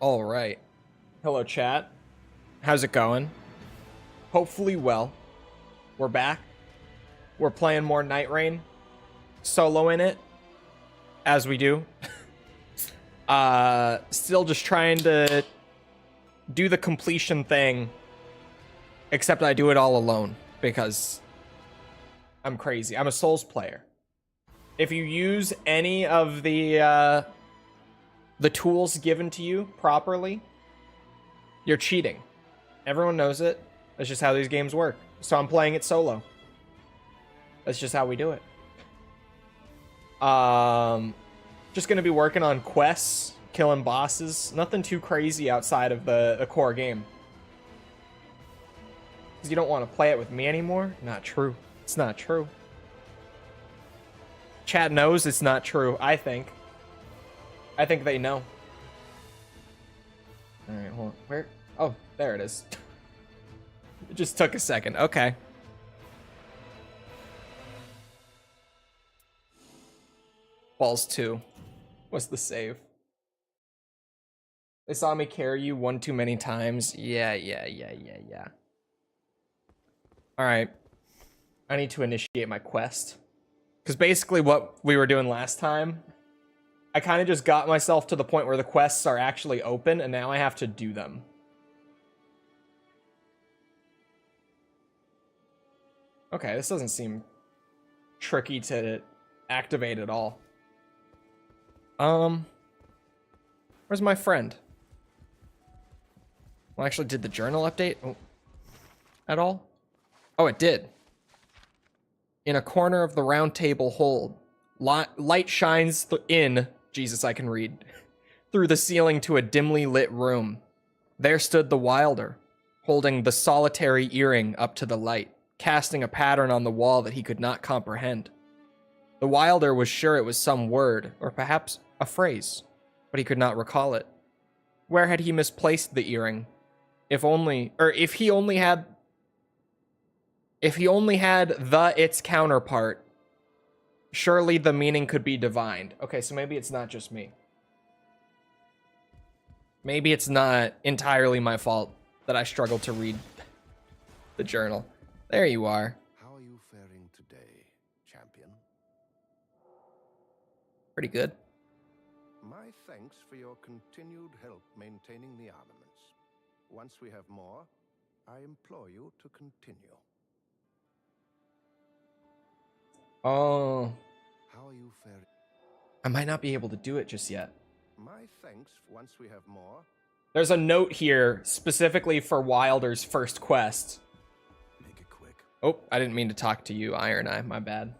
All right. Hello, chat. How's it going? Hopefully well. We're back. We're playing more Nightrign. Solo in it. As we do. Still just trying to do the completion thing. Except I do it all alone. Because I'm crazy. I'm a Souls player. If you use any of the tools given to you properly, you're cheating. Everyone knows it. That's just how these games work. So I'm playing it solo. That's just how we do it. Just gonna be working on quests, killing bosses. Nothing too crazy outside of the core game. Because you don't want to play it with me anymore? Not true. It's not true. Chat knows it's not true, I think. I think they know. Alright, hold on. Where? Oh, there it is. It just took a second. Okay. Balls 2. What's the save? They saw me carry you one too many times. Yeah. Alright. I need to initiate my quest. Because basically what we were doing last time, I kind of just got myself to the point where the quests are actually open, and now I have to do them. Okay, this doesn't seem tricky to activate at all. Where's my friend? Well, actually, did the journal update at all? Oh, it did. In a corner of the round table hold, light shines in, Jesus, I can read, through the ceiling to a dimly lit room. There stood the Wilder, holding the solitary earring up to the light, casting a pattern on the wall that he could not comprehend. The Wilder was sure it was some word, or perhaps a phrase, but he could not recall it. Where had he misplaced the earring? If he only had its counterpart, surely the meaning could be divined. Okay, so maybe it's not just me. Maybe it's not entirely my fault that I struggle to read the journal. There you are. How are you faring today, champion? Pretty good. My thanks for your continued help maintaining the armaments. Once we have more, I implore you to continue. Oh. How are you faring? I might not be able to do it just yet. My thanks once we have more. There's a note here specifically for Wilder's first quest. Make it quick. Oh, I didn't mean to talk to you, Iron Eye. My bad.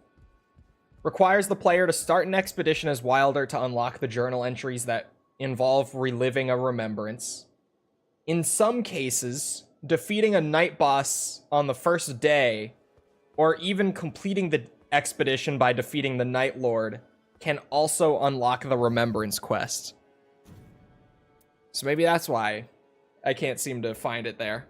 Requires the player to start an expedition as Wilder to unlock the journal entries that involve reliving a remembrance. In some cases, defeating a night boss on the first day, or even completing the expedition by defeating the Nightlord, can also unlock the remembrance quest. So maybe that's why I can't seem to find it there.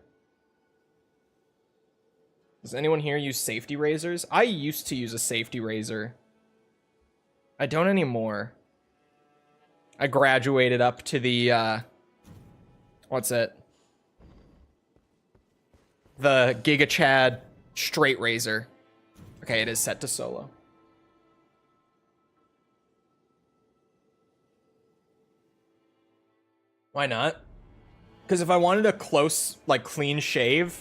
Does anyone here use safety razors? I used to use a safety razor. I don't anymore. I graduated up to the, what's it? The Giga Chad straight razor. Okay, it is set to solo. Why not? Because if I wanted a close, like, clean shave,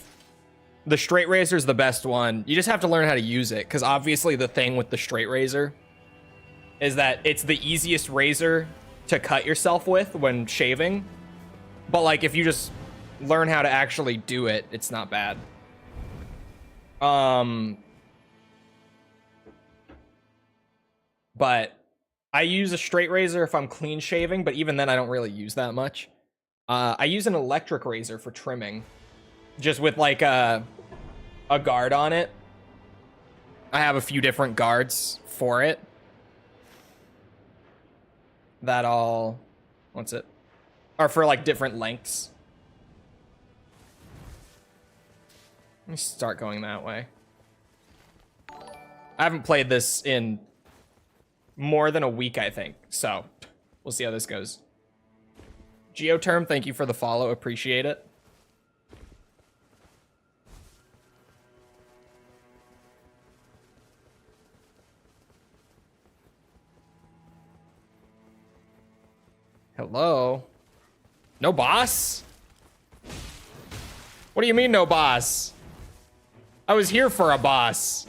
the straight razor is the best one. You just have to learn how to use it, because obviously the thing with the straight razor is that it's the easiest razor to cut yourself with when shaving. But, like, if you just learn how to actually do it, it's not bad. But I use a straight razor if I'm clean shaving, but even then I don't really use that much. I use an electric razor for trimming, just with like a guard on it. I have a few different guards for it. That all, what's it? Are for like different lengths. Let me start going that way. I haven't played this in more than a week, I think. So we'll see how this goes. Geoterm, thank you for the follow. Appreciate it. Hello? No boss? What do you mean no boss? I was here for a boss.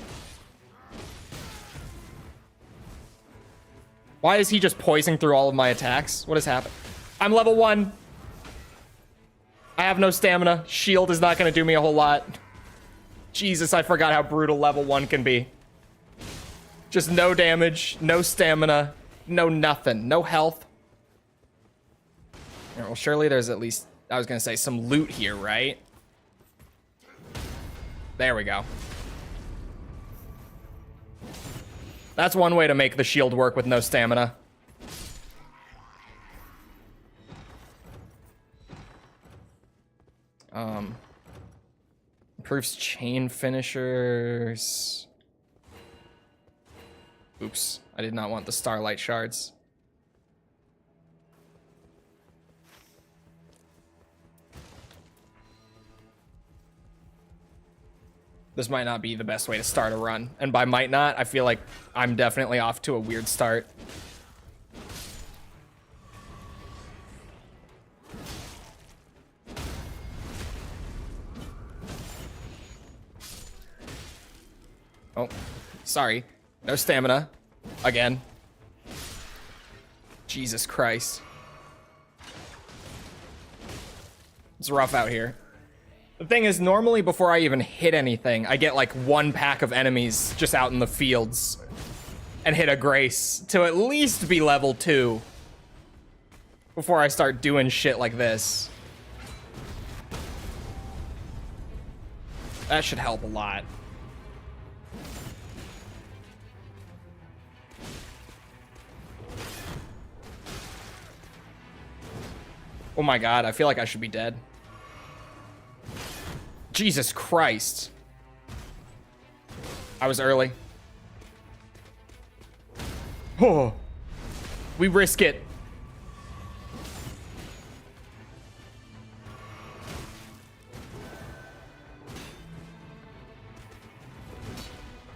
Why is he just poisoning through all of my attacks? What has happened? I'm level 1. I have no stamina. Shield is not going to do me a whole lot. Jesus, I forgot how brutal level 1 can be. Just no damage, no stamina, no nothing, no health. Yeah, well, surely there's at least, I was going to say, some loot here, right? There we go. That's one way to make the shield work with no stamina. Improves chain finishers. Oops, I did not want the starlight shards. This might not be the best way to start a run. And by might not, I feel like I'm definitely off to a weird start. Oh, sorry. No stamina. Again. Jesus Christ. It's rough out here. The thing is, normally before I even hit anything, I get like one pack of enemies just out in the fields and hit a grace to at least be level 2 before I start doing shit like this. That should help a lot. Oh my god, I feel like I should be dead. Jesus Christ. I was early. Oh. We risk it.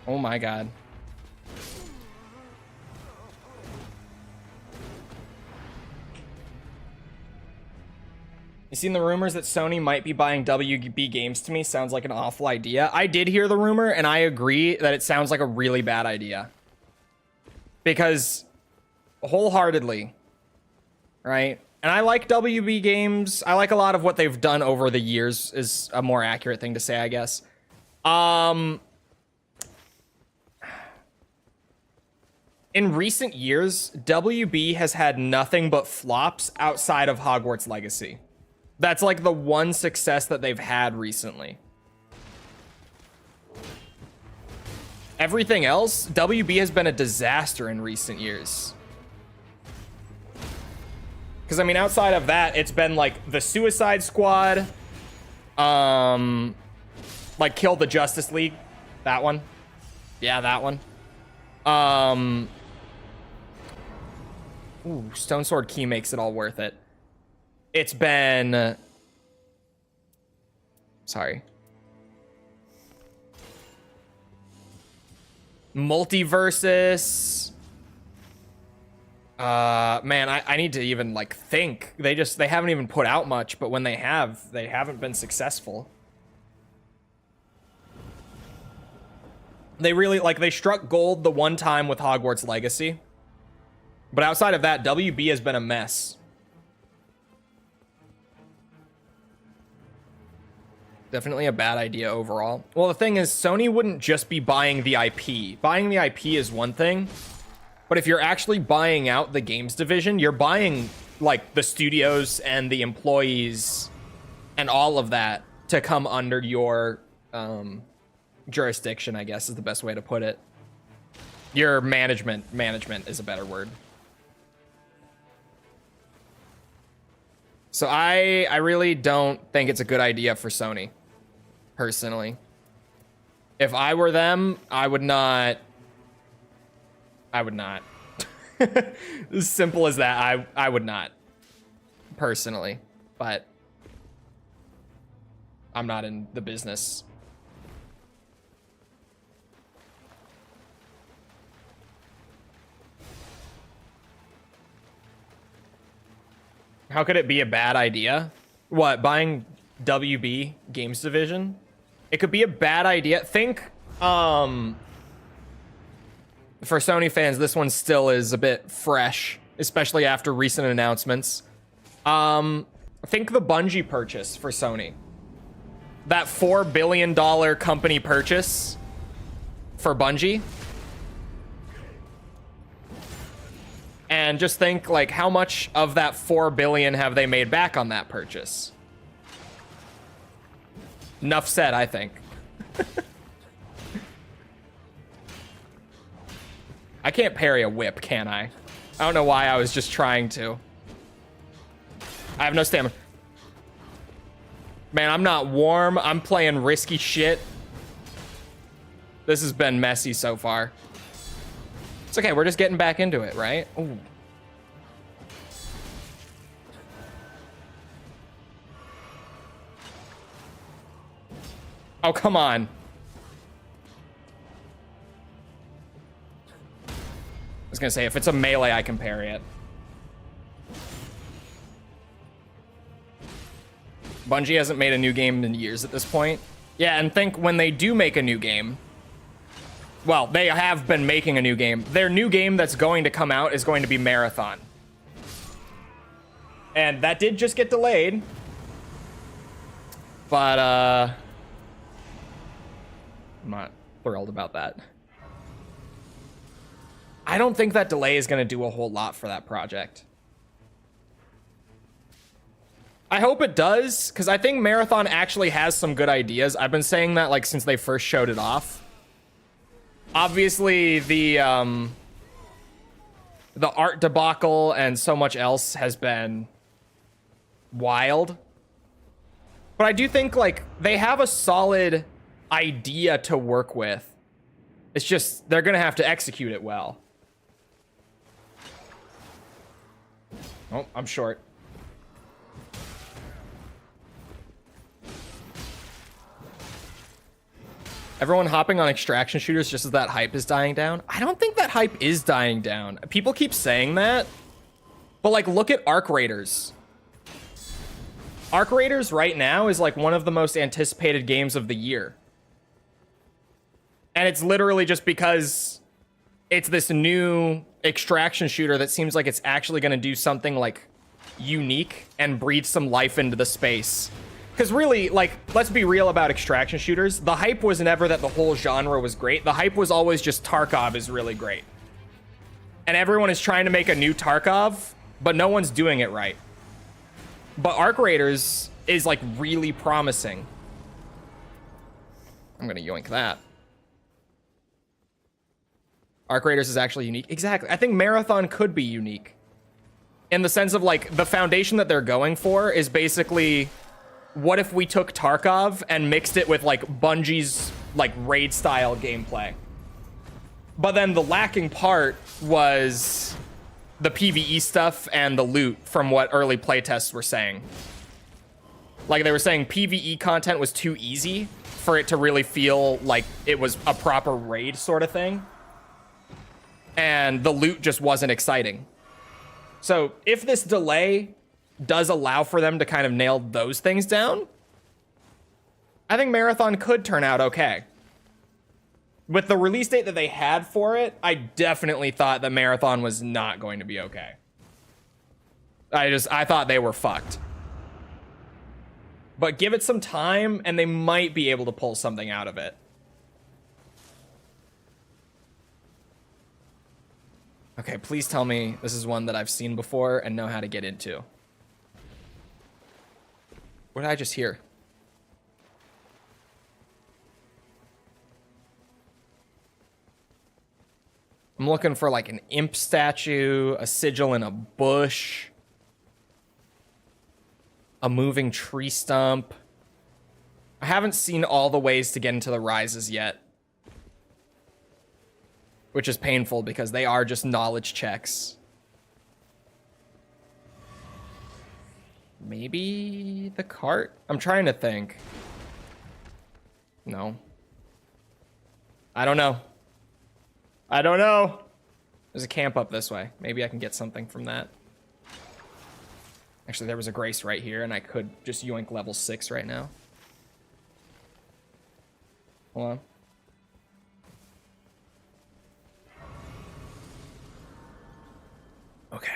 Oh my god. You seen the rumors that Sony might be buying WB Games to me? Sounds like an awful idea. I did hear the rumor, and I agree that it sounds like a really bad idea. Because, wholeheartedly, right? And I like WB Games. I like a lot of what they've done over the years, is a more accurate thing to say, I guess. In recent years, WB has had nothing but flops outside of Hogwarts Legacy. That's like the one success that they've had recently. Everything else, WB has been a disaster in recent years. Because, I mean, outside of that, it's been like the Suicide Squad, like Kill the Justice League. That one. Yeah, that one. Ooh, Stone Sword Key makes it all worth it. It's been... Sorry. Multiversus. Man, I need to even, like, think. They haven't even put out much, but when they haven't been successful. They really, like, they struck gold the one time with Hogwarts Legacy. But outside of that, WB has been a mess. Definitely a bad idea overall. Well, the thing is, Sony wouldn't just be buying the IP. Buying the IP is one thing, but if you're actually buying out the games division, you're buying, like, the studios and the employees and all of that to come under your jurisdiction, I guess is the best way to put it. Your management is a better word. So I really don't think it's a good idea for Sony. Personally, if I were them, I would not. As simple as that, I would not. personally, but I'm not in the business. How could it be a bad idea? What, buying WB Games Division? It could be a bad idea. Think, for Sony fans, this one still is a bit fresh, especially after recent announcements. Think the Bungie purchase for Sony. That $4 billion company purchase for Bungie. And just think, like, how much of that $4 billion have they made back on that purchase? Enough said, I think. I can't parry a whip, can I? I don't know why I was just trying to. I have no stamina. Man, I'm not warm. I'm playing risky shit. This has been messy so far. It's okay, we're just getting back into it, right? Ooh. Oh, come on. I was gonna say, if it's a melee, I can parry it. Bungie hasn't made a new game in years at this point. Yeah, and think when they do make a new game, well, they have been making a new game. Their new game that's going to come out is going to be Marathon. And that did just get delayed. But, I'm not thrilled about that. I don't think that delay is going to do a whole lot for that project. I hope it does, because I think Marathon actually has some good ideas. I've been saying that, like, since they first showed it off. Obviously, the art debacle and so much else has been wild. But I do think, like, they have a solid idea to work with. It's just, they're going to have to execute it well. Oh, I'm short. Everyone hopping on extraction shooters just as that hype is dying down. I don't think that hype is dying down. People keep saying that. But, like, look at Arc Raiders. Arc Raiders right now is, like, one of the most anticipated games of the year. And it's literally just because it's this new extraction shooter that seems like it's actually going to do something, like, unique and breathe some life into the space. Because really, like, let's be real about extraction shooters. The hype was never that the whole genre was great. The hype was always just Tarkov is really great. And everyone is trying to make a new Tarkov, but no one's doing it right. But Arc Raiders is, like, really promising. I'm going to yoink that. Arc Raiders is actually unique. Exactly. I think Marathon could be unique. In the sense of, like, the foundation that they're going for is basically... what if we took Tarkov and mixed it with, like, Bungie's, like, raid-style gameplay? But then the lacking part was the PvE stuff and the loot from what early playtests were saying. Like, they were saying PvE content was too easy for it to really feel like it was a proper raid sort of thing. And the loot just wasn't exciting. So if this delay does allow for them to kind of nail those things down, I think Marathon could turn out okay. With the release date that they had for it, I definitely thought that Marathon was not going to be okay. I thought they were fucked. But give it some time and they might be able to pull something out of it. Okay, please tell me this is one that I've seen before and know how to get into. What did I just hear? I'm looking for, like, an imp statue, a sigil in a bush, a moving tree stump. I haven't seen all the ways to get into the rises yet. Which is painful because they are just knowledge checks. Maybe the cart? I'm trying to think. No. I don't know. I don't know. There's a camp up this way. Maybe I can get something from that. Actually, there was a grace right here, and I could just yoink level 6 right now. Hold on. Okay.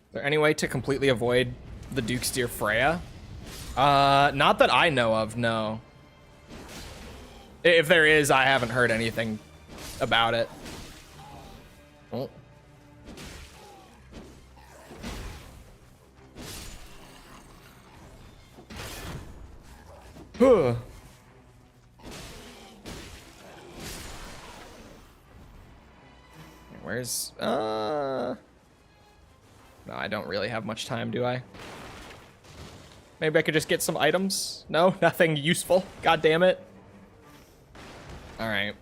Is there any way to completely avoid the Duke's Deer Freya? Not that I know of, no. If there is, I haven't heard anything about it. Oh. Huh. Where's no, I don't really have much time, do I? Maybe I could just get some items? No, nothing useful. God damn it. All right.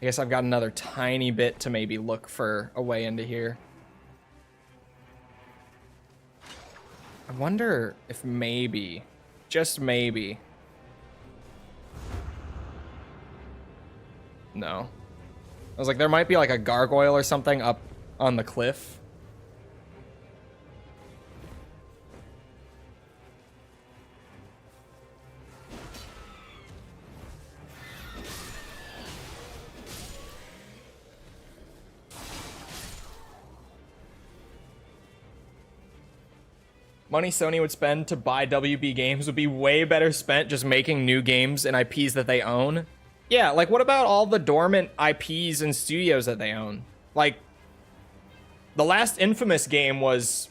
I guess I've got another tiny bit to maybe look for a way into here. I wonder if maybe, just maybe. No. I was like, there might be like a gargoyle or something up on the cliff. Money Sony would spend to buy WB games would be way better spent just making new games and IPs that they own. Yeah, like what about all the dormant IPs and studios that they own? Like, the last Infamous game was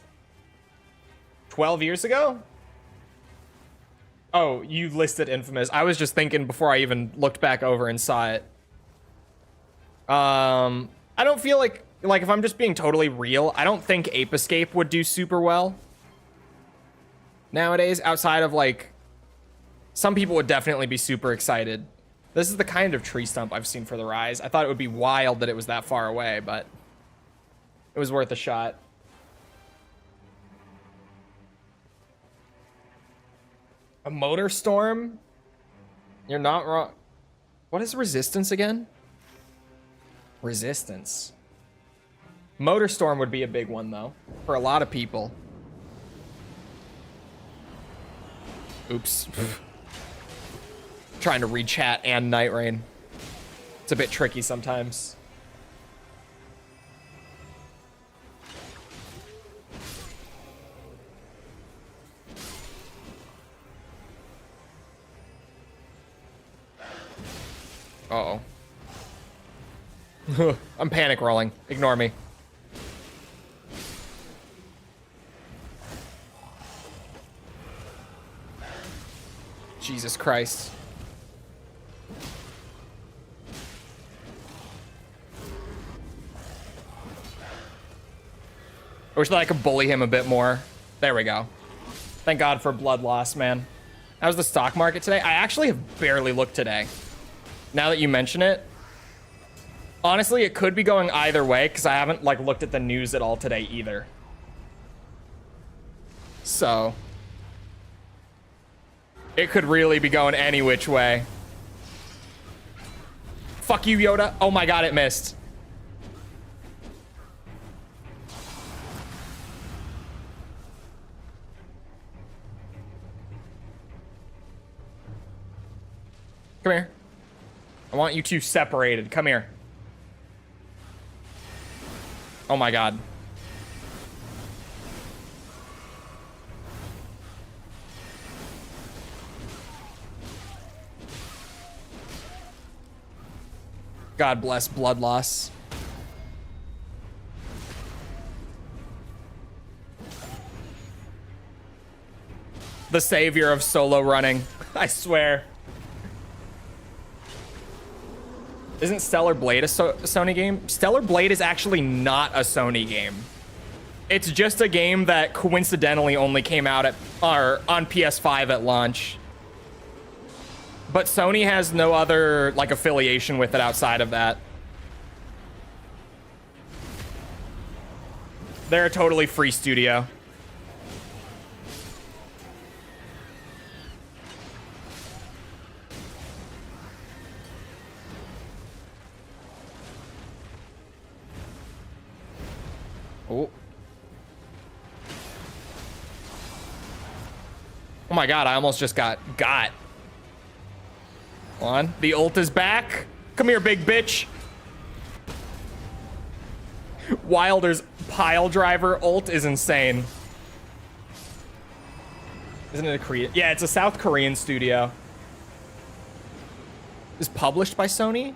12 years ago? Oh, you listed Infamous. I was just thinking before I even looked back over and saw it. I don't feel like if I'm just being totally real, I don't think Ape Escape would do super well nowadays, outside of like, some people would definitely be super excited. This is the kind of tree stump I've seen for the Rise. I thought it would be wild that it was that far away, but it was worth a shot. A motor storm? You're not wrong. What is resistance again? Resistance. Motor storm would be a big one though, for a lot of people. Oops. Trying to read chat and Nightrain. It's a bit tricky sometimes. Uh-oh. I'm panic rolling. Ignore me. Jesus Christ. I wish that I could bully him a bit more. There we go. Thank God for blood loss, man. How's the stock market today? I actually have barely looked today. Now that you mention it. Honestly, it could be going either way because I haven't like looked at the news at all today either. So it could really be going any which way. Fuck you, Yoda. Oh my God, it missed. Come here. I want you two separated. Come here. Oh my God. God bless blood loss. The savior of solo running. I swear. Isn't Stellar Blade a Sony game? Stellar Blade is actually not a Sony game. It's just a game that coincidentally only came out at on PS5 at launch. But Sony has no other, like, affiliation with it outside of that. They're a totally free studio. Oh. Oh my god, I almost just got. Hold on. The ult is back. Come here, big bitch. Wilder's pile driver ult is insane. Isn't it a Korean? Yeah, it's a South Korean studio. Is published by Sony?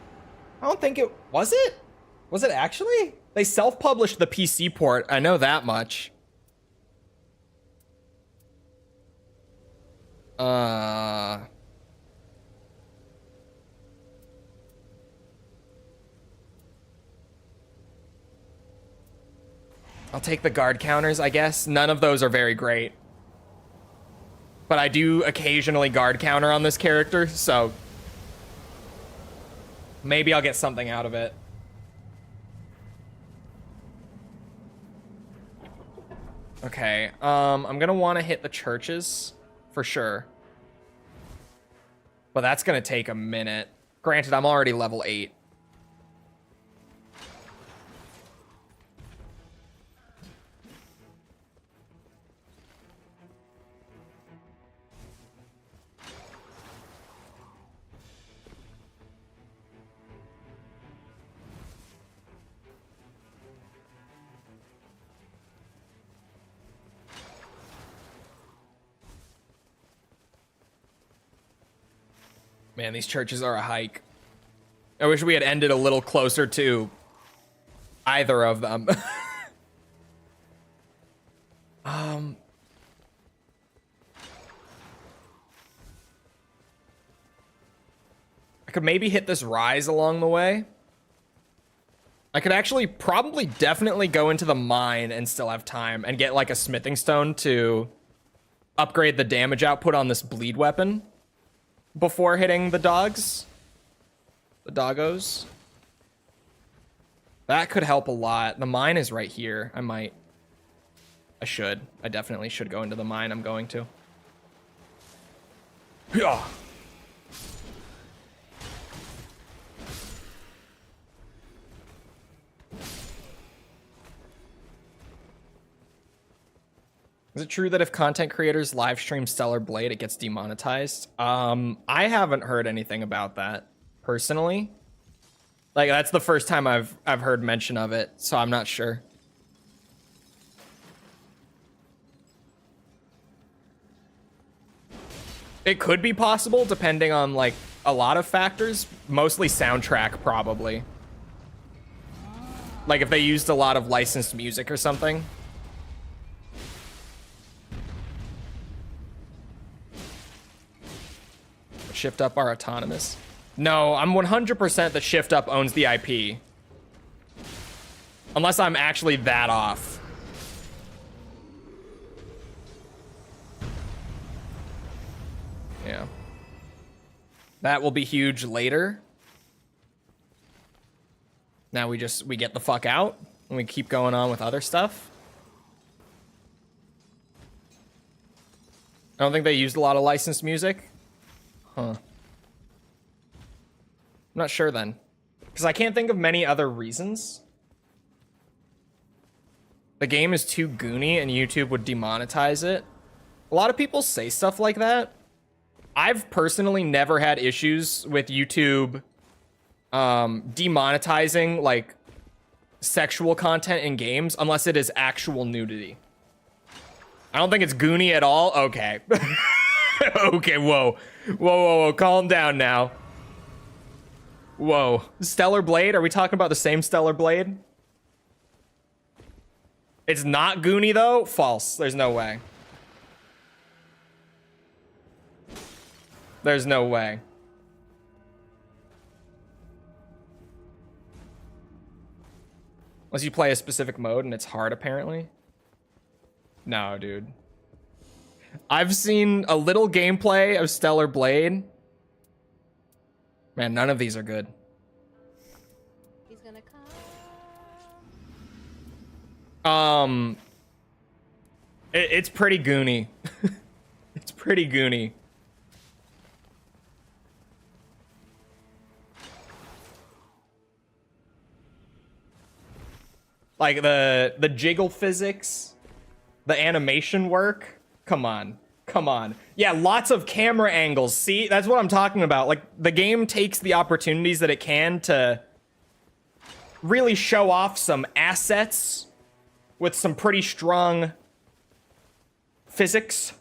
I don't think it was it. Was it actually? They self-published the PC port. I know that much. I'll take the guard counters, I guess. None of those are very great. But I do occasionally guard counter on this character, so maybe I'll get something out of it. Okay, I'm gonna want to hit the churches for sure. But that's gonna take a minute. Granted, I'm already level 8. Man, these churches are a hike. I wish we had ended a little closer to either of them. I could maybe hit this rise along the way. I could actually probably definitely go into the mine and still have time and get like a smithing stone to upgrade the damage output on this bleed weapon before hitting the dogs. The doggos. That could help a lot. The mine is right here. I definitely should go into the mine. I'm going to. Yeah. Is it true that if content creators live stream Stellar Blade, it gets demonetized? I haven't heard anything about that personally. Like, that's the first time I've heard mention of it, so I'm not sure. It could be possible depending on like a lot of factors, mostly soundtrack probably. Like if they used a lot of licensed music or something. Shift Up are autonomous. No, I'm 100% that Shift Up owns the IP. Unless I'm actually that off. Yeah. That will be huge later. Now we get the fuck out and we keep going on with other stuff. I don't think they used a lot of licensed music. Huh. I'm not sure then. Because I can't think of many other reasons. The game is too goony and YouTube would demonetize it. A lot of people say stuff like that. I've personally never had issues with YouTube demonetizing like sexual content in games unless it is actual nudity. I don't think it's goony at all. Okay. Okay, whoa. Whoa, calm down now. Whoa. Stellar Blade? Are we talking about the same Stellar Blade? It's not goony, though? False. There's no way. There's no way. Unless you play a specific mode and it's hard, apparently. No, dude. I've seen a little gameplay of Stellar Blade, Man, none of these are good. He's gonna come. It's pretty goony. It's pretty goony. Like the jiggle physics, the animation work. Come on. Come on. Yeah, lots of camera angles. See, that's what I'm talking about. Like, the game takes the opportunities that it can to really show off some assets with some pretty strong physics.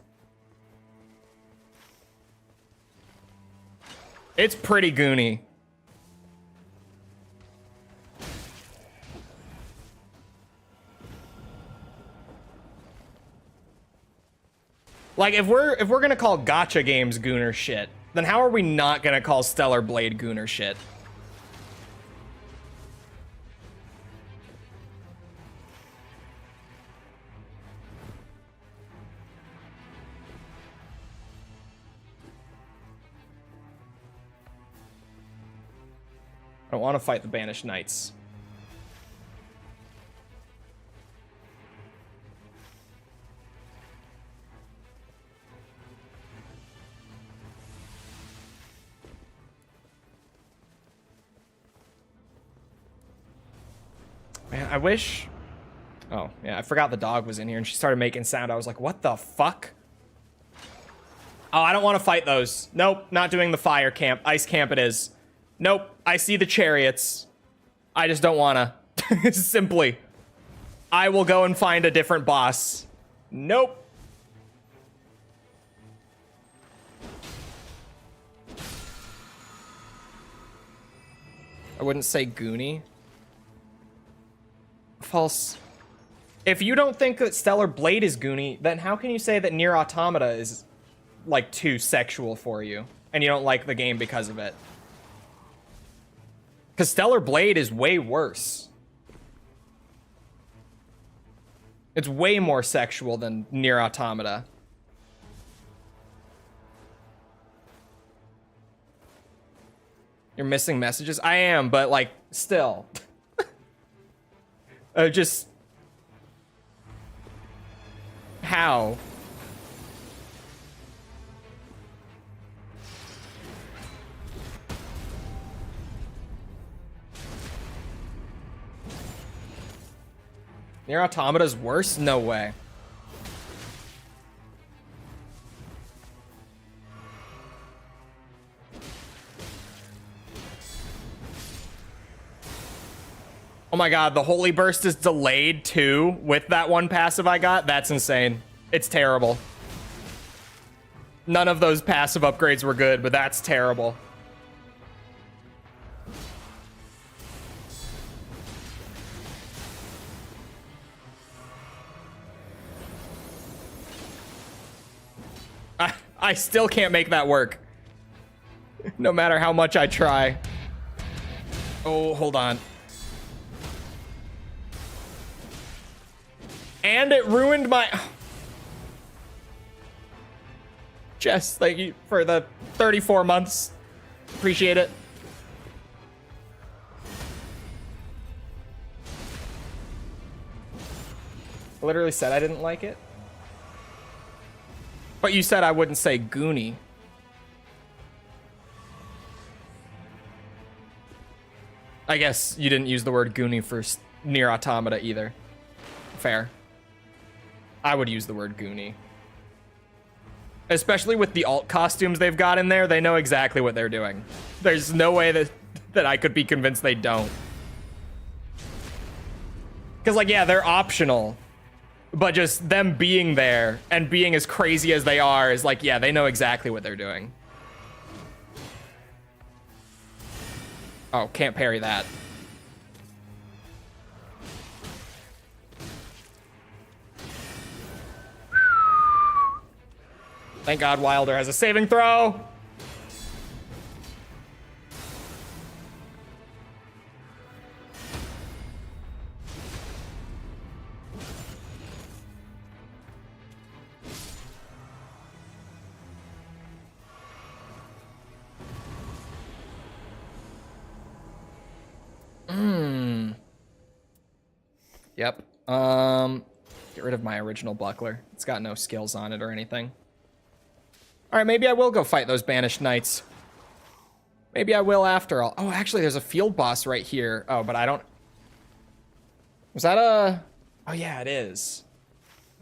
It's pretty goony. Like, if we're gonna call gacha games gooner shit, then how are we not gonna call Stellar Blade gooner shit? I don't want to fight the Banished Knights. Man, I wish... Oh, yeah, I forgot the dog was in here and she started making sound. I was like, what the fuck? Oh, I don't want to fight those. Nope, not doing the fire camp. Ice camp it is. Nope, I see the chariots. I just don't want to. Simply. I will go and find a different boss. Nope. I wouldn't say goony. False. If you don't think that Stellar Blade is goony, then how can you say that Nier Automata is, like, too sexual for you? And you don't like the game because of it? Because Stellar Blade is way worse. It's way more sexual than Nier Automata. You're missing messages? I am, but, like, still. Just... How? Nier Automata's worse? No way. Oh my god, the Holy Burst is delayed too with that one passive I got? That's insane. It's terrible. None of those passive upgrades were good, but that's terrible. I still can't make that work. No matter how much I try. Oh, hold on. And it ruined my... Jess, thank you for the 34 months. Appreciate it. I literally said I didn't like it. But you said I wouldn't say goony. I guess you didn't use the word goony for Nier Automata either. Fair. I would use the word goony. Especially with the alt costumes they've got in there, they know exactly what they're doing. There's no way that I could be convinced they don't. Because, like, yeah, they're optional. But just them being there and being as crazy as they are is like, yeah, they know exactly what they're doing. Oh, can't parry that. Thank God Wilder has a saving throw. Yep. Get rid of my original buckler. It's got no skills on it or anything. All right, maybe I will go fight those banished knights. Maybe I will after all. Oh, actually, there's a field boss right here. Oh, but I don't... Was that a... Oh, yeah, it is.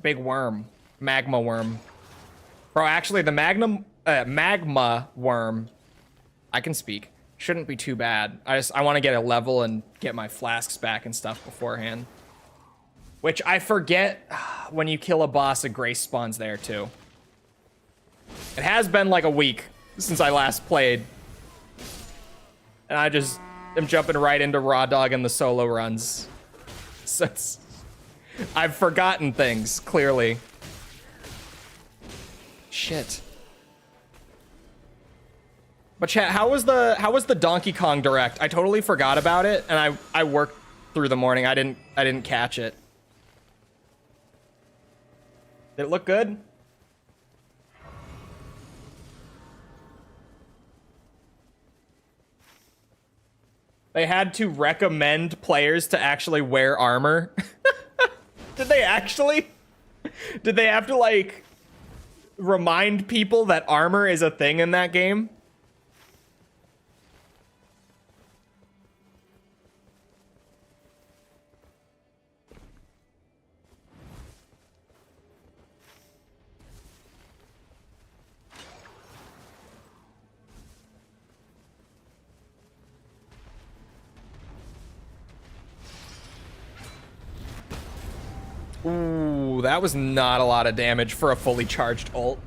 Big worm. Magma worm. Bro, actually, the magma worm... I can speak. Shouldn't be too bad. I want to get a level and get my flasks back and stuff beforehand. Which I forget when you kill a boss, a grace spawns there too. It has been like a week since I last played. And I just am jumping right into Raw Dog and the solo runs. So I've forgotten things, clearly. Shit. But chat, how was the Donkey Kong Direct? I totally forgot about it, and I worked through the morning. I didn't catch it. Did it look good? They had to recommend players to actually wear armor. Did they actually? Did they have to, like, remind people that armor is a thing in that game? Ooh, that was not a lot of damage for a fully charged ult.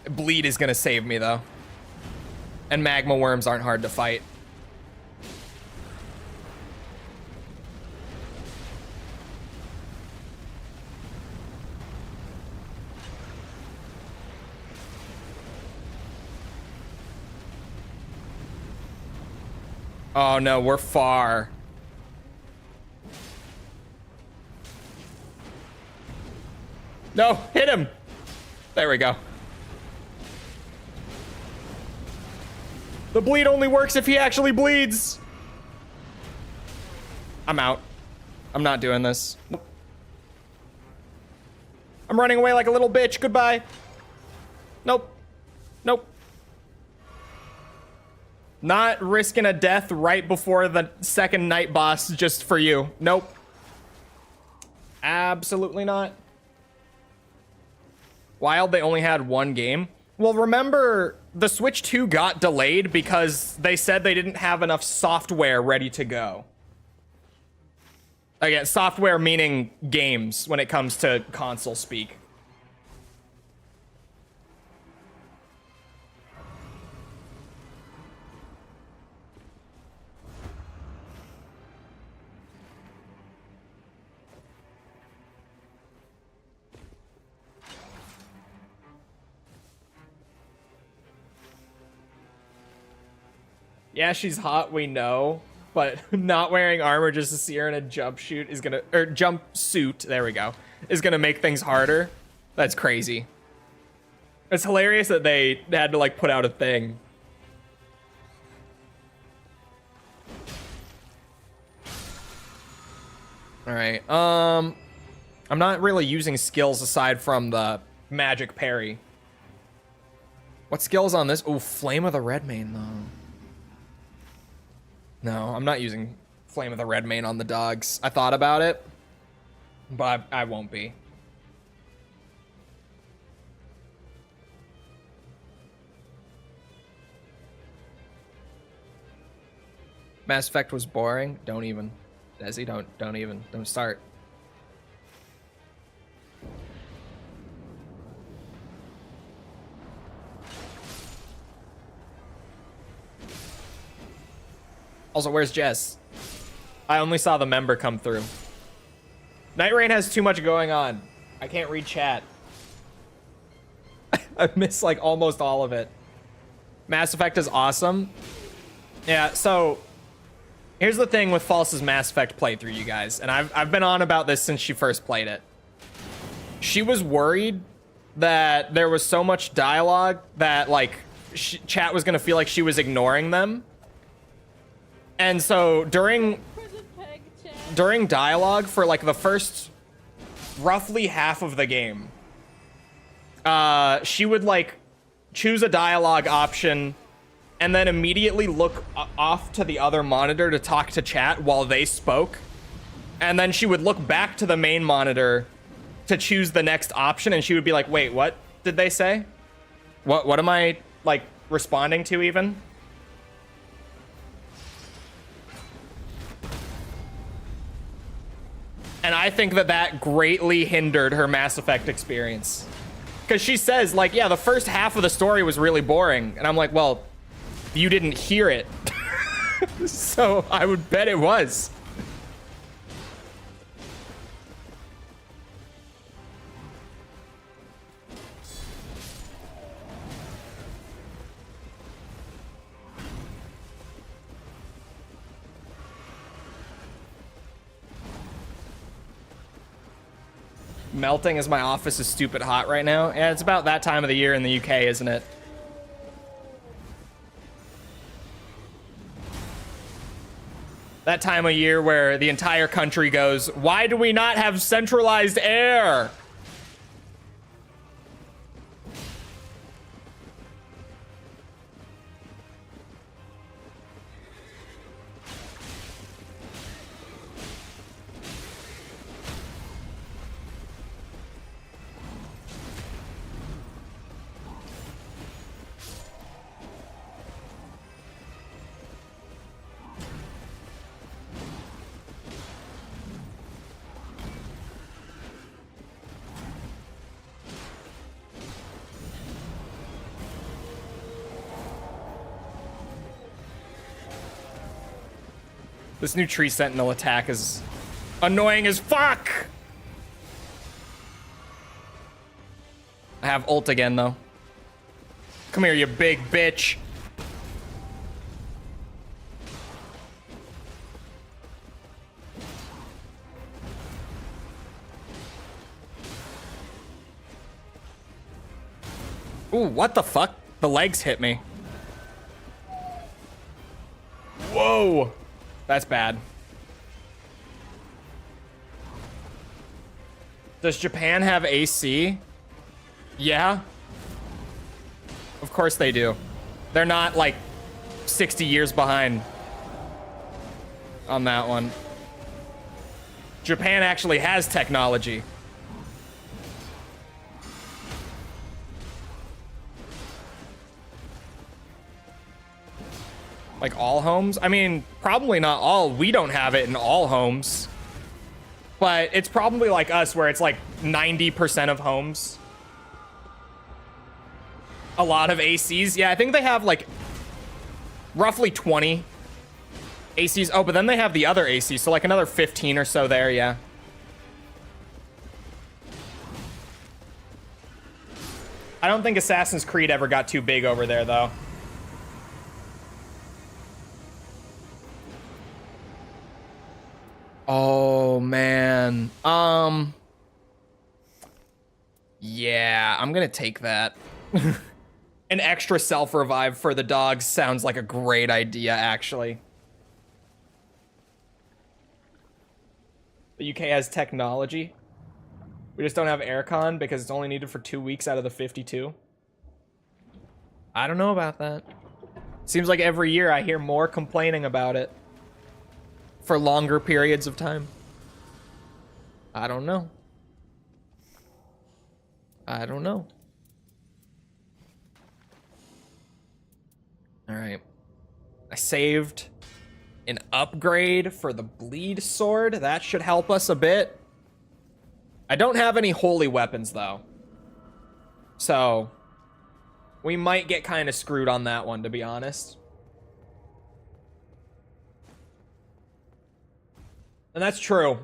Bleed is gonna save me though. And magma worms aren't hard to fight. Oh no, we're far. No, hit him. There we go. The bleed only works if he actually bleeds. I'm out. I'm not doing this. I'm running away like a little bitch. Goodbye. Nope. Nope. Not risking a death right before the second night boss just for you. Nope. Absolutely not. Wild, they only had one game. Well, remember, the Switch 2 got delayed because they said they didn't have enough software ready to go. Again, software meaning games when it comes to console speak. Yeah, she's hot, we know, but not wearing armor just to see her in a jumpsuit is gonna, or jumpsuit, there we go, is gonna make things harder. That's crazy. It's hilarious that they had to, like, put out a thing. All right, I'm not really using skills aside from the magic parry. What skills on this? Oh, Flame of the Red Mane, though. No, I'm not using Flame of the Red Mane on the dogs. I thought about it, but I won't be. Mass Effect was boring. Don't even. Desi, don't even. Don't start. Also, where's Jess? I only saw the member come through. Nightraign has too much going on. I can't read chat. I missed, like, almost all of it. Mass Effect is awesome. Yeah, so here's the thing with False's Mass Effect playthrough, you guys. And I've been on about this since she first played it. She was worried that there was so much dialogue that, like, chat was gonna feel like she was ignoring them. And so during dialogue for like the first roughly half of the game, she would like choose a dialogue option and then immediately look off to the other monitor to talk to chat while they spoke. And then she would look back to the main monitor to choose the next option, and she would be like, wait, what did they say? What am I, like, responding to even? And I think that greatly hindered her Mass Effect experience. Because she says, like, yeah, the first half of the story was really boring. And I'm like, well, you didn't hear it. So I would bet it was. Melting as my office is stupid hot right now. Yeah, it's about that time of the year in the UK, isn't it? That time of year where the entire country goes, why do we not have centralized air? This new tree sentinel attack is annoying as fuck. I have ult again though. Come here, you big bitch. Ooh, what the fuck? The legs hit me. Whoa. That's bad. Does Japan have AC? Yeah. Of course they do. They're not like 60 years behind on that one. Japan actually has technology. Like all homes? I mean, probably not all. We don't have it in all homes. But it's probably like us where it's like 90% of homes. A lot of ACs. Yeah, I think they have like roughly 20 ACs. Oh, but then they have the other AC. So like another 15 or so there, yeah. I don't think Assassin's Creed ever got too big over there, though. Oh, man. Yeah, I'm gonna take that. An extra self-revive for the dogs sounds like a great idea, actually. The UK has technology. We just don't have aircon because it's only needed for 2 weeks out of the 52. I don't know about that. Seems like every year I hear more complaining about it. For longer periods of time. I don't know. I don't know. All right. I saved an upgrade for the bleed sword. That should help us a bit. I don't have any holy weapons though. So we might get kind of screwed on that one, to be honest. And that's true.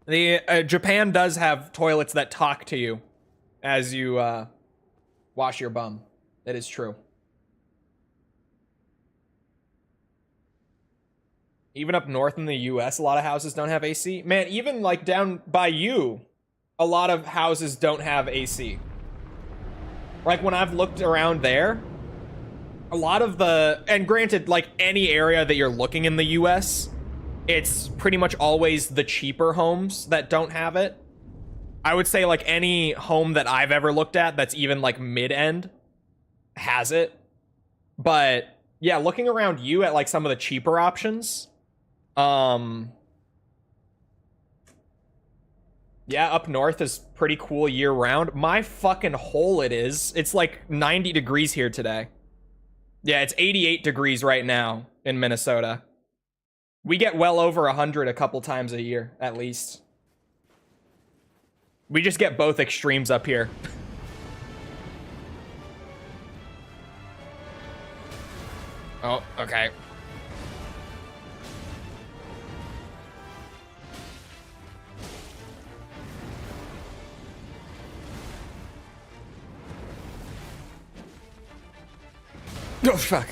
The Japan does have toilets that talk to you as you wash your bum. That is true. Even up north in the US, a lot of houses don't have AC. Man, even like down by you, a lot of houses don't have AC. Like when I've looked around there, a lot of the, and granted, like any area that you're looking in the US, it's pretty much always the cheaper homes that don't have it. I would say like any home that I've ever looked at that's even like mid-end has it. But yeah, looking around you at like some of the cheaper options, yeah, up north is pretty cool year round. My fucking hole it is. It's like 90 degrees here today. Yeah, it's 88 degrees right now in Minnesota. We get well over 100 a couple times a year, at least. We just get both extremes up here. Oh, okay. Oh, fuck.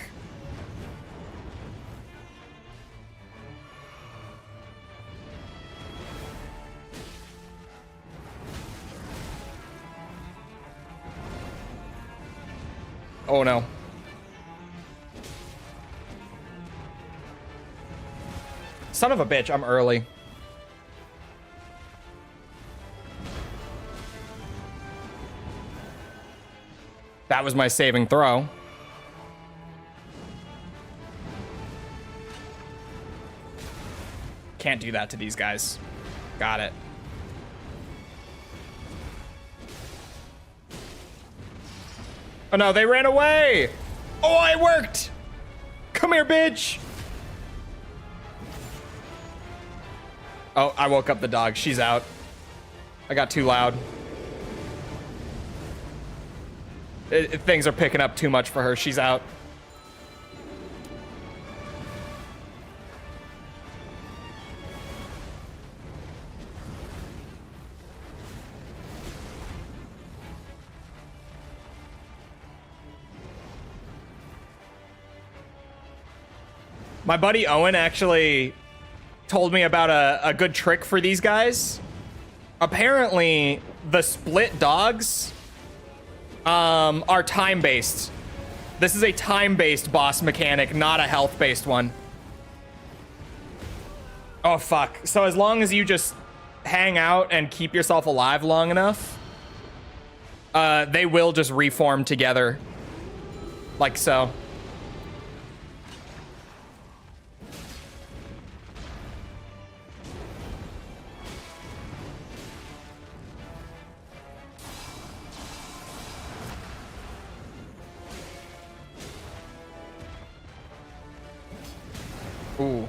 Oh, no. Son of a bitch, I'm early. That was my saving throw. Can't do that to these guys. Got it. Oh no, they ran away! Oh, it worked! Come here, bitch! Oh, I woke up the dog. She's out. I got too loud. Things are picking up too much for her. She's out. My buddy Owen actually told me about a good trick for these guys. Apparently, the split dogs are time-based. This is a time-based boss mechanic, not a health-based one. Oh, fuck. So as long as you just hang out and keep yourself alive long enough, they will just reform together. Like so. Ooh.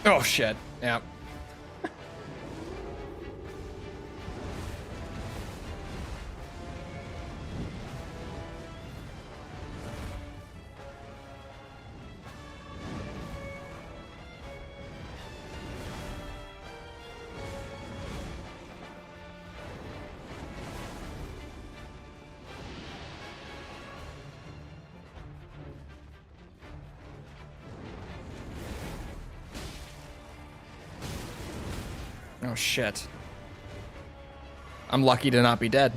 Oh, shit. Yeah. Oh, shit. I'm lucky to not be dead.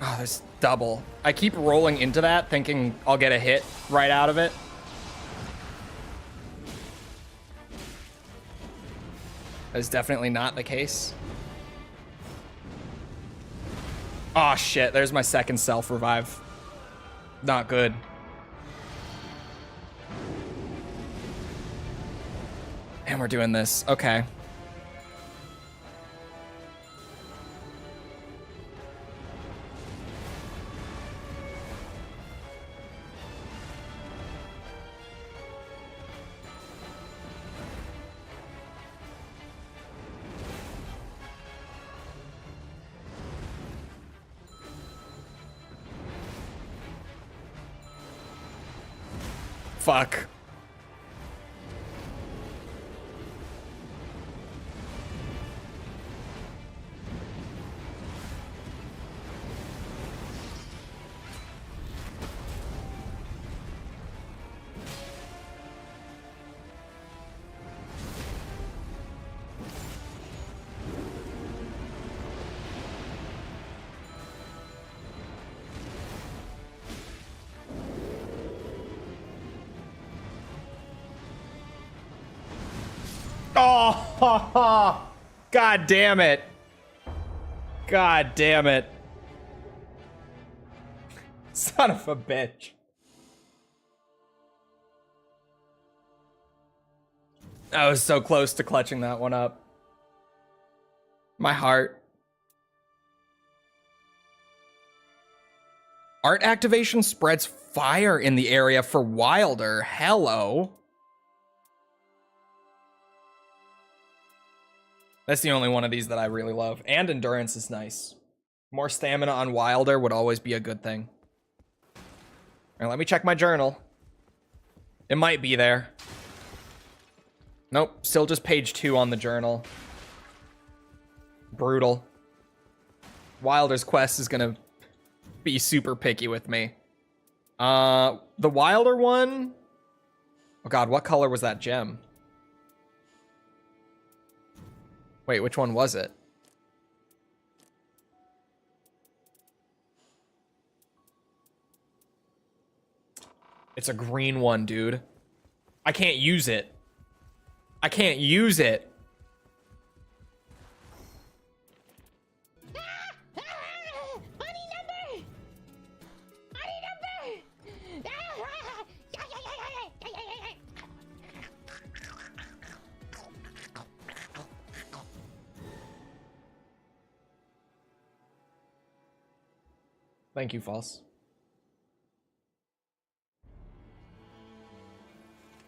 Oh, this double. I keep rolling into that thinking I'll get a hit right out of it. That is definitely not the case. Oh shit, there's my second self-revive. Not good. And we're doing this. Okay. Fuck. Oh, God damn it. God damn it. Son of a bitch. I was so close to clutching that one up. My heart. Art activation spreads fire in the area for Wilder. Hello. That's the only one of these that I really love. And endurance is nice. More stamina on Wilder would always be a good thing. All right, let me check my journal. It might be there. Nope, still just page 2 on the journal. Brutal. Wilder's quest is gonna be super picky with me. The Wilder one... Oh god, what color was that gem? Wait, which one was it? It's a green one, dude. I can't use it. I can't use it. Thank you, False.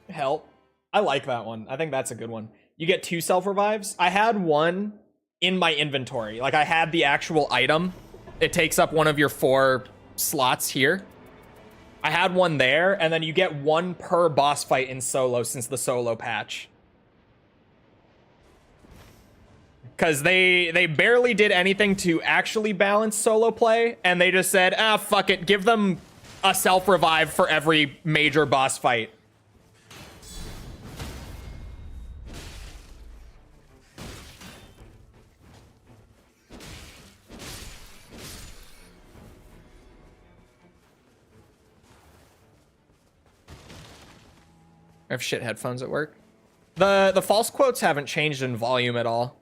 Help. I like that one. I think that's a good one. You get 2 self-revives. I had one in my inventory. Like, I had the actual item. It takes up one of your 4 slots here. I had one there, and then you get 1 per boss fight in solo since the solo patch. Because they barely did anything to actually balance solo play, and they just said, ah, fuck it, give them a self-revive for every major boss fight. I have shit headphones at work. The false quotes haven't changed in volume at all.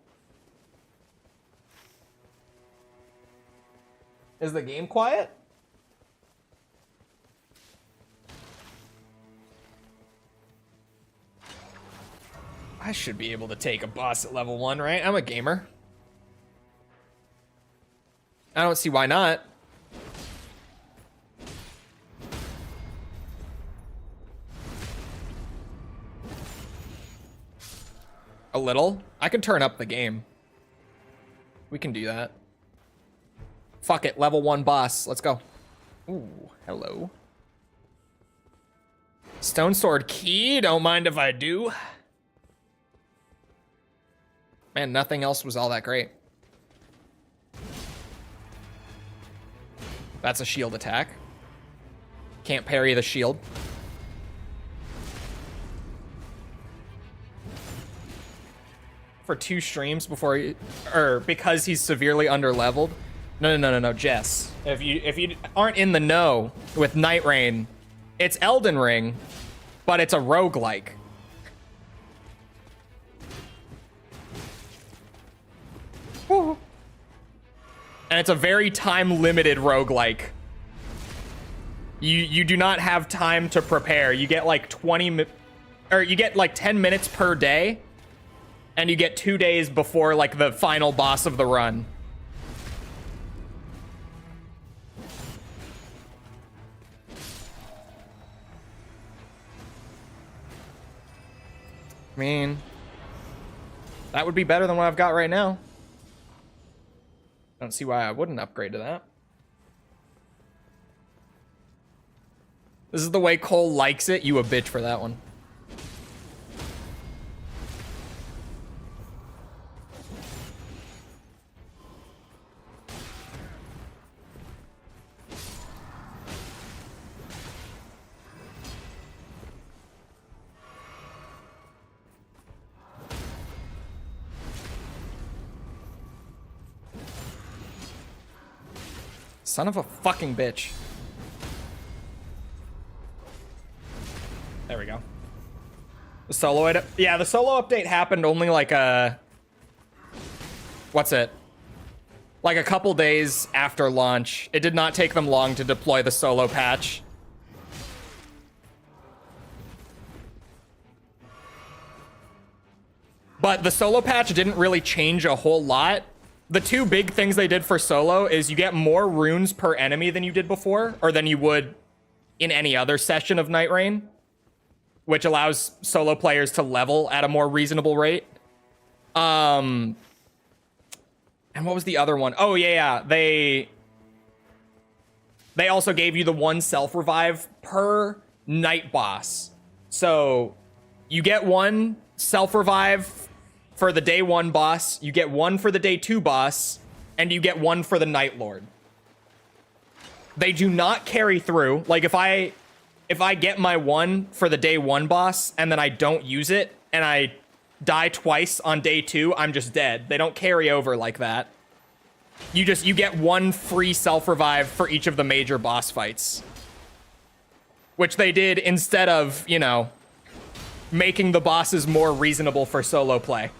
Is the game quiet? I should be able to take a boss at level 1, right? I'm a gamer. I don't see why not. A little? I can turn up the game. We can do that. Fuck it, level 1 boss. Let's go. Ooh, hello. Stone sword key, don't mind if I do. Man, nothing else was all that great. That's a shield attack. Can't parry the shield. For 2 streams before he, or because he's severely underleveled. No, Jess. If you aren't in the know with Nightreign, it's Elden Ring, but it's a roguelike. And it's a very time-limited roguelike. You do not have time to prepare. You get like 10 minutes per day, and you get 2 days before like the final boss of the run. I mean, that would be better than what I've got right now. I don't see why I wouldn't upgrade to that. This is the way Cole likes it. You a bitch for that one. Son of a fucking bitch. There we go. The solo yeah, the solo update happened only like what's it? Like a couple days after launch. It did not take them long to deploy the solo patch. But the solo patch didn't really change a whole lot. The two big things they did for solo is you get more runes per enemy than you did before, or than you would in any other session of Nightreign, which allows solo players to level at a more reasonable rate. And what was the other one? Oh, yeah. They also gave you the one self-revive per night boss. So you get one self-revive for the day 1 boss, you get one for the day 2 boss, and you get one for the Nightlord. They do not carry through. Like if I get my one for the day 1 boss and then I don't use it and I die twice on day 2, I'm just dead. They don't carry over like that. You get one free self-revive for each of the major boss fights. Which they did instead of, you know, making the bosses more reasonable for solo play.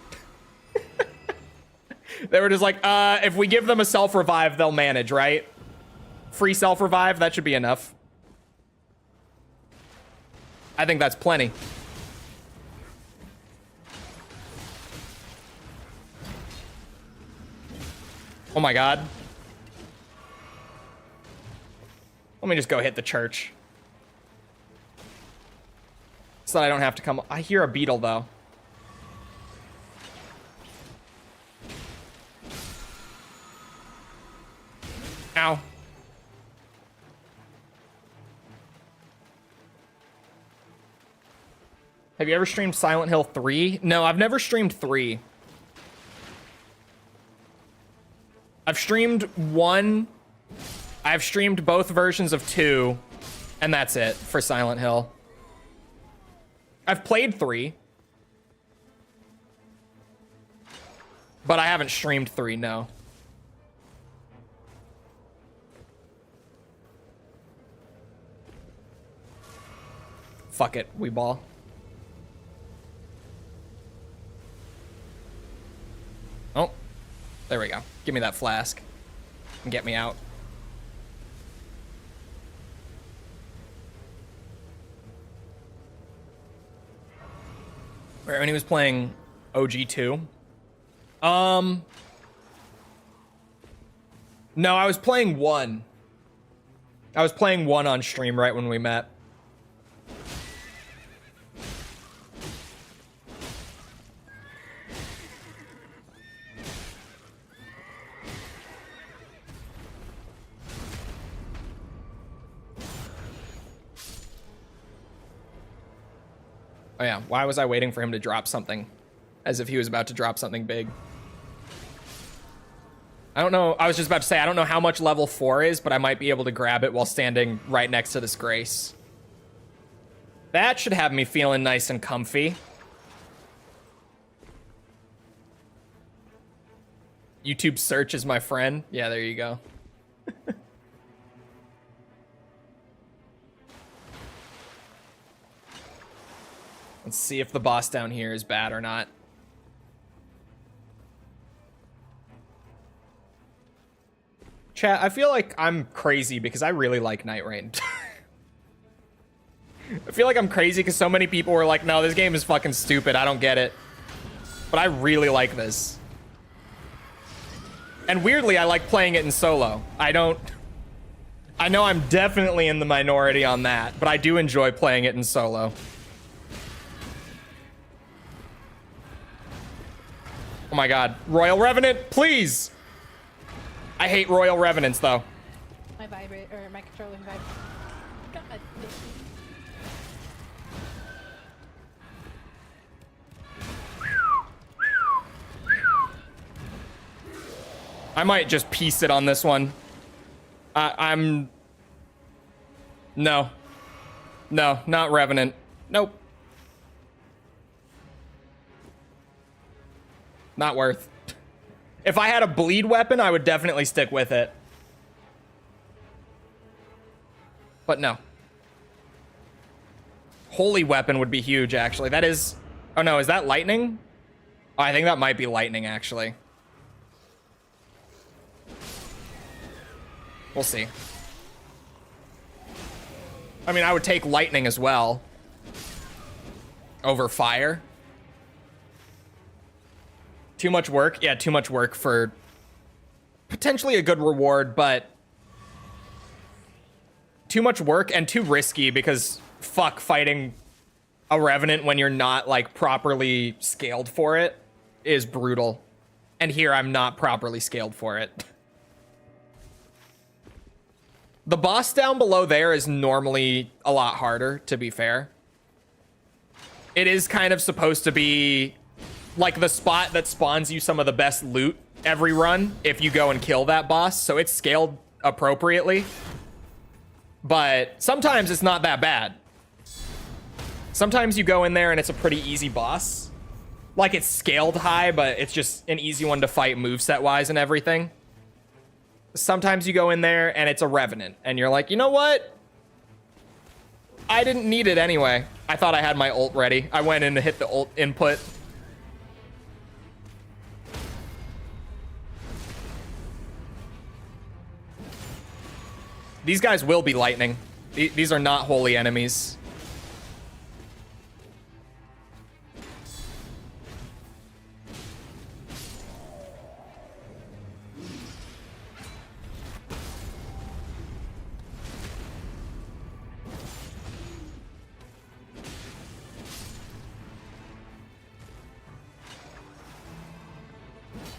They were just like, if we give them a self-revive, they'll manage, right? Free self-revive, that should be enough. I think that's plenty. Oh my god. Let me just go hit the church. So that I don't have to come. I hear a beetle, though. Ow. Have you ever streamed Silent Hill 3? No, I've never streamed 3. I've streamed 1. I've streamed both versions of 2. And that's it for Silent Hill. I've played 3. But I haven't streamed 3, no. Fuck it, we ball. Oh, there we go. Give me that flask and get me out. When he was playing OG2. No, I was playing 1. I was playing 1 on stream right when we met. Oh yeah, why was I waiting for him to drop something? As if he was about to drop something big. I don't know, I was just about to say, I don't know how much level 4 is, but I might be able to grab it while standing right next to this Grace. That should have me feeling nice and comfy. YouTube search is my friend. Yeah, there you go. Let's see if the boss down here is bad or not. Chat, I feel like I'm crazy because I really like Nightreign. I feel like I'm crazy because so many people were like, no, this game is fucking stupid. I don't get it. But I really like this. And weirdly, I like playing it in solo. I know I'm definitely in the minority on that, but I do enjoy playing it in solo. Oh my god. Royal Revenant, please! I hate Royal Revenants, though. My vibrate or my controller vibrate. God damn. I might just piece it on this one. I'm... No. No, not Revenant. Nope. Not worth. If I had a bleed weapon, I would definitely stick with it. But no. Holy weapon would be huge, actually. That is... Oh no, is that lightning? Oh, I think that might be lightning, actually. We'll see. I mean, I would take lightning as well. Over fire. Too much work? Yeah, too much work for potentially a good reward, but too much work and too risky because fuck fighting a Revenant when you're not like properly scaled for it is brutal. And here I'm not properly scaled for it. The boss down below there is normally a lot harder, to be fair. It is kind of supposed to be like the spot that spawns you some of the best loot every run if you go and kill that boss, so it's scaled appropriately. But sometimes it's not that bad. Sometimes you go in there and it's a pretty easy boss. Like it's scaled high, but it's just an easy one to fight moveset-wise and everything. Sometimes you go in there and it's a Revenant and you're like, you know what? I didn't need it anyway. I thought I had my ult ready. I went in to hit the ult input. These guys will be lightning. These are not holy enemies.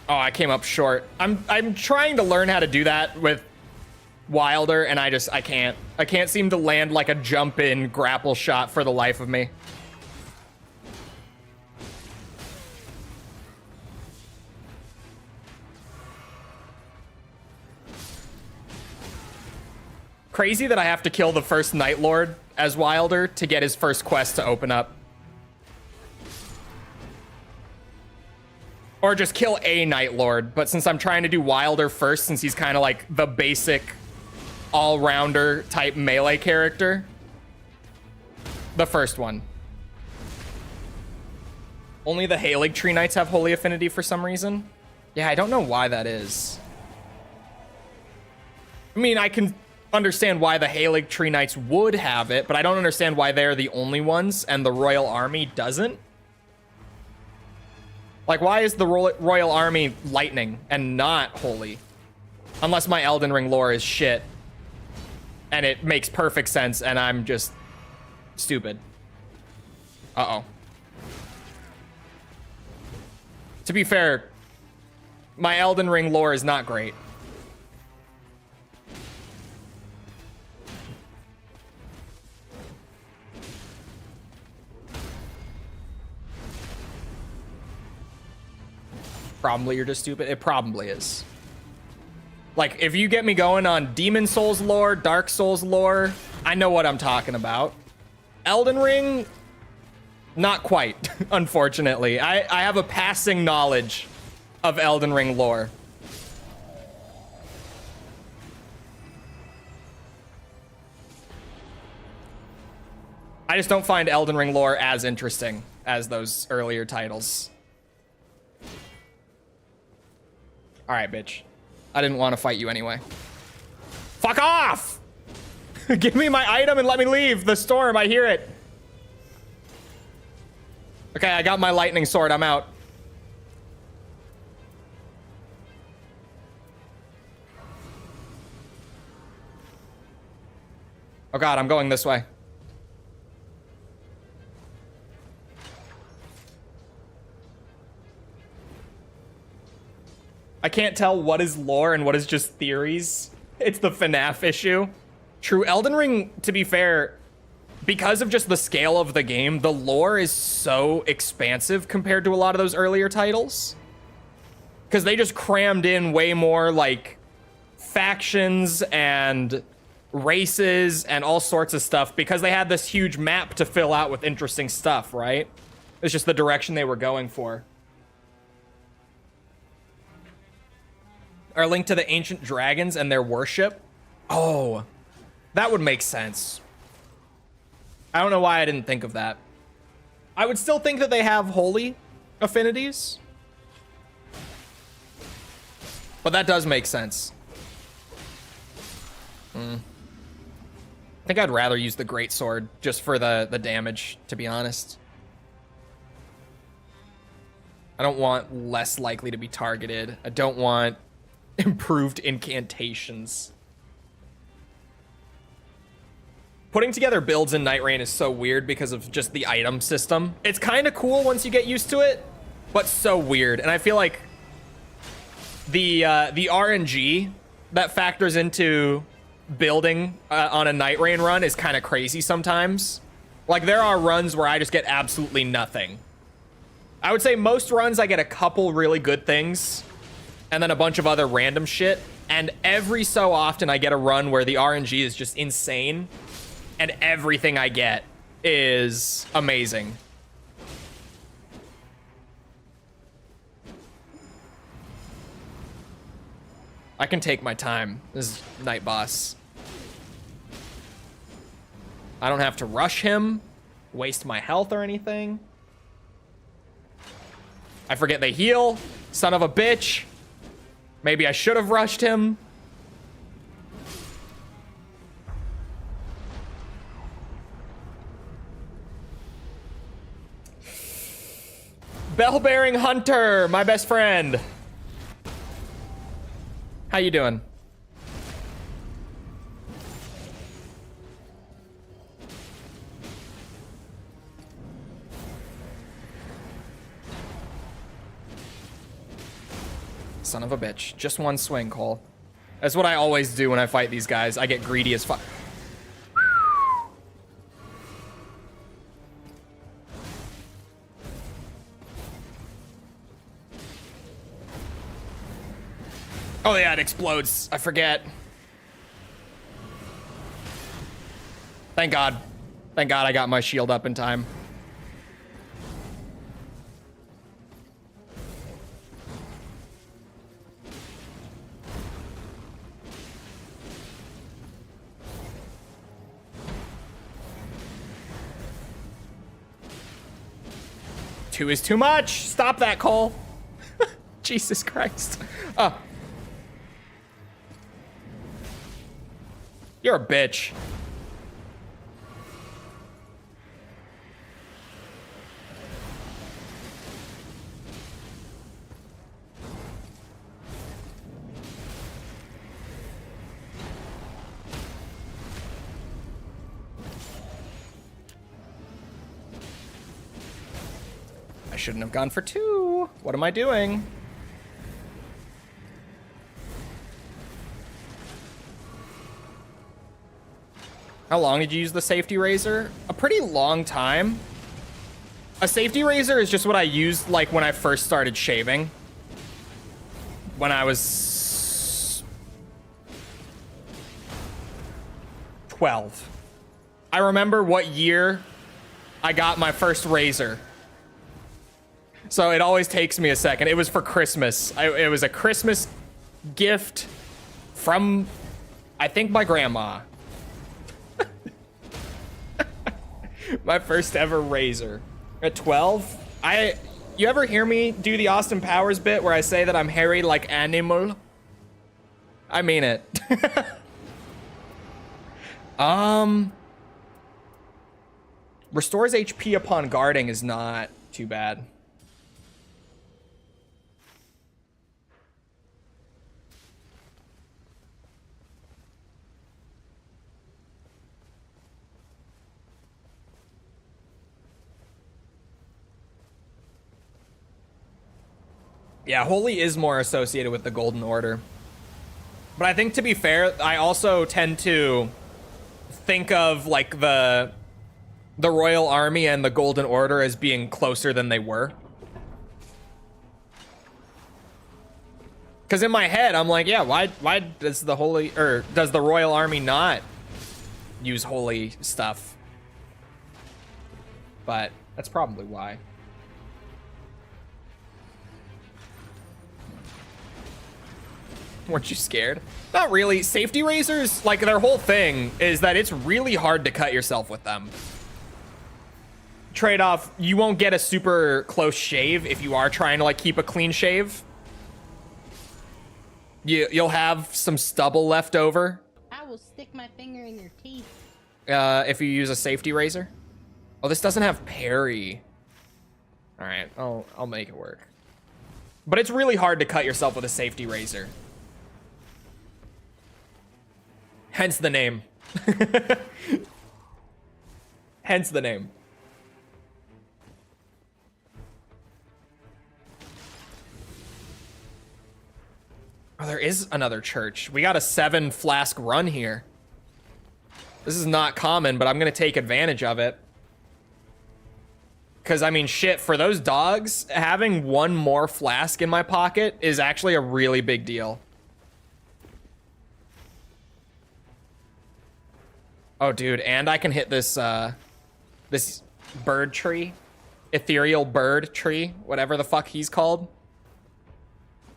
Oh, I came up short. I'm trying to learn how to do that with Wilder, and I can't. I can't seem to land like a jump in grapple shot for the life of me. Crazy that I have to kill the first Nightlord as Wilder to get his first quest to open up. Or just kill a Nightlord, but since I'm trying to do Wilder first, since he's kind of like the basic all-rounder type melee character, the first one. Only the Halig Tree Knights have Holy Affinity for some reason. Yeah, I don't know why that is. I mean, I can understand why the Halig Tree Knights would have it, but I don't understand why they're the only ones and the Royal Army doesn't. Like, why is the Royal Army lightning and not holy? Unless my Elden Ring lore is shit. And it makes perfect sense, and I'm just stupid. Uh-oh. To be fair, my Elden Ring lore is not great. Probably you're just stupid. It probably is. Like, if you get me going on Demon Souls lore, Dark Souls lore, I know what I'm talking about. Elden Ring, not quite, unfortunately. I have a passing knowledge of Elden Ring lore. I just don't find Elden Ring lore as interesting as those earlier titles. All right, bitch. I didn't want to fight you anyway. Fuck off! Give me my item and let me leave the storm. I hear it. Okay, I got my lightning sword. I'm out. Oh god, I'm going this way. I can't tell what is lore and what is just theories. It's the FNAF issue. True, Elden Ring, to be fair, because of just the scale of the game, the lore is so expansive compared to a lot of those earlier titles. Because they just crammed in way more, like, factions and races and all sorts of stuff because they had this huge map to fill out with interesting stuff, right? It's just the direction they were going for. Our link to the ancient dragons and their worship. Oh, that would make sense. I don't know why I didn't think of that. I would still think that they have holy affinities. But that does make sense. I think I'd rather use the greatsword just for the damage, to be honest. I don't want less likely to be targeted. I don't want improved incantations. Putting together builds in Nightreign is so weird because of just the item system. It's kind of cool once you get used to it, but so weird. And I feel like the RNG that factors into building on a Nightreign run is kind of crazy sometimes. Like, there are runs where I just get absolutely nothing. I would say most runs I get a couple really good things and then a bunch of other random shit. And every so often I get a run where the RNG is just insane and everything I get is amazing. I can take my time. This is Night Boss. I don't have to rush him, waste my health or anything. I forget they heal. Son of a bitch. Maybe I should have rushed him. Bell-bearing hunter, my best friend. How you doing? Son of a bitch. Just one swing, Cole. That's what I always do when I fight these guys. I get greedy as fuck. Oh yeah, it explodes. I forget. Thank God. Thank God I got my shield up in time. Two is too much. Stop that, Cole. Jesus Christ. Oh. You're a bitch. I shouldn't have gone for two. What am I doing? How long did you use the safety razor? A pretty long time. A safety razor is just what I used like when I first started shaving. When I was 12. I remember what year I got my first razor. So it always takes me a second. It was for Christmas. It was a Christmas gift from, I think, my grandma. My first ever razor. At 12, you ever hear me do the Austin Powers bit where I say that I'm hairy like animal? I mean it. Restores HP upon guarding is not too bad. Yeah, Holy is more associated with the Golden Order. But I think, to be fair, I also tend to think of like the Royal Army and the Golden Order as being closer than they were. Because in my head, I'm like, yeah, why does the does the Royal Army not use holy stuff? But that's probably why. Weren't you scared? Not really. Safety razors, like, their whole thing is that it's really hard to cut yourself with them. Trade-off, you won't get a super close shave if you are trying to, like, keep a clean shave. You'll have some stubble left over. I will stick my finger in your teeth. If you use a safety razor. Oh, this doesn't have parry. All right, I'll make it work. But it's really hard to cut yourself with a safety razor. Hence the name. Hence the name. Oh, there is another church. We got a 7 flask run here. This is not common, but I'm gonna take advantage of it. Because, I mean, shit, for those dogs, having 1 more flask in my pocket is actually a really big deal. Oh, dude, and I can hit this, this bird tree. Ethereal bird tree, whatever the fuck he's called.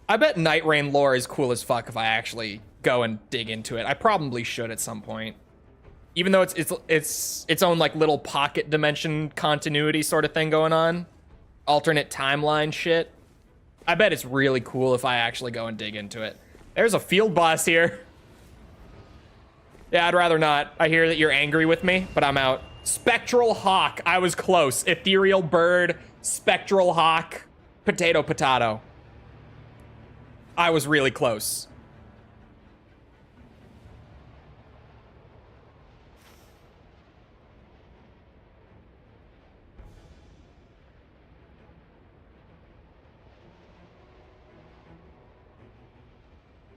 I bet Nightraign lore is cool as fuck if I actually go and dig into it. I probably should at some point. Even though it's its own, like, little pocket dimension continuity sort of thing going on. Alternate timeline shit. I bet it's really cool if I actually go and dig into it. There's a field boss here. Yeah, I'd rather not. I hear that you're angry with me, but I'm out. Spectral Hawk. I was close. Ethereal Bird, Spectral Hawk, Potato Potato. I was really close.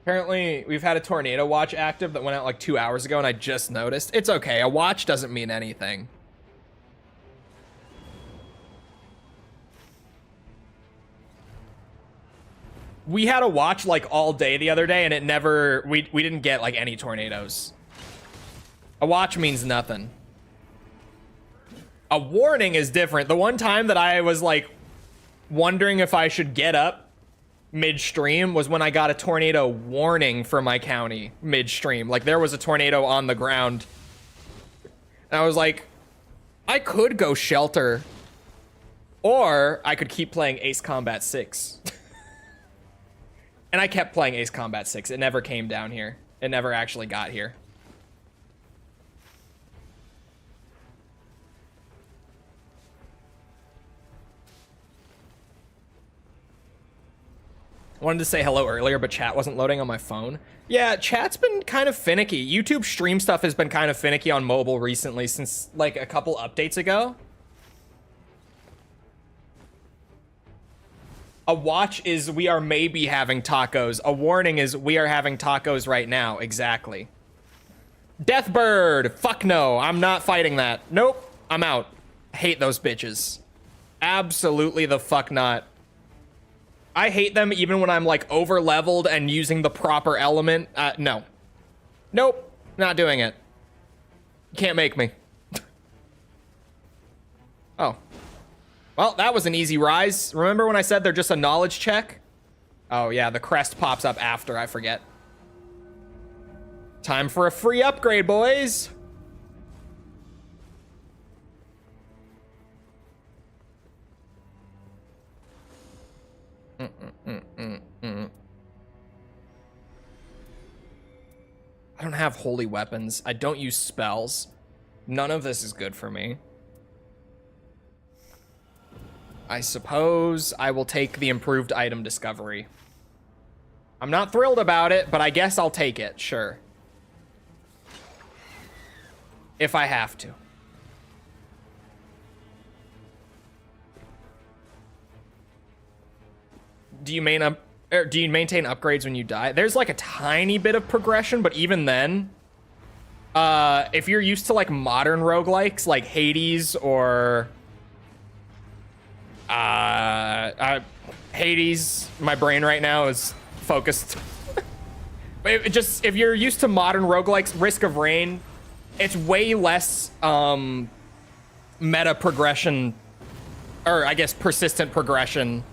Apparently, we've had a tornado watch active that went out like 2 hours ago, and I just noticed. It's okay. A watch doesn't mean anything. We had a watch like all day the other day, and it never... We didn't get like any tornadoes. A watch means nothing. A warning is different. The one time that I was like wondering if I should get up midstream was when I got a tornado warning for my county midstream. Like, there was a tornado on the ground. And I was like, I could go shelter, or I could keep playing Ace Combat 6. And I kept playing Ace Combat 6. It never came down here. It never actually got here. Wanted to say hello earlier, but chat wasn't loading on my phone. Yeah, chat's been kind of finicky. YouTube stream stuff has been kind of finicky on mobile recently since like a couple updates ago. A watch is we are maybe having tacos. A warning is we are having tacos right now. Exactly. Deathbird. Fuck no. I'm not fighting that. Nope. I'm out. Hate those bitches. Absolutely the fuck not. I hate them even when I'm like over leveled and using the proper element. No. Nope. Not doing it. You can't make me. Oh. Well, that was an easy rise. Remember when I said they're just a knowledge check? Oh yeah, the crest pops up after, I forget. Time for a free upgrade, boys. I don't have holy weapons. I don't use spells. None of this is good for me. I suppose I will take the improved item discovery. I'm not thrilled about it, but I guess I'll take it, sure. If I have to. Do you maintain upgrades when you die? There's like a tiny bit of progression, but even then, if you're used to like modern roguelikes like Hades or Hades, my brain right now is focused. But if you're used to modern roguelikes, Risk of Rain, it's way less meta progression, or I guess persistent progression,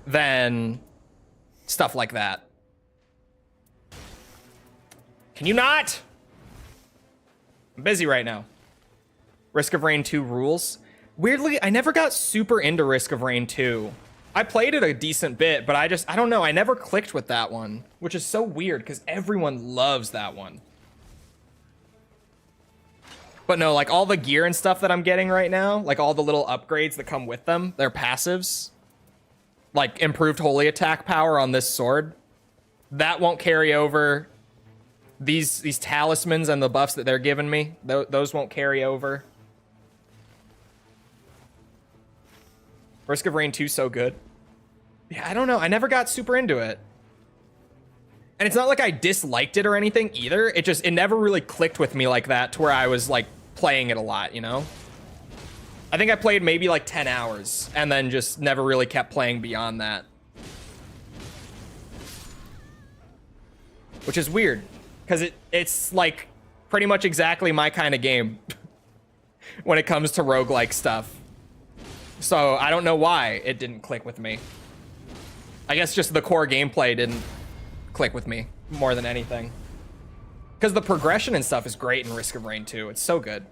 than stuff like that. Can you not? I'm busy right now. Risk of Rain 2 rules. Weirdly, I never got super into Risk of Rain 2. I played it a decent bit, but I don't know. I never clicked with that one, which is so weird because everyone loves that one. But no, like all the gear and stuff that I'm getting right now, like all the little upgrades that come with them, they're passives. Like improved holy attack power on this sword. That won't carry over. These talismans and the buffs that they're giving me, those won't carry over. Risk of Rain 2 so good. Yeah, I don't know. I never got super into it. And it's not like I disliked it or anything either. It never really clicked with me like that to where I was like playing it a lot, you know? I think I played maybe like 10 hours and then just never really kept playing beyond that. Which is weird, because it's like pretty much exactly my kind of game when it comes to roguelike stuff. So I don't know why it didn't click with me. I guess just the core gameplay didn't click with me more than anything. Because the progression and stuff is great in Risk of Rain 2. It's so good.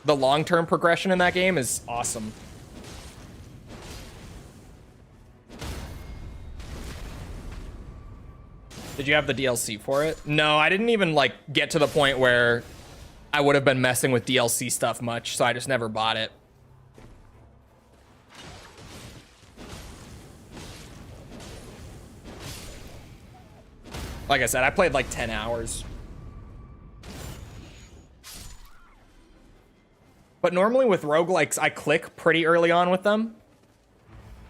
The long-term progression in that game is awesome. Did you have the DLC for it? No, I didn't even like get to the point where I would have been messing with DLC stuff much, so I just never bought it. Like I said, I played like 10 hours. But normally with roguelikes, I click pretty early on with them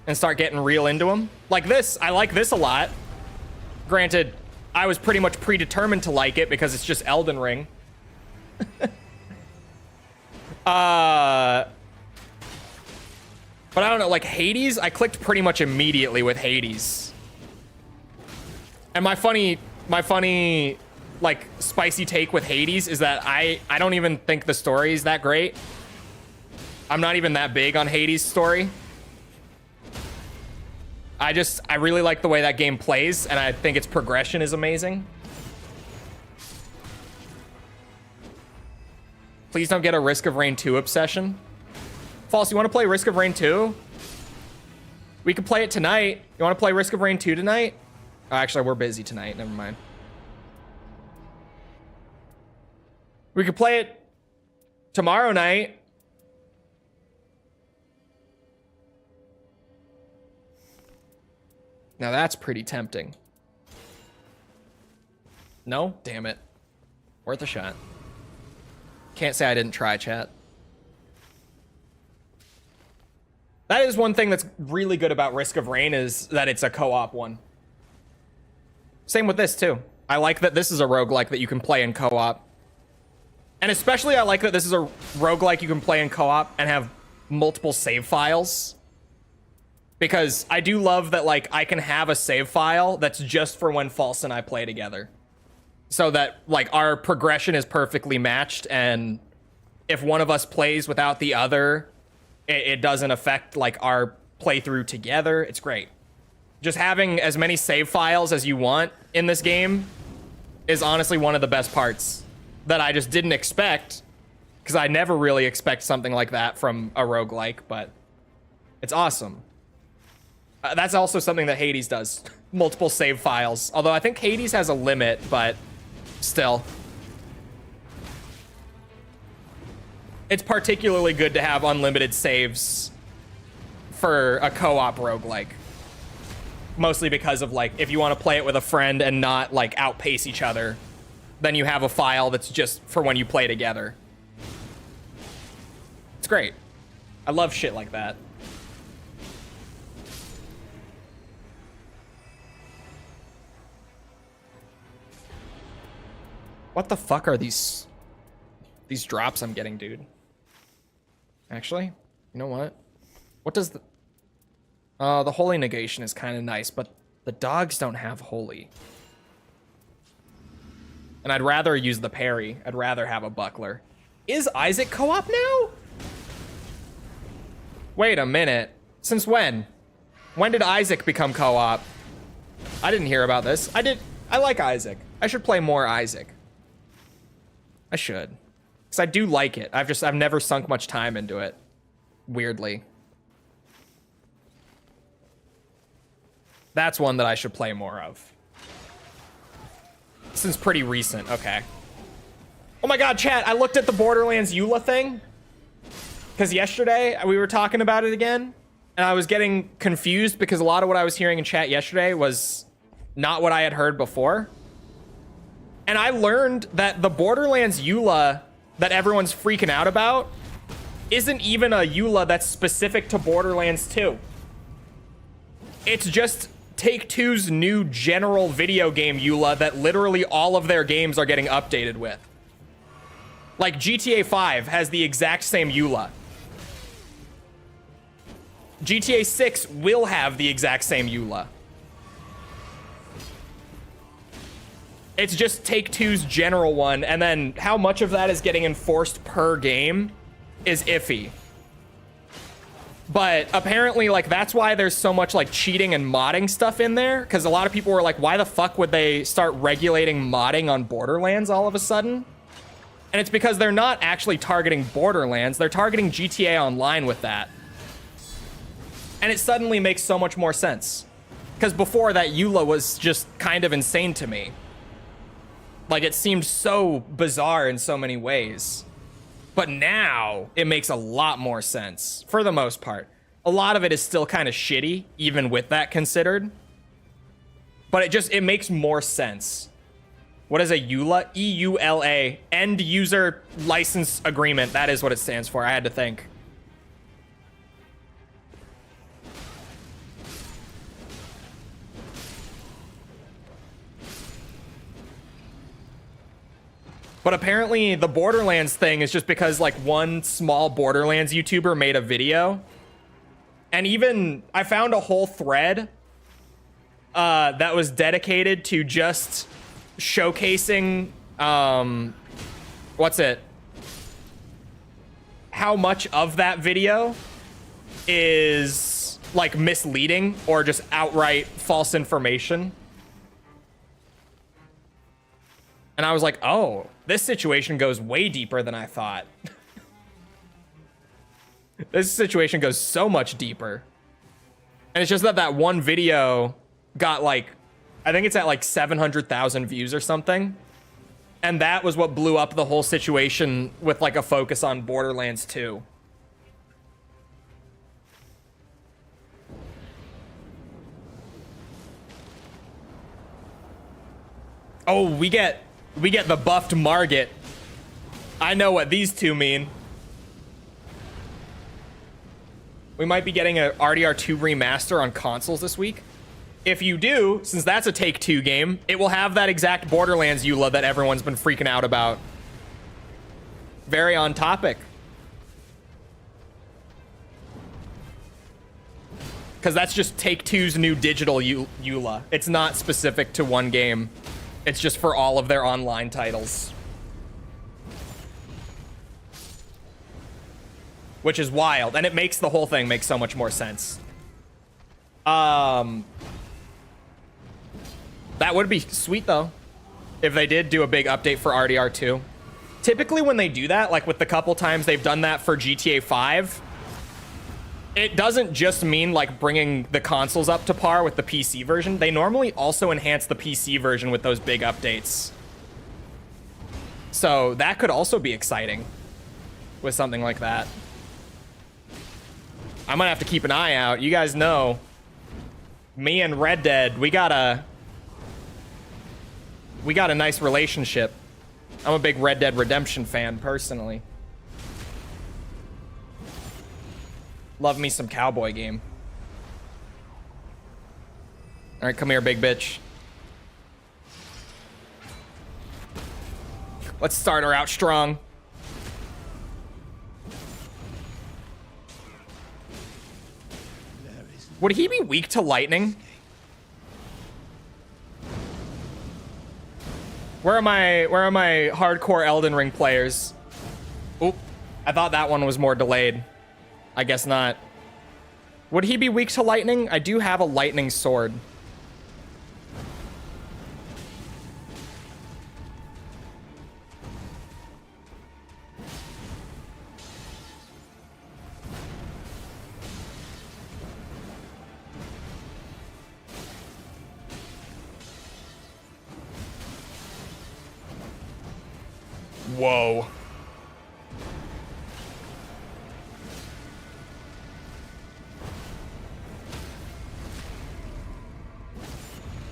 and start getting real into them. Like this, I like this a lot. Granted, I was pretty much predetermined to like it because it's just Elden Ring. But I don't know, like Hades, I clicked pretty much immediately with Hades. And my funny, like, spicy take with Hades is that I don't even think the story is that great. I'm not even that big on Hades' story. I really like the way that game plays, and I think its progression is amazing. Please don't get a Risk of Rain 2 obsession. False, you want to play Risk of Rain 2? We could play it tonight. You want to play Risk of Rain 2 tonight? Oh, actually, we're busy tonight. Never mind. We could play it tomorrow night. Now that's pretty tempting. No? Damn it. Worth a shot. Can't say I didn't try, chat. That is one thing that's really good about Risk of Rain, is that it's a co-op one. Same with this, too. I like that this is a roguelike that you can play in co-op. And especially I like that this is a roguelike you can play in co-op and have multiple save files. Because I do love that, like, I can have a save file that's just for when False and I play together. So that, like, our progression is perfectly matched, and if one of us plays without the other, it doesn't affect, like, our playthrough together. It's great. Just having as many save files as you want in this game is honestly one of the best parts that I just didn't expect, because I never really expect something like that from a roguelike, but it's awesome. That's also something that Hades does. Multiple save files. Although I think Hades has a limit, but still. It's particularly good to have unlimited saves for a co-op roguelike. Mostly because of, like, if you want to play it with a friend and not, like, outpace each other, then you have a file that's just for when you play together. It's great. I love shit like that. What the fuck are these drops I'm getting, dude? Actually, you know what? What does the holy negation is kind of nice, but the dogs don't have holy. And I'd rather use the parry. I'd rather have a buckler. Is Isaac co-op now? Wait a minute. Since when? When did Isaac become co-op? I didn't hear about this. I like Isaac. I should play more Isaac. I should. Because I do like it. I've never sunk much time into it. Weirdly. That's one that I should play more of. Since pretty recent. Okay. Oh my god, chat. I looked at the Borderlands EULA thing. Because yesterday we were talking about it again. And I was getting confused because a lot of what I was hearing in chat yesterday was not what I had heard before. And I learned that the Borderlands EULA that everyone's freaking out about isn't even a EULA that's specific to Borderlands 2. It's just Take-Two's new general video game EULA that literally all of their games are getting updated with. Like GTA 5 has the exact same EULA. GTA 6 will have the exact same EULA. It's just Take-Two's general one, and then how much of that is getting enforced per game is iffy. But apparently, like, that's why there's so much, like, cheating and modding stuff in there, because a lot of people were like, why the fuck would they start regulating modding on Borderlands all of a sudden? And it's because they're not actually targeting Borderlands, they're targeting GTA Online with that. And it suddenly makes so much more sense. Because before that, EULA was just kind of insane to me. Like, it seemed so bizarre in so many ways. But now, it makes a lot more sense, for the most part. A lot of it is still kind of shitty, even with that considered. But it makes more sense. What is a EULA? E-U-L-A, End User License Agreement. That is what it stands for. I had to think. But apparently the Borderlands thing is just because like one small Borderlands YouTuber made a video. And even I found a whole thread that was dedicated to just showcasing what's it? How much of that video is like misleading or just outright false information. And I was like, oh, this situation goes way deeper than I thought. This situation goes so much deeper. And it's just that that one video got like, I think it's at like 700,000 views or something. And that was what blew up the whole situation with like a focus on Borderlands 2. Oh, we get the buffed Margit. I know what these two mean. We might be getting a RDR2 remaster on consoles this week. If you do, since that's a Take-Two game, it will have that exact Borderlands EULA that everyone's been freaking out about. Very on topic. Because that's just Take-Two's new digital EULA. It's not specific to one game. It's just for all of their online titles. Which is wild, and it makes the whole thing make so much more sense. That would be sweet, though, if they did do a big update for RDR2. Typically when they do that, like with the couple times they've done that for GTA 5, it doesn't just mean like bringing the consoles up to par with the PC version. They normally also enhance the PC version with those big updates. So that could also be exciting with something like that. I'm gonna have to keep an eye out. You guys know, me and Red Dead, we got a nice relationship. I'm a big Red Dead Redemption fan personally. Love me some cowboy game. All right, come here, big bitch. Let's start her out strong. Would he be weak to lightning? Where are my hardcore Elden Ring players? Oop, I thought that one was more delayed. I guess not. Would he be weak to lightning? I do have a lightning sword. Whoa.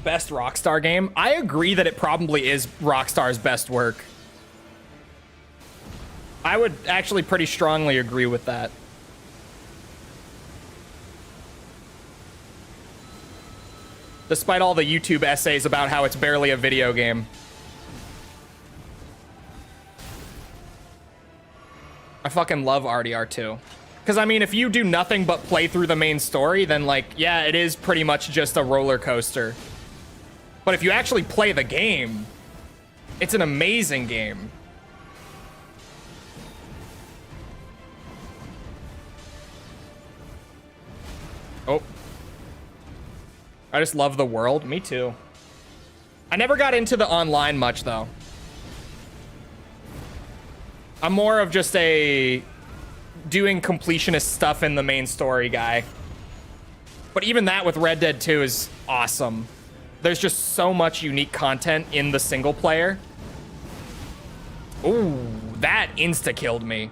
Best Rockstar game? I agree that it probably is Rockstar's best work. I would actually pretty strongly agree with that. Despite all the YouTube essays about how it's barely a video game. I fucking love RDR2. Because, I mean, if you do nothing but play through the main story, then, like, yeah, it is pretty much just a roller coaster. But if you actually play the game, it's an amazing game. Oh. I just love the world. Me too. I never got into the online much, though. I'm more of just a doing completionist stuff in the main story guy. But even that with Red Dead 2 is awesome. There's just so much unique content in the single player. Ooh, that insta-killed me.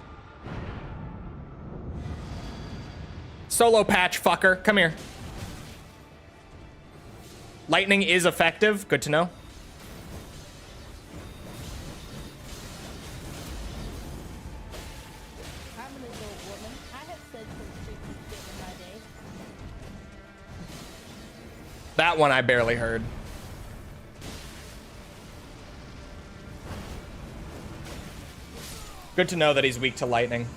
Solo patch, fucker. Come here. Lightning is effective. Good to know. That one I barely heard. Good to know that he's weak to lightning.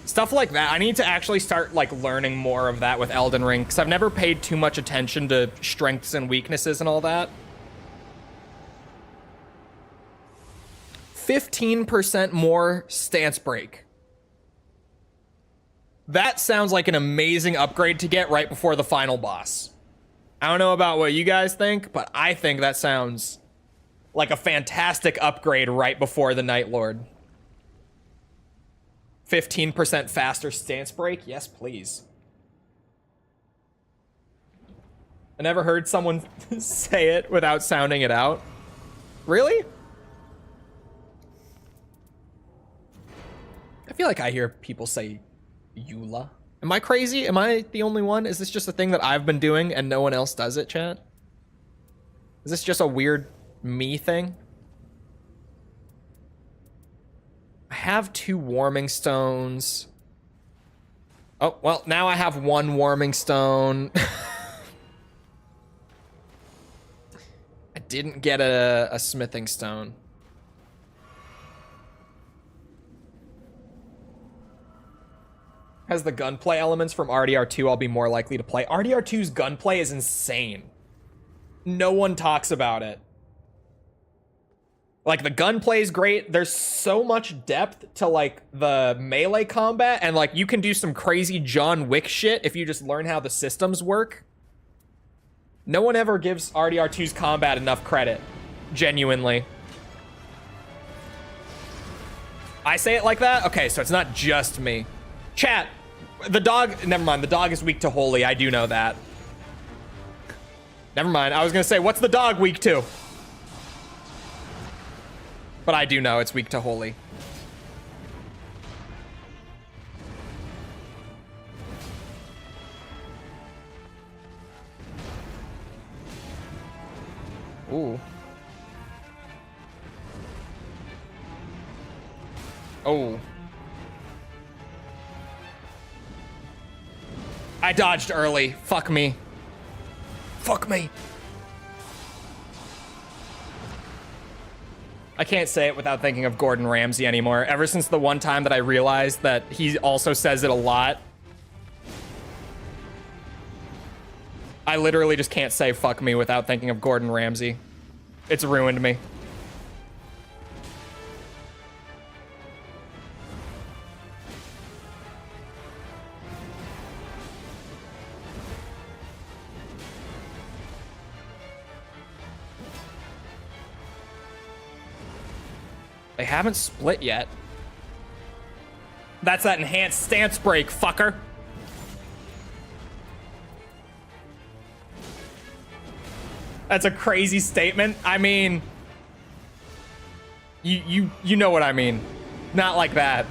Stuff like that. I need to actually start like learning more of that with Elden Ring, because I've never paid too much attention to strengths and weaknesses and all that. 15% more stance break. That sounds like an amazing upgrade to get right before the final boss. I don't know about what you guys think, but I think that sounds like a fantastic upgrade right before the Nightlord. 15% faster stance break? Yes, please. I never heard someone say it without sounding it out. Really? I feel like I hear people say Eula. Am I crazy? Am I the only one? Is this just a thing that I've been doing and no one else does it, chat? Is this just a weird me thing? I have 2 warming stones. Oh, well, now I have 1 warming stone. I didn't get a smithing stone. Has the gunplay elements from RDR2, I'll be more likely to play. RDR2's gunplay is insane. No one talks about it. Like, the gunplay is great. There's so much depth to, like, the melee combat. And, like, you can do some crazy John Wick shit if you just learn how the systems work. No one ever gives RDR2's combat enough credit. Genuinely. I say it like that? Okay, so it's not just me. Chat, The dog, never mind. The dog is weak to holy. I do know that. Never mind. I was gonna say, what's the dog weak to? But I do know it's weak to holy. Ooh. Oh. I dodged early. Fuck me. Fuck me. I can't say it without thinking of Gordon Ramsay anymore. Ever since the one time that I realized that he also says it a lot, I literally just can't say fuck me without thinking of Gordon Ramsay. It's ruined me. They haven't split yet. That's that enhanced stance break, fucker. That's a crazy statement. I mean, you know what I mean. Not like that.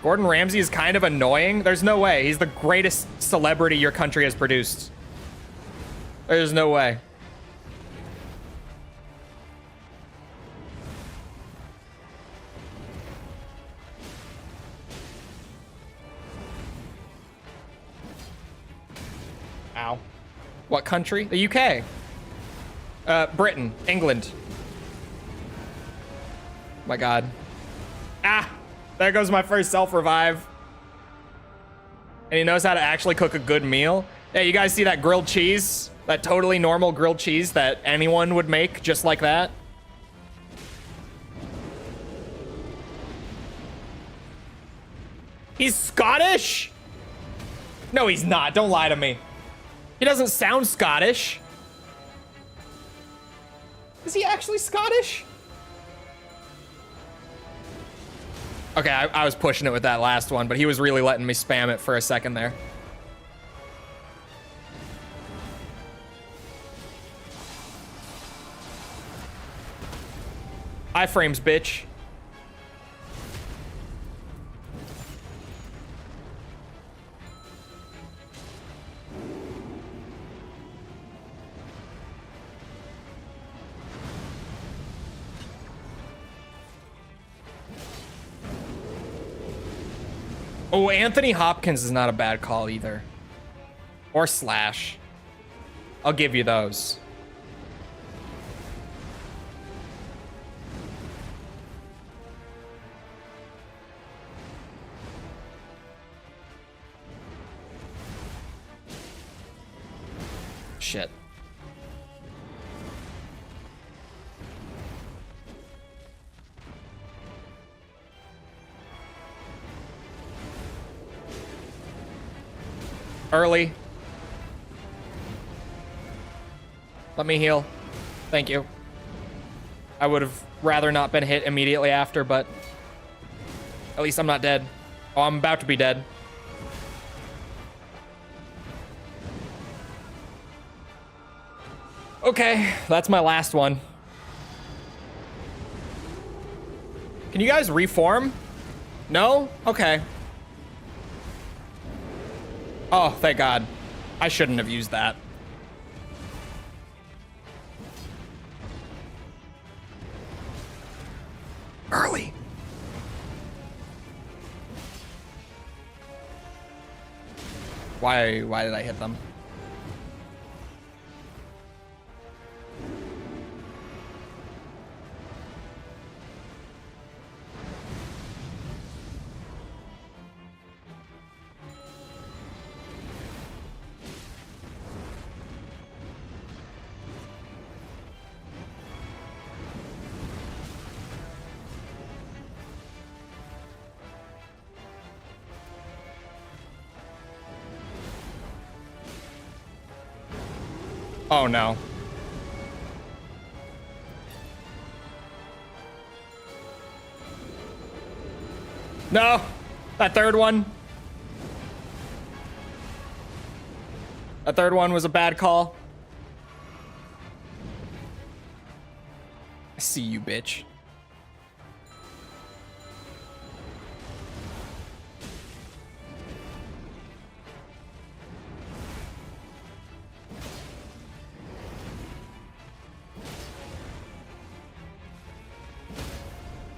Gordon Ramsay is kind of annoying. There's no way. He's the greatest celebrity your country has produced. There's no way. Ow. What country? The UK. Britain. England. My God. Ah! There goes my first self-revive. And he knows how to actually cook a good meal. Hey, you guys see that grilled cheese? That totally normal grilled cheese that anyone would make just like that? He's Scottish? No, he's not. Don't lie to me. He doesn't sound Scottish. Is he actually Scottish? Okay, I was pushing it with that last one, but he was really letting me spam it for a second there. Iframes, bitch. Oh, Anthony Hopkins is not a bad call either. Or Slash. I'll give you those. Shit. Early. Let me heal. Thank you. I would have rather not been hit immediately after, but at least I'm not dead. Oh, I'm about to be dead. Okay, that's my last one. Can you guys reform? No? Okay. Oh, thank God. I shouldn't have used that. Early. Why did I hit them? Oh no. No! That third one. That third one was a bad call. I see you, bitch.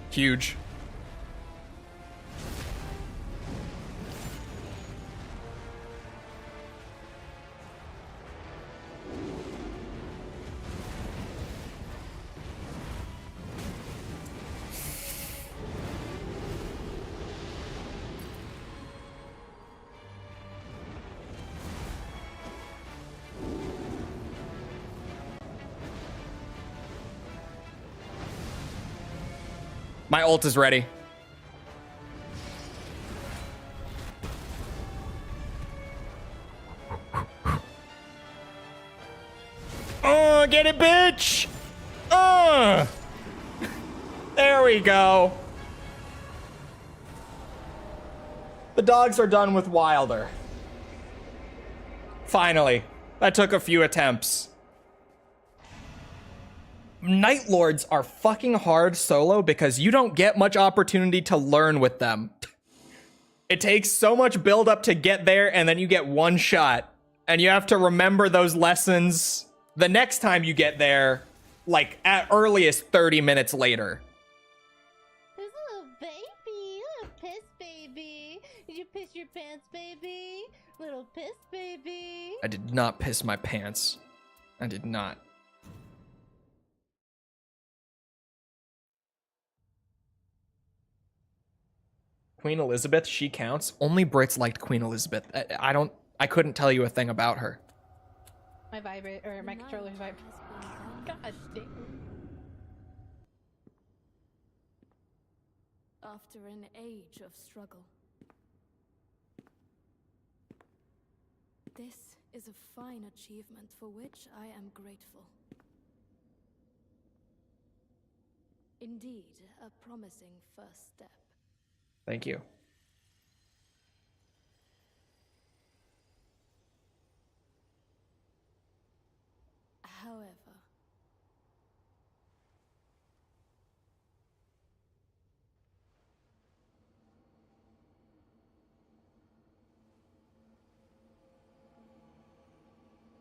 Huge. My ult is ready. Oh, get it, bitch! There we go. The dogs are done with Wilder. Finally. That took a few attempts. Nightlords are fucking hard solo because you don't get much opportunity to learn with them. It takes so much build up to get there, and then you get one shot. And you have to remember those lessons the next time you get there, like at earliest 30 minutes later. There's a little baby, little piss baby. Did you piss your pants, baby? Little piss baby. I did not piss my pants. I did not. Queen Elizabeth, she counts. Only Brits liked Queen Elizabeth. I couldn't tell you a thing about her. My vibrate or my controller vibrate. God damn. After an age of struggle, this is a fine achievement for which I am grateful. Indeed, a promising first step. Thank you. However,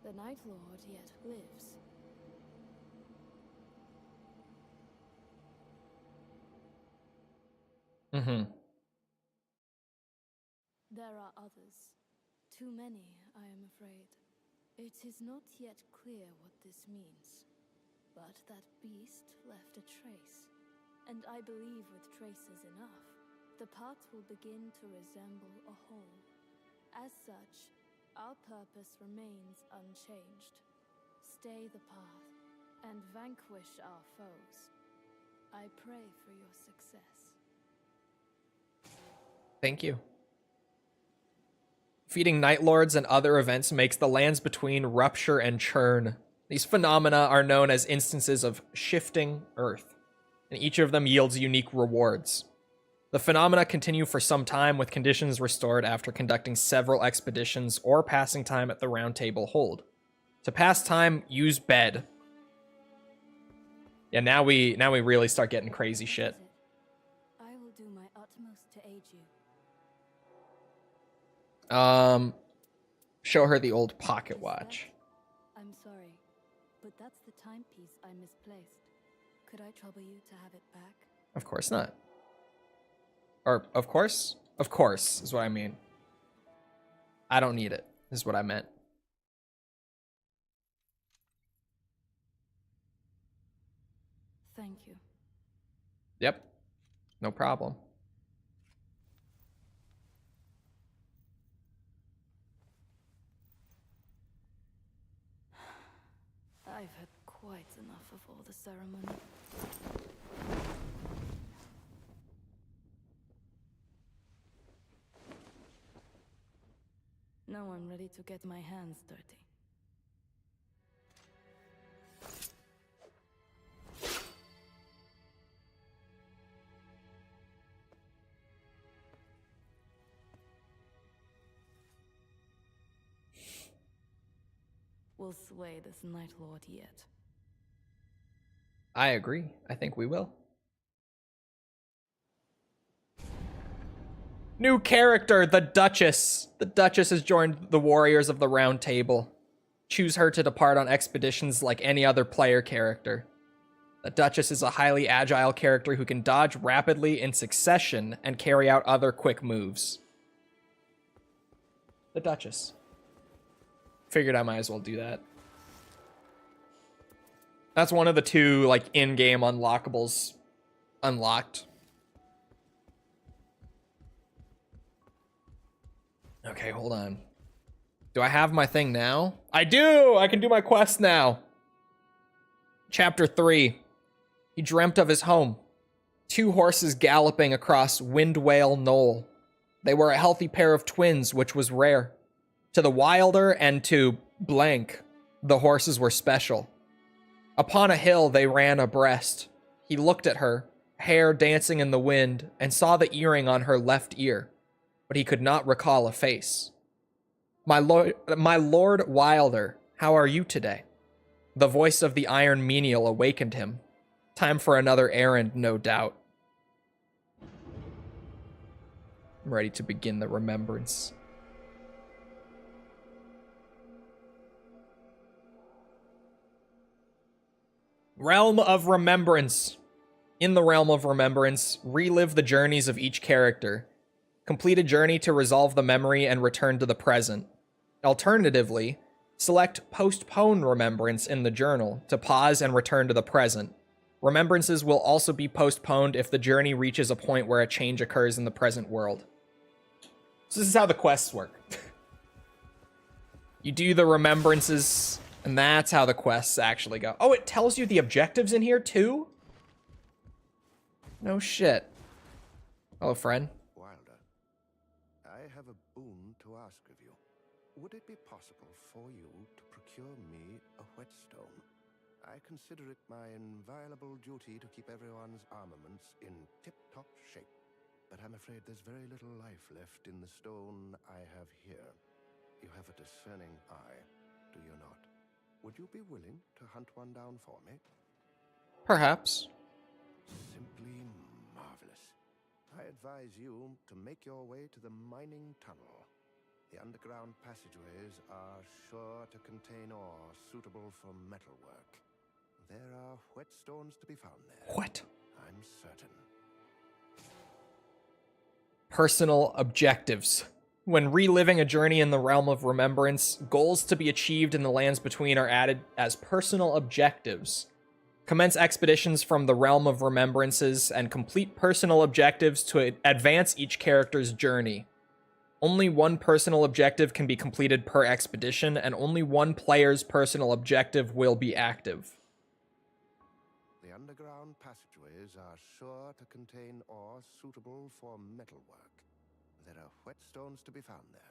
the Night Lord yet lives. Mm-hmm. There are others. Too many, I am afraid. It is not yet clear what this means. But that beast left a trace. And I believe with traces enough, the parts will begin to resemble a whole. As such, our purpose remains unchanged. Stay the path and vanquish our foes. I pray for your success. Thank you. Feeding Nightlords and other events makes the lands between rupture and churn. These phenomena are known as instances of shifting Earth, and each of them yields unique rewards. The phenomena continue for some time, with conditions restored after conducting several expeditions or passing time at the Round Table Hold. To pass time, use bed. Yeah, now we really start getting crazy shit. I will do my utmost to aid you. Show her the old pocket watch. I'm sorry, but that's the timepiece I misplaced. Could I trouble you to have it back? Of course not. Or, of course? Of course, is what I mean. I don't need it, is what I meant. Thank you. Yep. No problem. I've had quite enough of all the ceremony. No one ready to get my hands dirty. will sway this Nightlord yet. I agree. I think we will. New character, the Duchess. The Duchess has joined the Warriors of the Round Table. Choose her to depart on expeditions like any other player character. The Duchess is a highly agile character who can dodge rapidly in succession and carry out other quick moves. The Duchess. Figured I might as well do that. That's one of the two, like, in-game unlockables unlocked. Okay, hold on. Do I have my thing now? I do! I can do my quest now. Chapter 3. He dreamt of his home. 2 horses galloping across Windwale Knoll. They were a healthy pair of twins, which was rare. To the Wilder and to blank, the horses were special. Upon a hill they ran abreast. He looked at her, hair dancing in the wind, and saw the earring on her left ear, but he could not recall a face. My Lord Wilder, how are you today? The voice of the Iron Menial awakened him. Time for another errand, no doubt. I'm ready to begin the remembrance. Realm of Remembrance. In the Realm of Remembrance, relive the journeys of each character. Complete a journey to resolve the memory and return to the present. Alternatively, select Postpone Remembrance in the journal to pause and return to the present. Remembrances will also be postponed if the journey reaches a point where a change occurs in the present world. So this is how the quests work. You do the remembrances, and that's how the quests actually go. Oh, it tells you the objectives in here too? No shit. Hello, friend. Wilder, I have a boon to ask of you. Would it be possible for you to procure me a whetstone? I consider it my inviolable duty to keep everyone's armaments in tip-top shape. But I'm afraid there's very little life left in the stone I have here. You have a discerning eye, do you not? Would you be willing to hunt one down for me? Perhaps. Simply marvelous. I advise you to make your way to the mining tunnel. The underground passageways are sure to contain ore suitable for metalwork. There are whetstones to be found there. What? I'm certain. Personal objectives. When reliving a journey in the Realm of Remembrance, goals to be achieved in the lands between are added as personal objectives. Commence expeditions from the Realm of Remembrances and complete personal objectives to advance each character's journey. Only one personal objective can be completed per expedition, and only one player's personal objective will be active. The underground passageways are sure to contain ore suitable for metalwork. There are whetstones to be found there,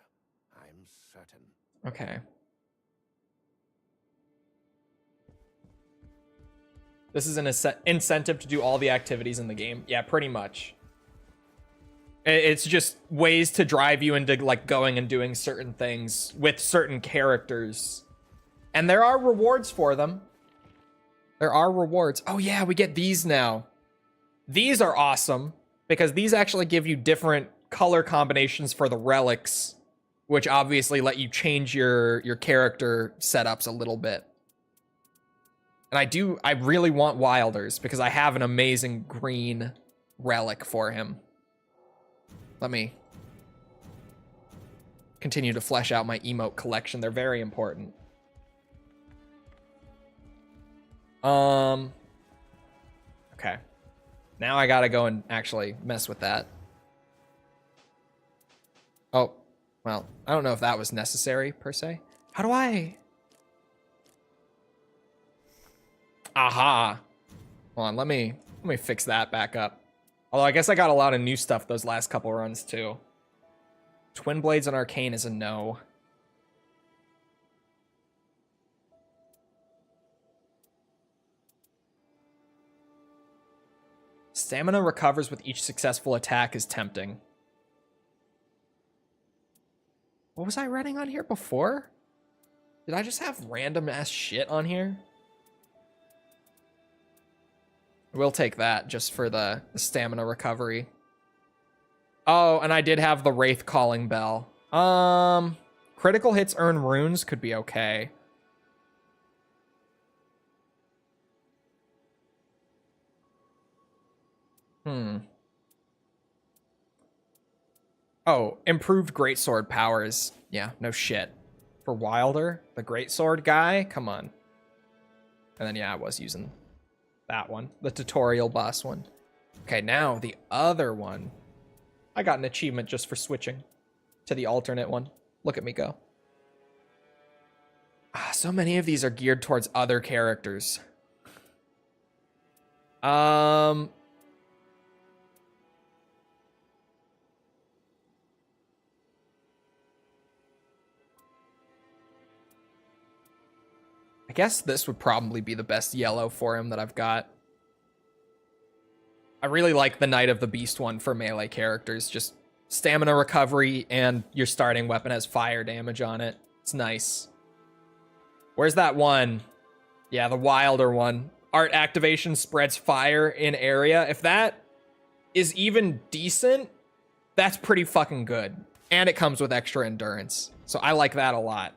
I'm certain. Okay. This is an incentive to do all the activities in the game. Yeah, pretty much. It's just ways to drive you into like going and doing certain things with certain characters. And there are rewards for them. There are rewards. Oh yeah, we get these now. These are awesome because these actually give you different color combinations for the relics, which obviously let you change your character setups a little bit. And I really want Wilder's because I have an amazing green relic for him. Let me continue to flesh out my emote collection. They're very important. Okay. Now I gotta go and actually mess with that. Oh, well, I don't know if that was necessary per se. How do I? Aha. Hold on, let me fix that back up. Although I guess I got a lot of new stuff those last couple runs too. Twin Blades and Arcane is a no. Stamina recovers with each successful attack is tempting. What was I running on here before? Did I just have random ass shit on here? We'll take that just for the stamina recovery. Oh, and I did have the Wraith Calling Bell. Critical hits earn runes could be okay. Oh, improved greatsword powers. Yeah, no shit. For Wilder, the greatsword guy? Come on. And then, yeah, I was using that one. The tutorial boss one. Okay, now the other one. I got an achievement just for switching to the alternate one. Look at me go. So many of these are geared towards other characters. I guess this would probably be the best yellow for him that I've got. I really like the Knight of the Beast one for melee characters. Just stamina recovery and your starting weapon has fire damage on it. It's nice. Where's that one? Yeah, the Wilder one. Art activation spreads fire in area. If that is even decent, that's pretty fucking good. And it comes with extra endurance. So I like that a lot.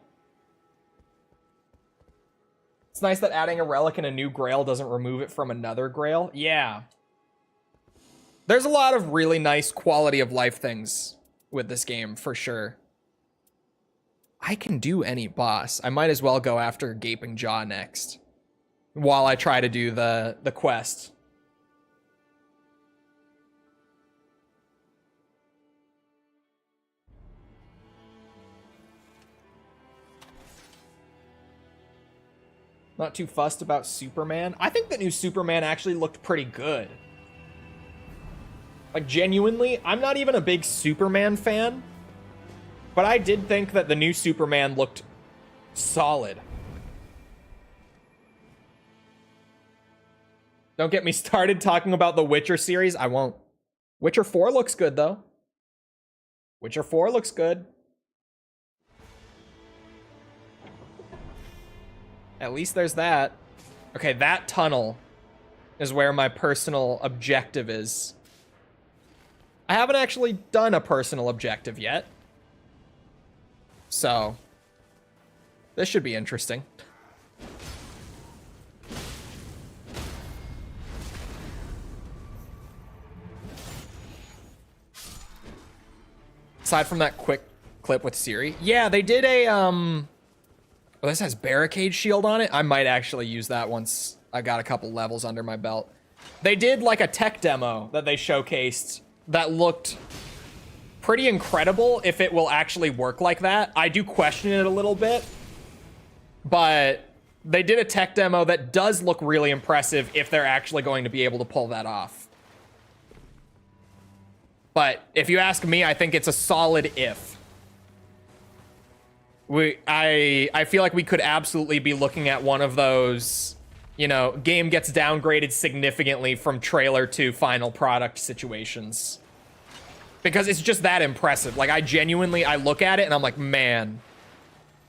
It's nice that adding a relic in a new grail doesn't remove it from another grail. Yeah. There's a lot of really nice quality of life things with this game, for sure. I can do any boss. I might as well go after Gaping Jaw next, while I try to do the quest. Not too fussed about Superman. I think the new Superman actually looked pretty good. Like, genuinely, I'm not even a big Superman fan, but I did think that the new Superman looked solid. Don't get me started talking about the Witcher series. I won't. Witcher 4 looks good, though. Witcher 4 looks good. At least there's that. Okay, that tunnel is where my personal objective is. I haven't actually done a personal objective yet. So, this should be interesting. Aside from that quick clip with Siri. Yeah, they did a, oh, this has barricade shield on it. I might actually use that once I got a couple levels under my belt. They did like a tech demo that they showcased that looked pretty incredible if it will actually work like that. I do question it a little bit, but they did a tech demo that does look really impressive if they're actually going to be able to pull that off. But if you ask me, I think it's a solid if. I feel like we could absolutely be looking at one of those, you know, game gets downgraded significantly from trailer to final product situations. Because it's just that impressive. Like, I look at it and I'm like, man,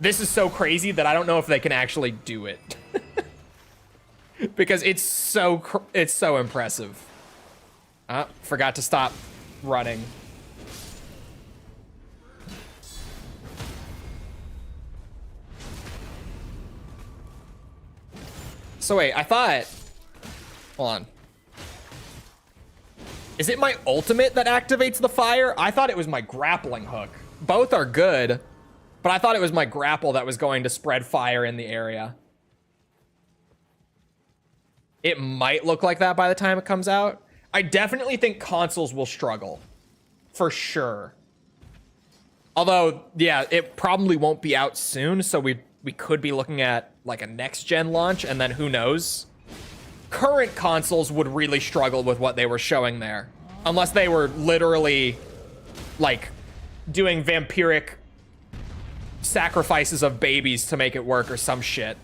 this is so crazy that I don't know if they can actually do it. Because it's so impressive. Forgot to stop running. So wait, I thought... Hold on. Is it my ultimate that activates the fire? I thought it was my grappling hook. Both are good, but I thought it was my grapple that was going to spread fire in the area. It might look like that by the time it comes out. I definitely think consoles will struggle. For sure. Although, yeah, it probably won't be out soon, so we could be looking at like a next-gen launch, and then who knows? Current consoles would really struggle with what they were showing there. Unless they were literally, like, doing vampiric sacrifices of babies to make it work or some shit.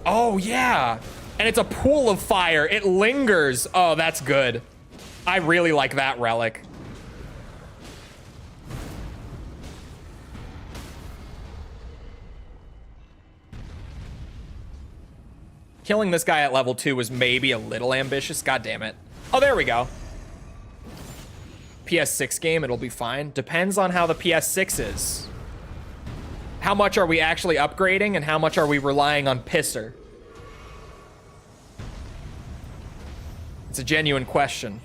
Oh, yeah. And it's a pool of fire. It lingers. Oh, that's good. I really like that relic. Killing this guy at level 2 was maybe a little ambitious. God damn it. Oh, there we go. PS6 game, it'll be fine. Depends on how the PS6 is. How much are we actually upgrading and how much are we relying on Pisser? It's a genuine question.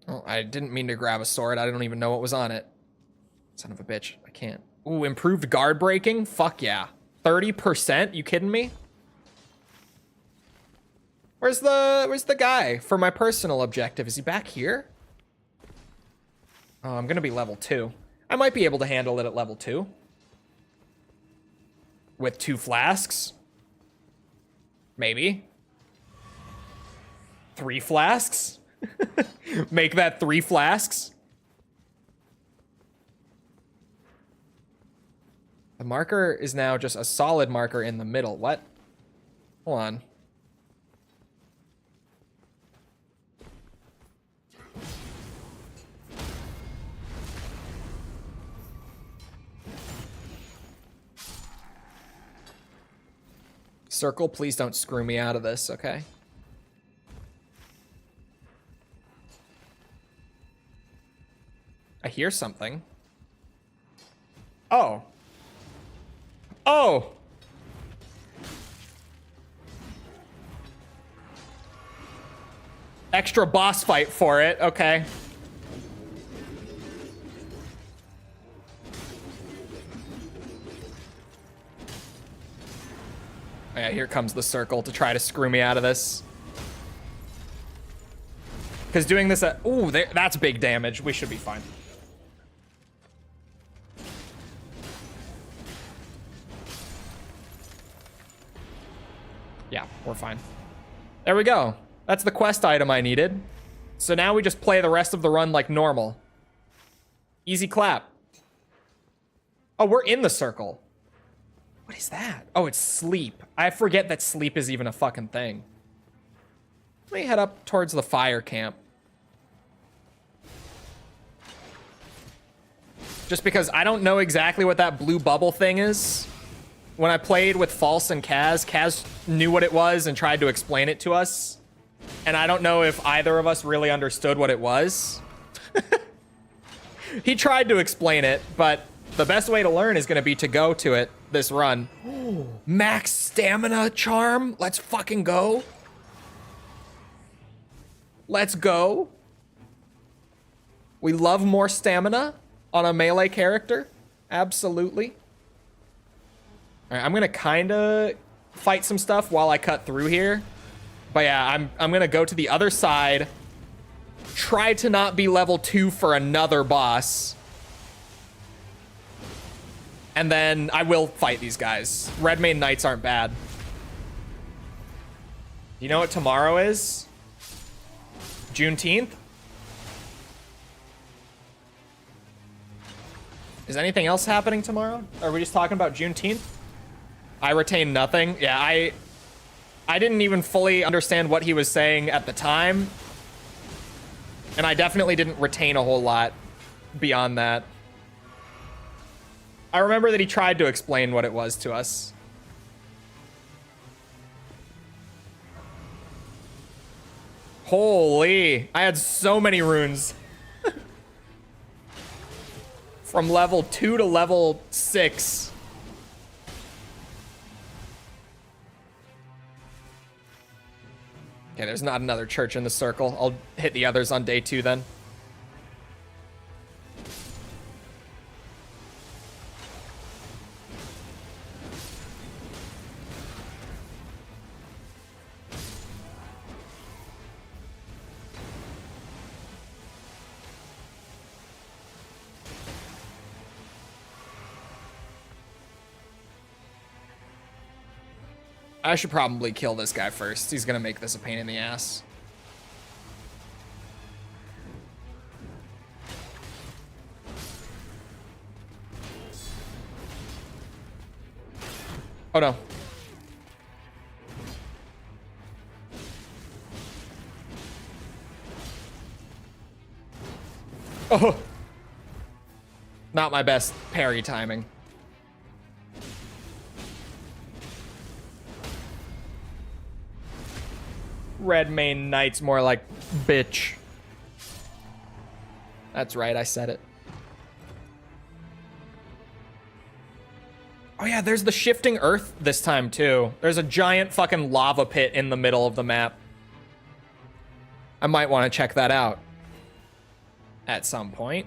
Oh, I didn't mean to grab a sword. I don't even know what was on it. Son of a bitch. I can't. Ooh, improved guard breaking? Fuck yeah. 30%? You kidding me? Where's the guy for my personal objective? Is he back here? Oh, I'm gonna be level 2. I might be able to handle it at level 2. With 2 flasks. Maybe. 3 flasks? Make that 3 flasks. The marker is now just a solid marker in the middle. What? Hold on. Circle, please don't screw me out of this, okay? I hear something. Oh. Oh! Extra boss fight for it, okay. Oh yeah, here comes the circle to try to screw me out of this. Because doing this at... Ooh, that's big damage. We should be fine. Yeah, we're fine. There we go. That's the quest item I needed. So now we just play the rest of the run like normal. Easy clap. Oh, we're in the circle. What is that? Oh, it's sleep. I forget that sleep is even a fucking thing. Let me head up towards the fire camp. Just because I don't know exactly what that blue bubble thing is. When I played with False and Kaz knew what it was and tried to explain it to us. And I don't know if either of us really understood what it was. He tried to explain it, but the best way to learn is going to be to go to it this run. Max stamina charm. Let's fucking go. Let's go. We love more stamina on a melee character. Absolutely. All right, I'm gonna kind of fight some stuff while I cut through here. But yeah, I'm gonna go to the other side. Try to not be level 2 for another boss. And then I will fight these guys. Redmane Knights aren't bad. You know what tomorrow is? Juneteenth? Is anything else happening tomorrow? Are we just talking about Juneteenth? I retain nothing. Yeah, I didn't even fully understand what he was saying at the time. And I definitely didn't retain a whole lot beyond that. I remember that he tried to explain what it was to us. Holy, I had so many runes. From level 2 to level 6. Okay, there's not another church in the circle. I'll hit the others on day 2 then. I should probably kill this guy first. He's gonna make this a pain in the ass. Oh no. Oh. Not my best parry timing. Red main knight's more like bitch. That's right, I said it. Oh yeah, there's the shifting earth this time too. There's a giant fucking lava pit in the middle of the map. I might want to check that out at some point.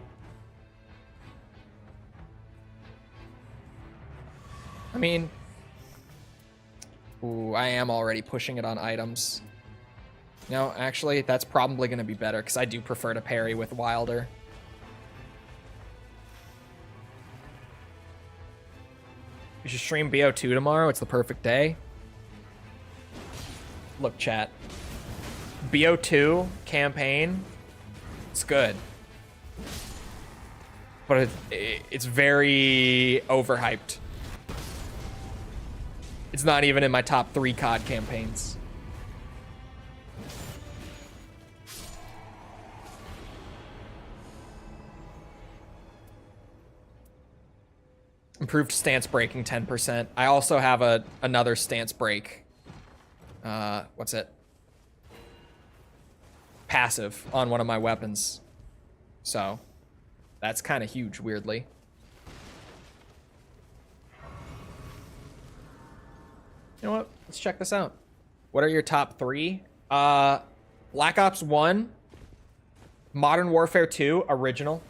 I mean, ooh, I am already pushing it on items. No, actually, that's probably going to be better because I do prefer to parry with Wilder. You should stream BO2 tomorrow. It's the perfect day. Look, chat. BO2 campaign, it's good. But it's very overhyped. It's not even in my top 3 COD campaigns. Improved stance breaking 10%. I also have another stance break. What's it? Passive on one of my weapons. So that's kind of huge, weirdly. You know what? Let's check this out. What are your top 3? Black Ops 1, Modern Warfare 2, original.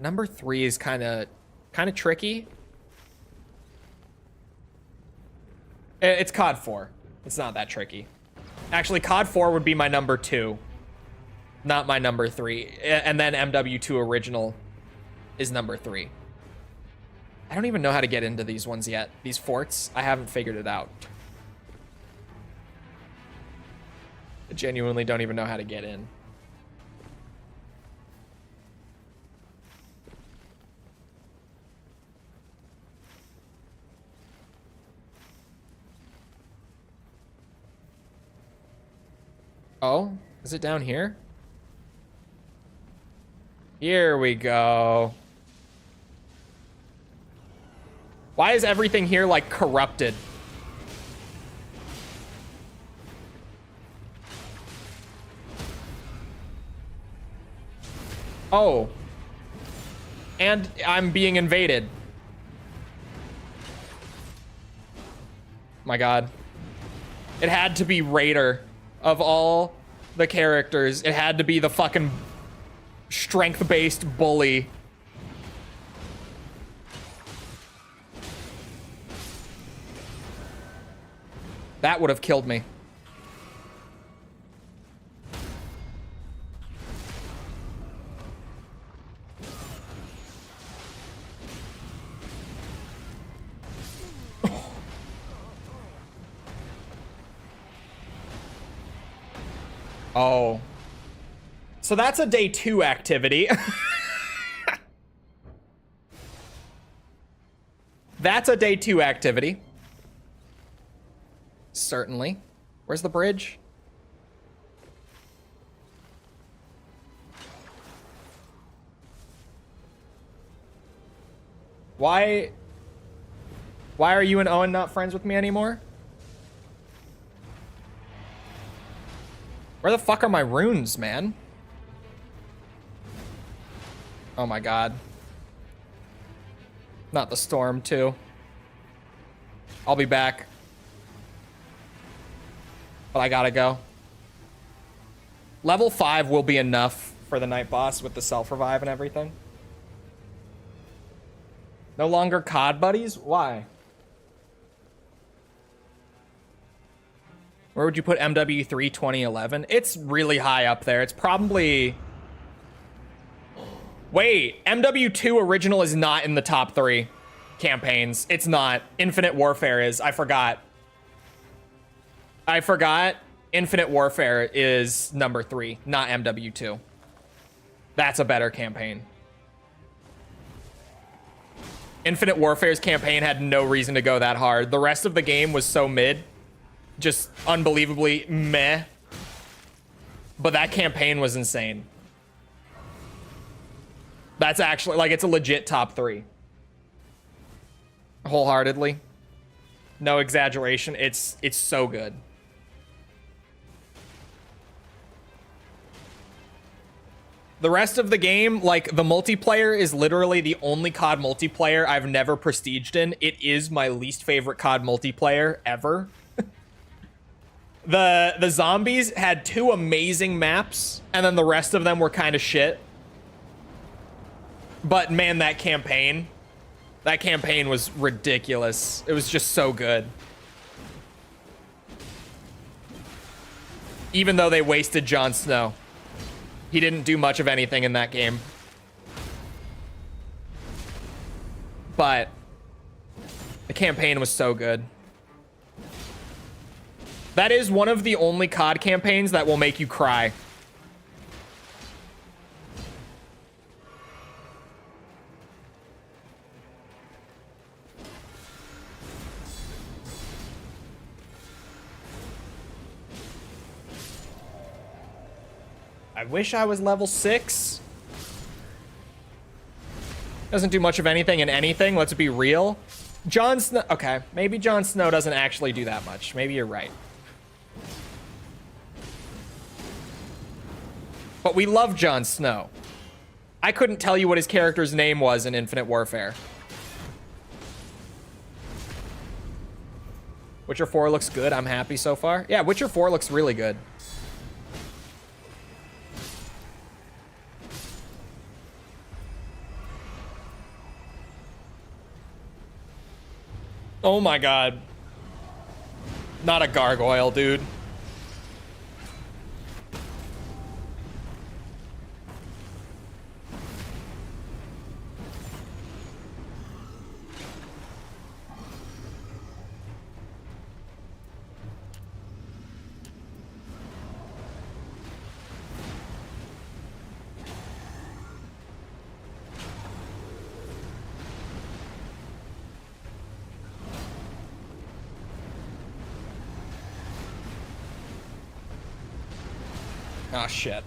Number 3 is kind of tricky. It's COD 4. It's not that tricky. Actually, COD 4 would be my number 2, not my number 3. And then MW2 original is number 3. I don't even know how to get into these ones yet. These forts, I haven't figured it out. I genuinely don't even know how to get in. Oh, is it down here? Here we go. Why is everything here like corrupted? Oh. And I'm being invaded. My God. It had to be Raider. Of all the characters, it had to be the fucking strength-based bully. That would have killed me. Oh. So that's a day 2 activity. That's a day 2 activity. Certainly. Where's the bridge? Why are you and Owen not friends with me anymore? Where the fuck are my runes, man? Oh my God. Not the storm, too. I'll be back. But I gotta go. Level 5 will be enough for the night boss with the self-revive and everything. No longer COD buddies? Why? Where would you put MW3 2011? It's really high up there. It's probably... Wait, MW2 original is not in the top 3 campaigns. It's not. Infinite Warfare is. I forgot. Infinite Warfare is number 3, not MW2. That's a better campaign. Infinite Warfare's campaign had no reason to go that hard. The rest of the game was so mid. Just unbelievably meh. But that campaign was insane. That's actually, like, it's a legit top 3. Wholeheartedly. No exaggeration. It's so good. The rest of the game, like, the multiplayer is literally the only COD multiplayer I've never prestiged in. It is my least favorite COD multiplayer ever. The zombies had 2 amazing maps, and then the rest of them were kind of shit. But man, that campaign was ridiculous. It was just so good. Even though they wasted Jon Snow. He didn't do much of anything in that game. But the campaign was so good. That is one of the only COD campaigns that will make you cry. I wish I was level 6. Doesn't do much of anything in anything, let's be real. Jon Snow, okay, maybe Jon Snow doesn't actually do that much. Maybe you're right. But we love Jon Snow. I couldn't tell you what his character's name was in Infinite Warfare. Witcher 4 looks good. I'm happy so far. Yeah, Witcher 4 looks really good. Oh my god. Not a gargoyle, dude. Oh, shit.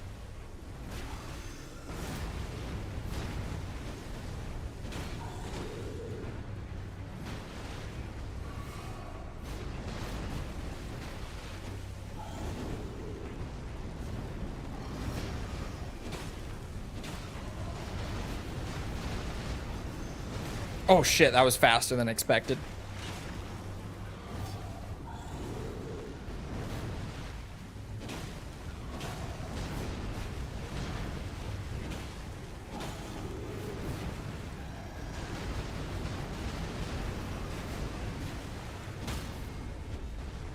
Oh, shit, that was faster than expected.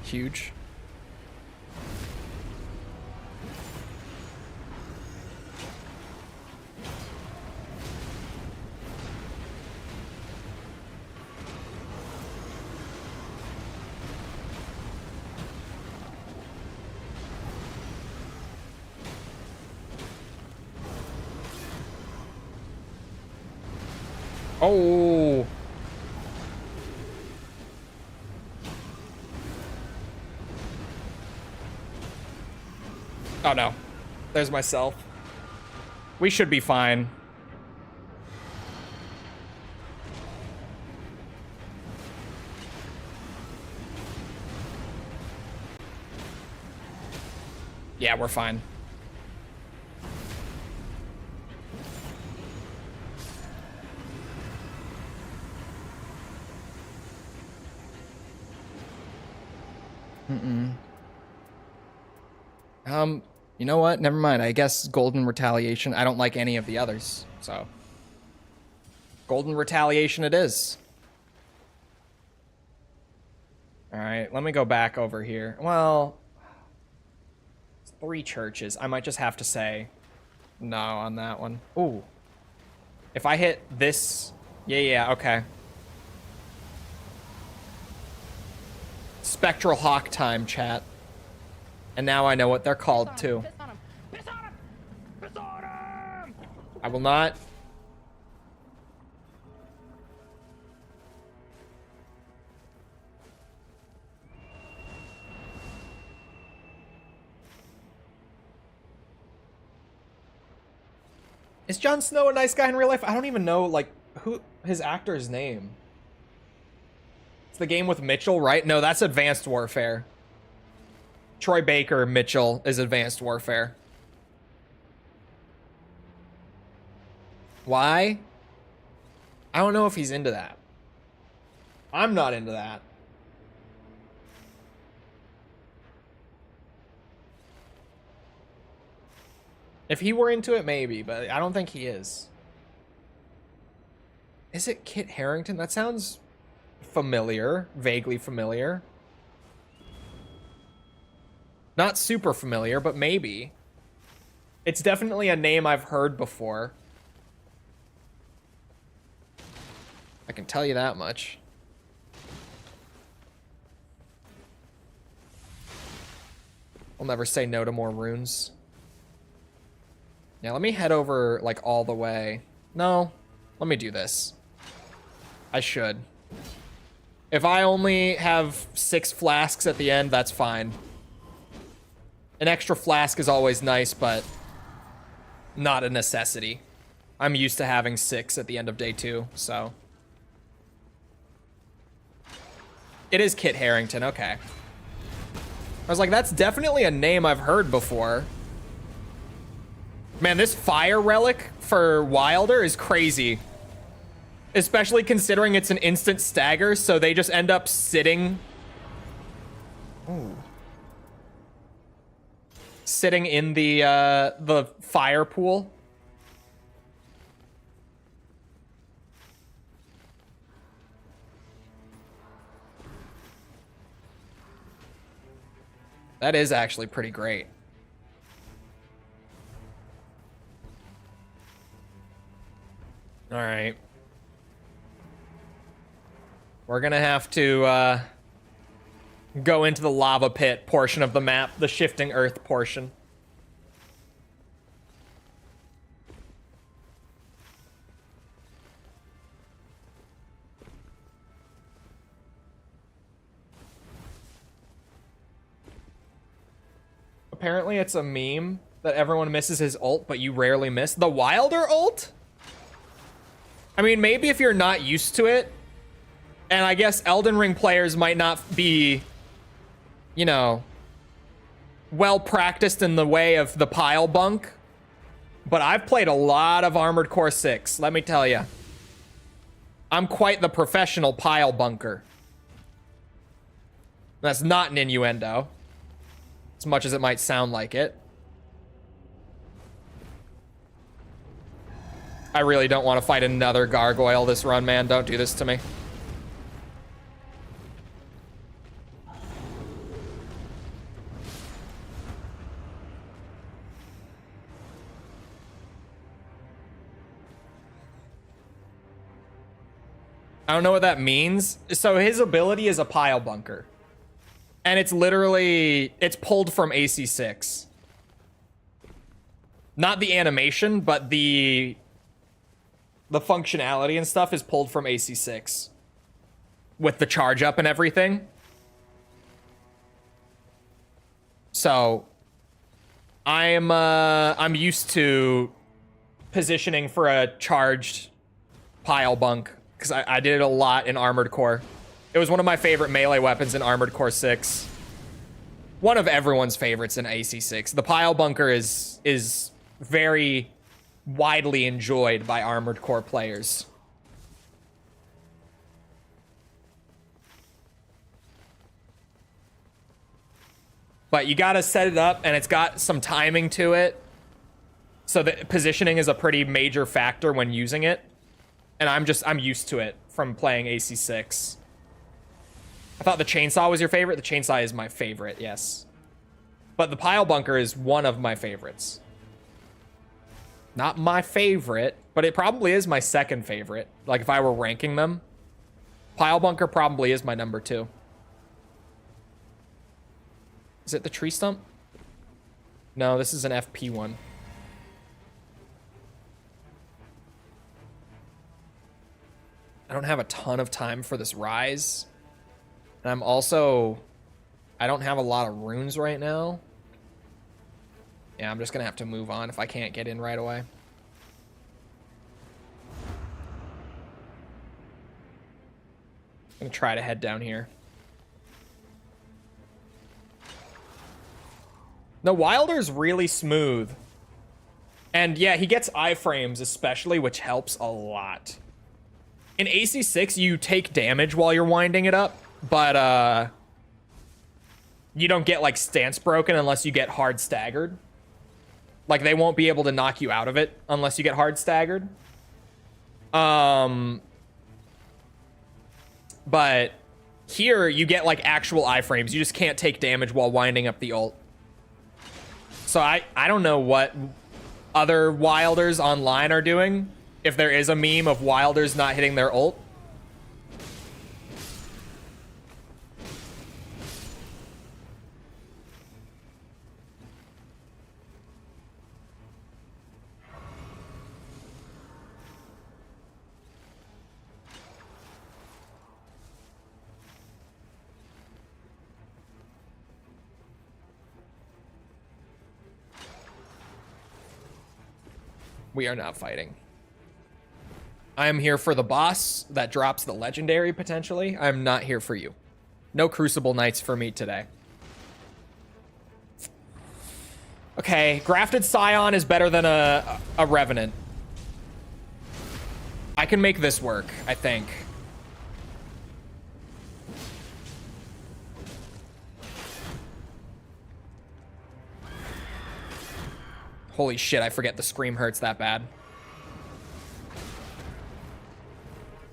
Huge. Oh. Oh no. There's myself. We should be fine. Yeah, we're fine. You know what? Never mind. I guess Golden Retaliation. I don't like any of the others, so. Golden Retaliation it is. Alright, let me go back over here. Well, it's 3 churches. I might just have to say no on that one. Ooh. If I hit this... Yeah, okay. Spectral Hawk time, chat. And now I know what they're called, too. Piss on him! Piss on him! Piss on him! I will not. Is Jon Snow a nice guy in real life? I don't even know, like, who his actor's name. It's the game with Mitchell, right? No, that's Advanced Warfare. Troy Baker Mitchell is Advanced Warfare. Why? I don't know if he's into that. I'm not into that. If he were into it, maybe, but I don't think he is. Is it Kit Harington? That sounds familiar, vaguely familiar. Not super familiar, but maybe. It's definitely a name I've heard before. I can tell you that much. I'll never say no to more runes. Yeah, let me head over, like, all the way. No, let me do this. I should. If I only have 6 flasks at the end, that's fine. An extra flask is always nice, but not a necessity. I'm used to having 6 at the end of day 2, so. It is Kit Harington, okay. I was like, that's definitely a name I've heard before. Man, this fire relic for Wilder is crazy. Especially considering it's an instant stagger, so they just end up sitting. Ooh. Sitting in the fire pool. That is actually pretty great. All right. We're gonna have to go into the lava pit portion of the map, the shifting earth portion. Apparently it's a meme that everyone misses his ult, but you rarely miss. The Wilder ult? I mean, maybe if you're not used to it, and I guess Elden Ring players might not be, you know, well practiced in the way of the pile bunk, but I've played a lot of Armored Core 6, let me tell you. I'm quite the professional pile bunker. That's not an innuendo, as much as it might sound like it. I really don't want to fight another gargoyle this run, man. Don't do this to me. I don't know what that means. So his ability is a pile bunker. And it's literally, it's pulled from AC6. Not the animation, but the functionality and stuff is pulled from AC6 with the charge up and everything. So I'm used to positioning for a charged pile bunk because I did it a lot in Armored Core. It was one of my favorite melee weapons in Armored Core 6. One of everyone's favorites in AC6. The pile bunker is very widely enjoyed by Armored Core players. But you gotta set it up, and it's got some timing to it. So the positioning is a pretty major factor when using it. And I'm used to it from playing AC6. I thought the chainsaw was your favorite. The chainsaw is my favorite, yes. But the pile bunker is one of my favorites. Not my favorite, but it probably is my second favorite. Like if I were ranking them, pile bunker probably is my number 2. Is it the tree stump? No, this is an FP one. I don't have a ton of time for this rise. And I don't have a lot of runes right now. Yeah, I'm just gonna have to move on if I can't get in right away. I'm gonna try to head down here. No, Wilder's really smooth. And yeah, he gets iframes especially, which helps a lot. In AC6, you take damage while you're winding it up, but you don't get like stance broken unless you get hard staggered. Like they won't be able to knock you out of it unless you get hard staggered. But here you get like actual iframes. You just can't take damage while winding up the ult. So I don't know what other Wilders online are doing. If there is a meme of Wilders not hitting their ult. We are not fighting. I am here for the boss that drops the legendary, potentially. I'm not here for you. No Crucible Knights for me today. Okay, Grafted Scion is better than a Revenant. I can make this work, I think. Holy shit, I forget the scream hurts that bad.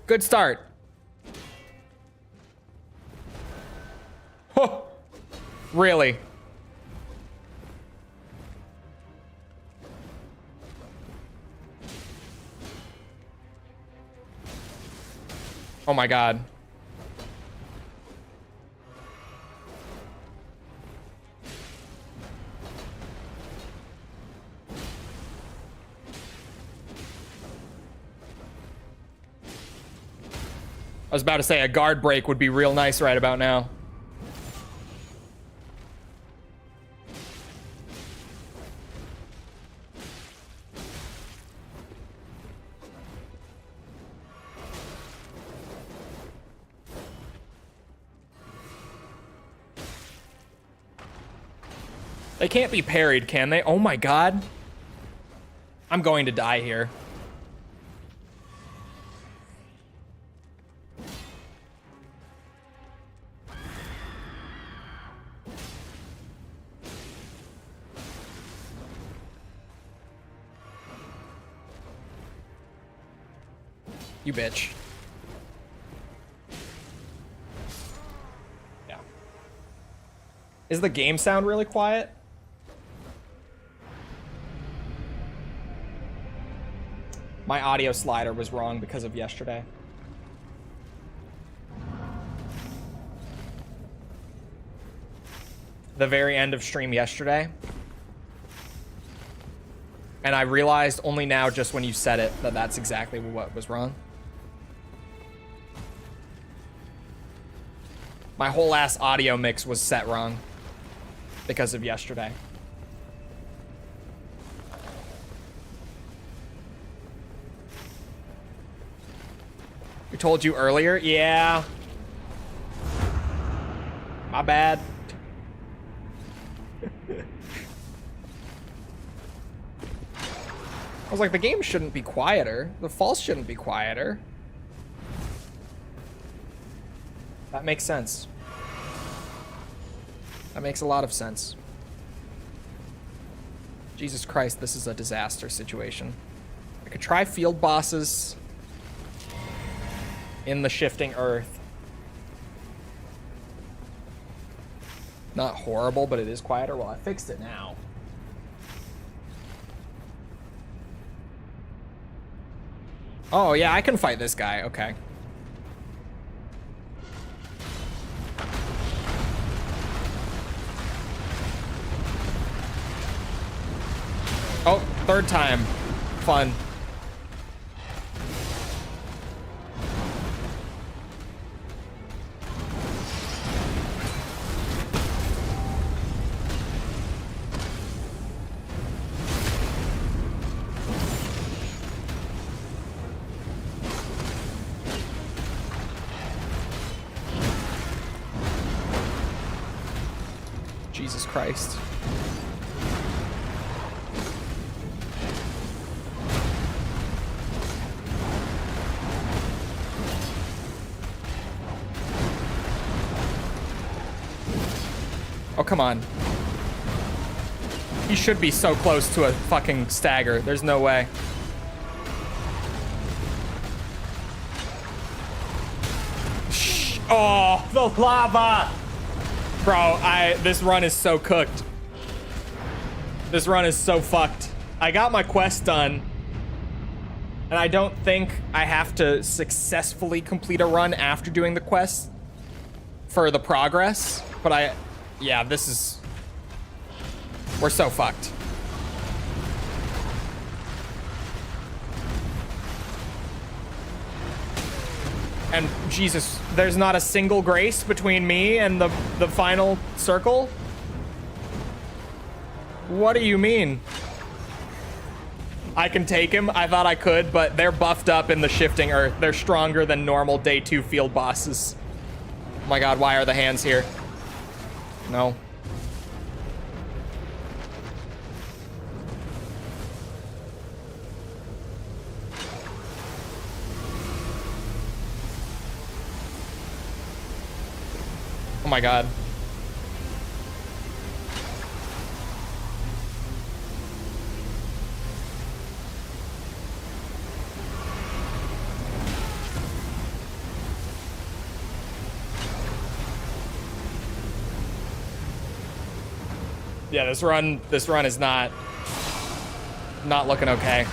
Good start. Oh, really? Oh my god. I was about to say a guard break would be real nice right about now. They can't be parried, can they? Oh my god. I'm going to die here. You bitch. Yeah. Is the game sound really quiet? My audio slider was wrong because of yesterday. The very end of stream yesterday. And I realized only now, just when you said it, that that's exactly what was wrong. My whole ass audio mix was set wrong because of yesterday. We told you earlier? Yeah. My bad. I was like, the game shouldn't be quieter. The false shouldn't be quieter. That makes sense. That makes a lot of sense. Jesus Christ, this is a disaster situation. I could try field bosses in the shifting earth. Not horrible, but it is quieter. Well, I fixed it now. Oh, yeah, I can fight this guy. Okay. Oh, third time. Fun. Jesus Christ. Oh, come on. He should be so close to a fucking stagger. There's no way. Shh. Oh, the lava! Bro, this run is so cooked. This run is so fucked. I got my quest done. And I don't think I have to successfully complete a run after doing the quest for the progress. But yeah, this is... We're so fucked. And Jesus, there's not a single grace between me and the final circle? What do you mean? I can take him. I thought I could, but they're buffed up in the shifting earth. They're stronger than normal day 2 field bosses. Oh my god, why are the hands here? No. Oh my god. Yeah, this run is not looking okay.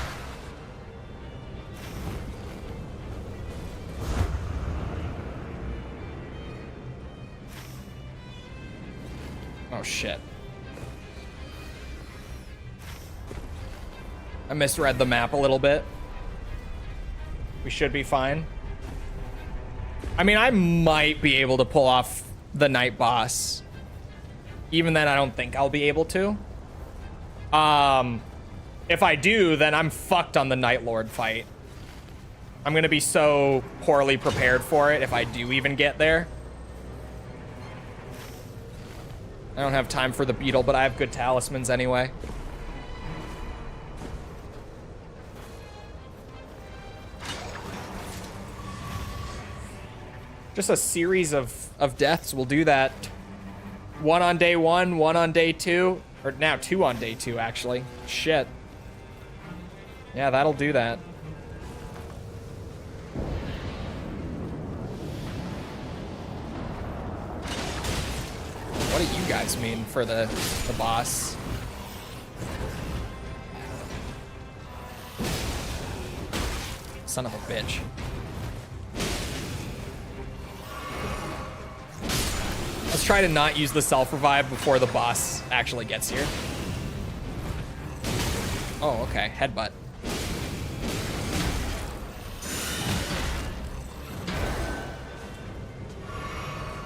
Oh shit. I misread the map a little bit. We should be fine. I mean, I might be able to pull off the night boss. Even then, I don't think I'll be able to. If I do, then I'm fucked on the Nightlord fight. I'm gonna be so poorly prepared for it if I do even get there. I don't have time for the beetle, but I have good talismans anyway. Just a series of deaths will do that. 1 on day 1, 1 on day 2, or now 2 on day 2, actually. Shit. Yeah, that'll do that. What do you guys mean for the boss? Son of a bitch. Let's try to not use the self-revive before the boss actually gets here. Oh, okay. Headbutt.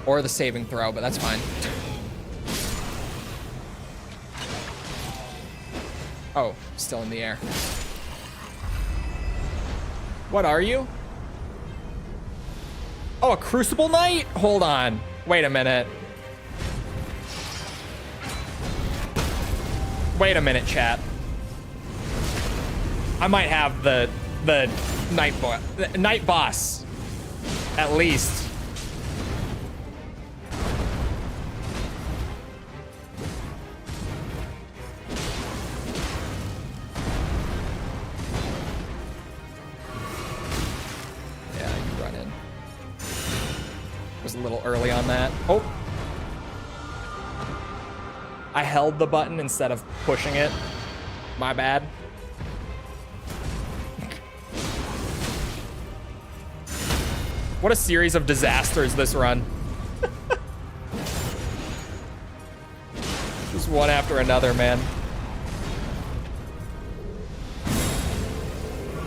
Or the saving throw, but that's fine. Oh, still in the air. What are you? Oh, a Crucible Knight? Hold on. Wait a minute. Wait a minute, chat. I might have the night boss, at least. Yeah, you run in. Was a little early on that. Oh. I held the button instead of pushing it. My bad. What a series of disasters this run. Just one after another, man.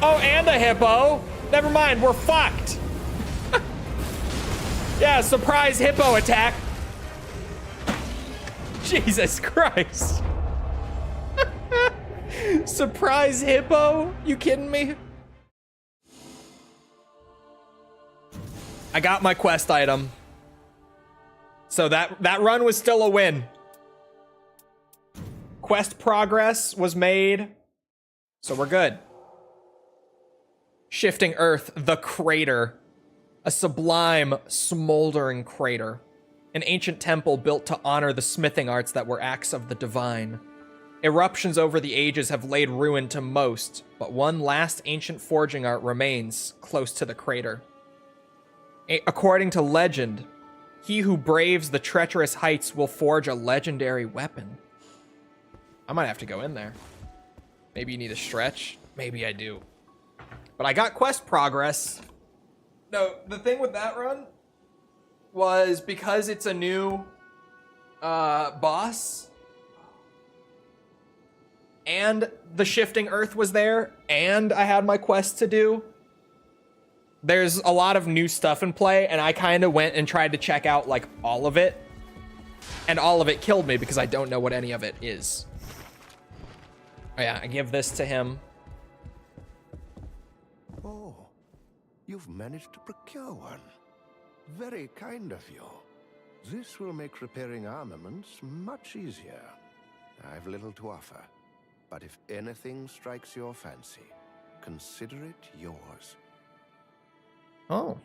Oh, and a hippo. Never mind, we're fucked. Yeah, surprise hippo attack. Jesus Christ. Surprise hippo? You kidding me? I got my quest item. So that run was still a win. Quest progress was made. So we're good. Shifting Earth, the crater. A sublime, smoldering crater. An ancient temple built to honor the smithing arts that were acts of the divine. Eruptions over the ages have laid ruin to most, but one last ancient forging art remains close to the crater. According to legend, he who braves the treacherous heights will forge a legendary weapon. I might have to go in there. Maybe you need a stretch. Maybe I do. But I got quest progress. No, the thing with that run was because it's a new boss, and the shifting earth was there, and I had my quest to do. There's a lot of new stuff in play, and I kind of went and tried to check out like all of it, and all of it killed me because I don't know what any of it is. Oh yeah, I give this to him. Oh, you've managed to procure one. Very kind of you. This will make repairing armaments much easier. I've little to offer, but if anything strikes your fancy, consider it yours. Oh.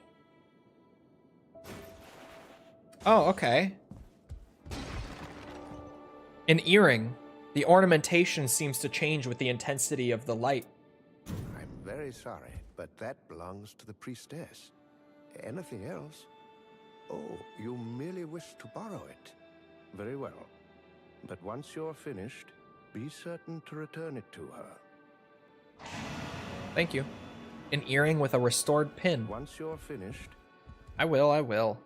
Oh, okay. An earring. The ornamentation seems to change with the intensity of the light. I'm very sorry, but that belongs to the priestess. Anything else? Oh, you merely wish to borrow it. Very well. But once you're finished, be certain to return it to her. Thank you. An earring with a restored pin. Once you're finished... I will.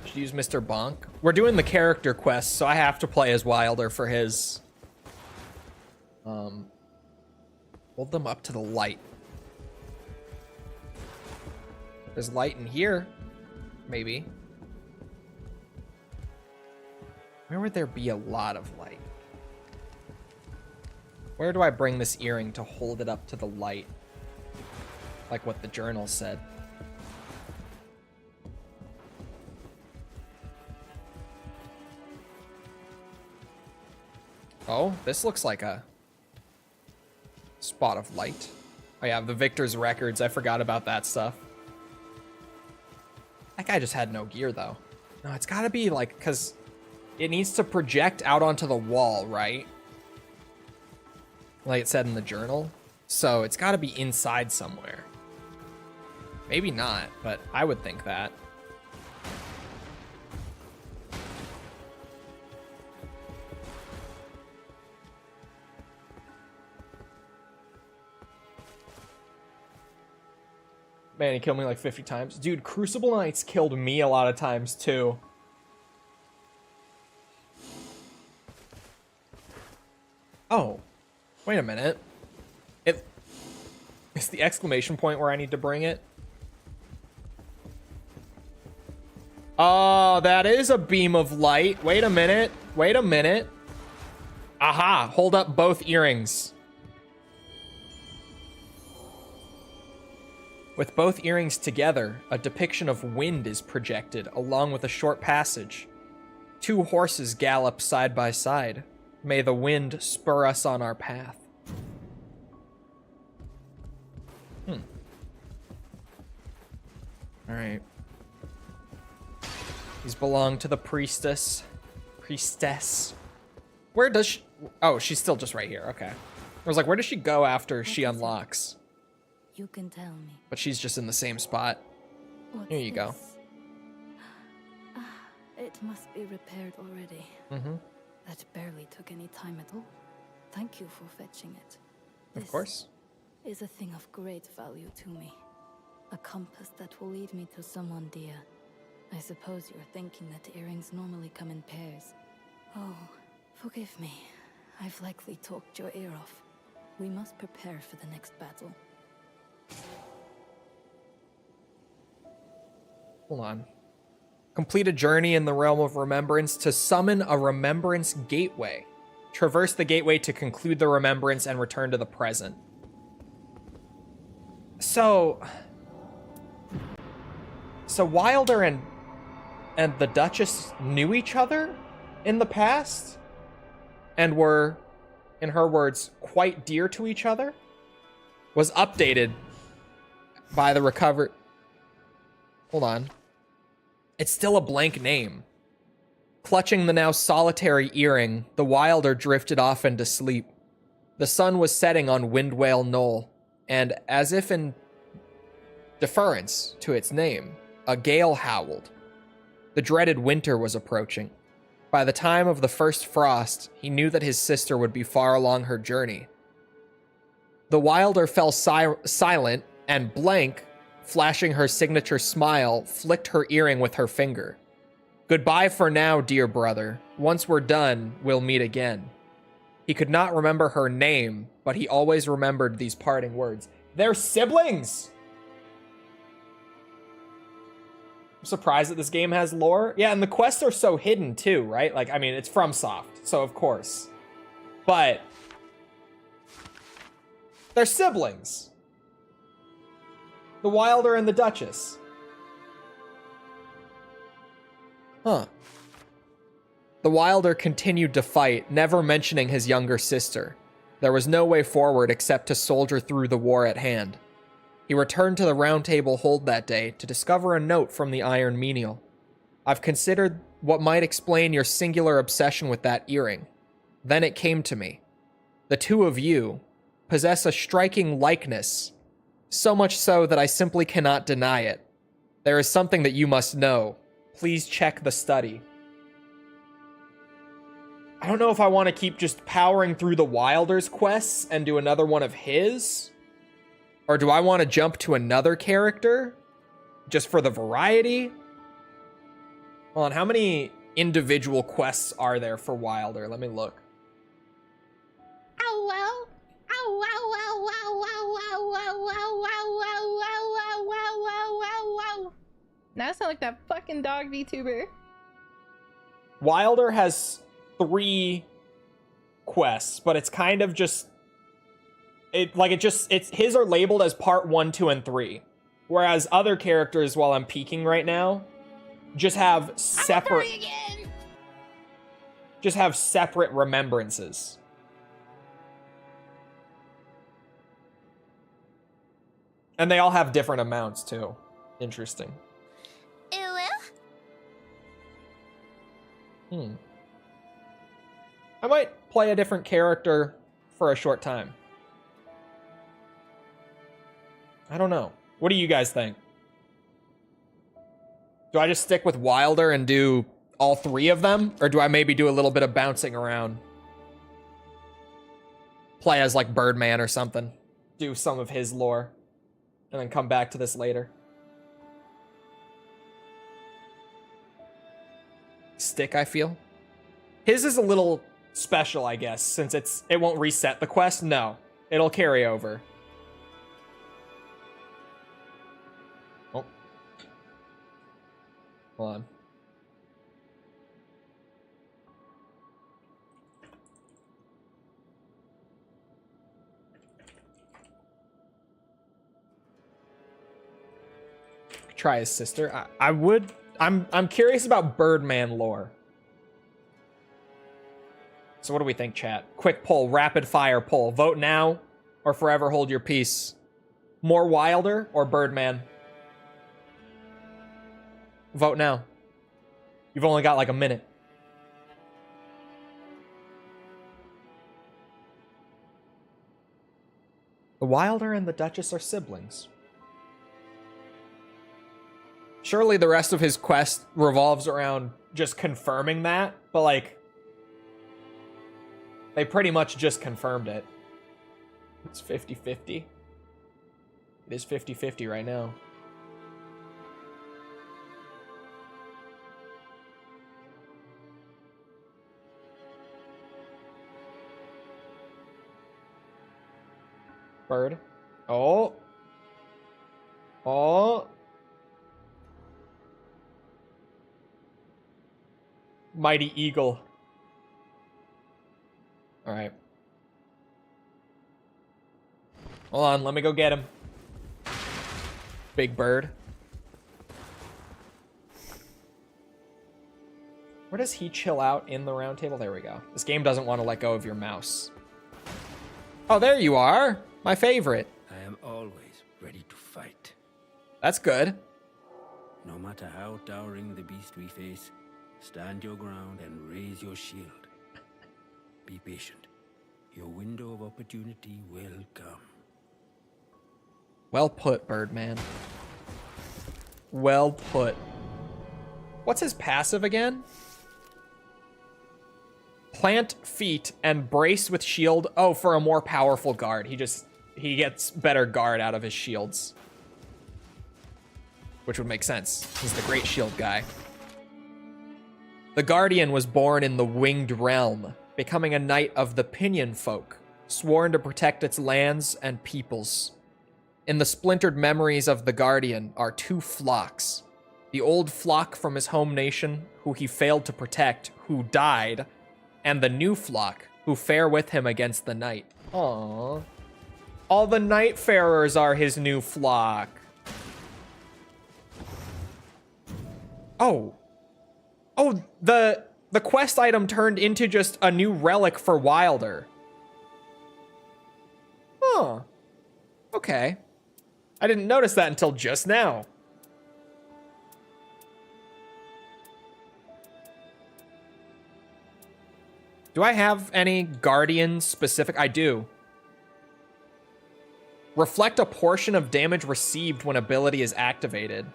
Should use Mr. Bonk. We're doing the character quest, so I have to play as Wilder for his. Hold them up to the light. There's light in here. Maybe. Where would there be a lot of light? Where do I bring this earring to hold it up to the light? Like what the journal said. Oh, this looks like a spot of light. Oh yeah, the Victor's records. I forgot about that stuff. That guy just had no gear though. No, it's gotta be like, cause it needs to project out onto the wall, right? Like it said in the journal. So it's gotta be inside somewhere. Maybe not, but I would think that. Man, he killed me like 50 times. Dude, Crucible Knights killed me a lot of times too. Oh, wait a minute. It's the exclamation point where I need to bring it. Oh, that is a beam of light. Wait a minute. Aha, hold up both earrings. With both earrings together, a depiction of wind is projected, along with a short passage. Two horses gallop side by side. May the wind spur us on our path. Alright. These belong to the priestess. Where does she... Oh, she's still just right here. Okay. I was like, where does she go after she unlocks? You can tell me. But she's just in the same spot. What's Here you go. It must be repaired already. Mm-hmm. That barely took any time at all. Thank you for fetching it. Of course. Is a thing of great value to me. A compass that will lead me to someone dear. I suppose you're thinking that earrings normally come in pairs. Oh, forgive me. I've likely talked your ear off. We must prepare for the next battle. Hold on. Complete a journey in the realm of remembrance to summon a remembrance gateway. Traverse the gateway to conclude the remembrance and return to the present. So Wilder and the Duchess knew each other? in the past and were, in her words, quite dear to each other, was updated by the recovered... Hold on. It's still a blank name. Clutching the now solitary earring, the Wilder drifted off into sleep. The sun was setting on Windwale Knoll, and as if in deference to its name, a gale howled. The dreaded winter was approaching. By the time of the first frost, he knew that his sister would be far along her journey. The Wilder fell silent, and Blank, flashing her signature smile, flicked her earring with her finger. Goodbye for now, dear brother. Once we're done, we'll meet again. He could not remember her name, but he always remembered these parting words. They're siblings! I'm surprised that this game has lore. Yeah, and the quests are so hidden too, right? Like, I mean, it's FromSoft, so of course. But they're siblings. The Wilder and the Duchess. Huh. The Wilder continued to fight, never mentioning his younger sister. There was no way forward except to soldier through the war at hand. He returned to the Round Table Hold that day to discover a note from the Iron Menial. I've considered what might explain your singular obsession with that earring. Then it came to me. The two of you possess a striking likeness, so much so that I simply cannot deny it. There is something that you must know. Please check the study. I don't know if I want to keep just powering through the Wilder's quests and do another one of his. Or do I want to jump to another character? Just for the variety? Hold on, how many individual quests are there for Wilder? Let me look. Ow, wow. Ow, wow, wow, wow, wow, wow, wow, wow, wow, wow, wow, wow, wow, wow, wow. Now I sound like that fucking dog VTuber. Wilder has 3 quests, but it's kind of just... It's his are labeled as part 1, 2, and 3. Whereas other characters, while I'm peeking right now, just have separate... Just have separate remembrances. And they all have different amounts, too. Interesting. I might play a different character for a short time. I don't know. What do you guys think? Do I just stick with Wilder and do all 3 of them? Or do I maybe do a little bit of bouncing around? Play as like Birdman or something. Do some of his lore. And then come back to this later. Stick, I feel. His is a little special, I guess, since it won't reset the quest. No, it'll carry over. Oh. Hold on. Try his sister. I would. I'm curious about Birdman lore. So what do we think, chat? Quick poll, rapid fire poll. Vote now or forever hold your peace. More Wilder or Birdman? Vote now. You've only got like a minute. The Wilder and the Duchess are siblings. Surely the rest of his quest revolves around just confirming that, but like, they pretty much just confirmed it. It's 50-50. It is 50-50 right now. Bird. Oh. Oh. Mighty Eagle. All right. Hold on, let me go get him. Big Bird. Where does he chill out in the round table? There we go. This game doesn't want to let go of your mouse. Oh, there you are. My favorite. I am always ready to fight. That's good. No matter how towering the beast we face, stand your ground and raise your shield. Be patient. Your window of opportunity will come. Well put, Birdman. Well put. What's his passive again? Plant feet and brace with shield. Oh, for a more powerful guard. He gets better guard out of his shields. Which would make sense. He's the great shield guy. The Guardian was born in the Winged Realm, becoming a knight of the Pinion Folk, sworn to protect its lands and peoples. In the splintered memories of the Guardian are two flocks. The old flock from his home nation, who he failed to protect, who died, and the new flock, who fare with him against the night. Aww. All the Nightfarers are his new flock. Oh. Oh, the quest item turned into just a new relic for Wilder. Huh. Okay. I didn't notice that until just now. Do I have any Guardian specific? I do. Reflect a portion of damage received when ability is activated.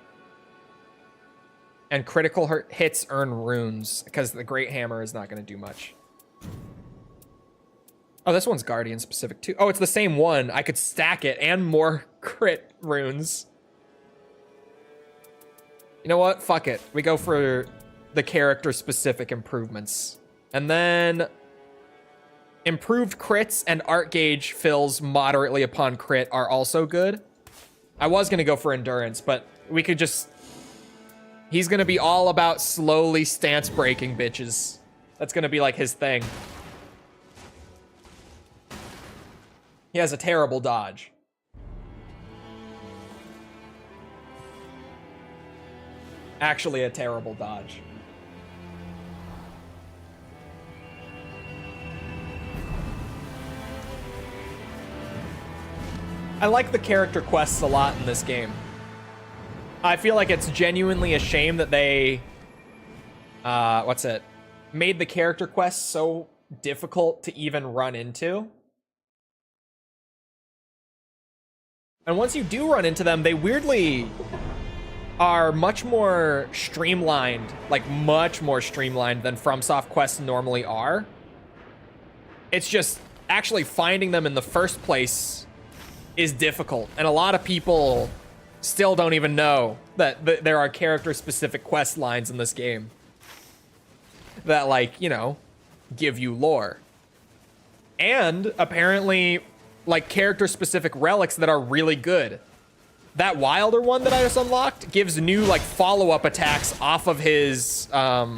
And critical hits earn runes, because the Great Hammer is not going to do much. Oh, this one's Guardian specific too. Oh, it's the same one. I could stack it and more crit runes. You know what? Fuck it. We go for the character specific improvements. And then improved crits and art gauge fills moderately upon crit are also good. I was going to go for endurance, but we could just... He's going to be all about slowly stance breaking bitches. That's going to be like his thing. He has a terrible dodge. Actually, a terrible dodge. I like the character quests a lot in this game. I feel like it's genuinely a shame that they, made the character quests so difficult to even run into. And once you do run into them, they weirdly are much more streamlined, like much more streamlined than FromSoft quests normally are. It's just actually finding them in the first place is difficult. And a lot of people still don't even know that there are character-specific quest lines in this game that, like, you know, give you lore. And apparently, like, character-specific relics that are really good. That Wilder one that I just unlocked gives new, like, follow-up attacks off of his art,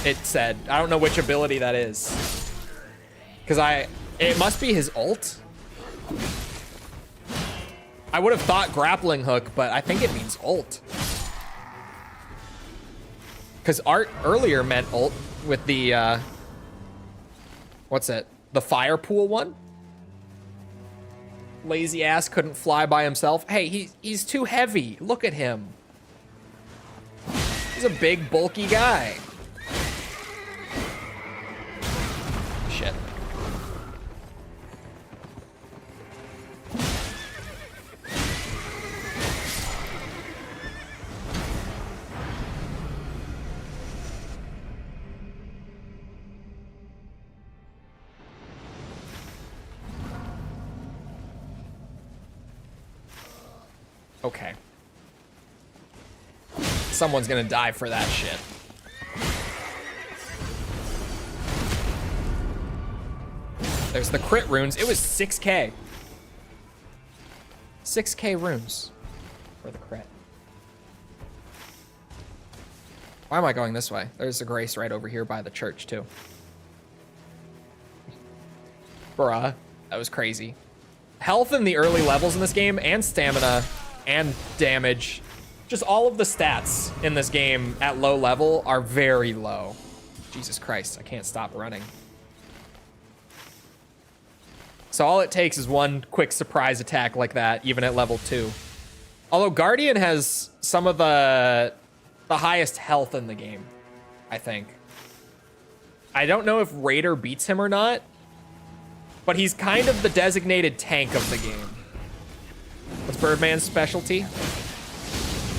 it said. I don't know which ability that is. Because it must be his ult. I would have thought grappling hook, but I think it means ult. Because art earlier meant ult with the, what's it? The fire pool one? Lazy ass couldn't fly by himself. Hey, he's too heavy. Look at him. He's a big, bulky guy. Shit. Okay. Someone's gonna die for that shit. There's the crit runes. It was 6k. 6k runes for the crit. Why am I going this way? There's a grace right over here by the church, too. Bruh. That was crazy. Health in the early levels in this game, and stamina, and damage, Just all of the stats in this game at low level are very low. Jesus Christ, I can't stop running. So all it takes is one quick surprise attack like that, even at level 2. Although Guardian has some of the highest health in the game, I think. I don't know if Raider beats him or not, but he's kind of the designated tank of the game. What's Birdman's specialty?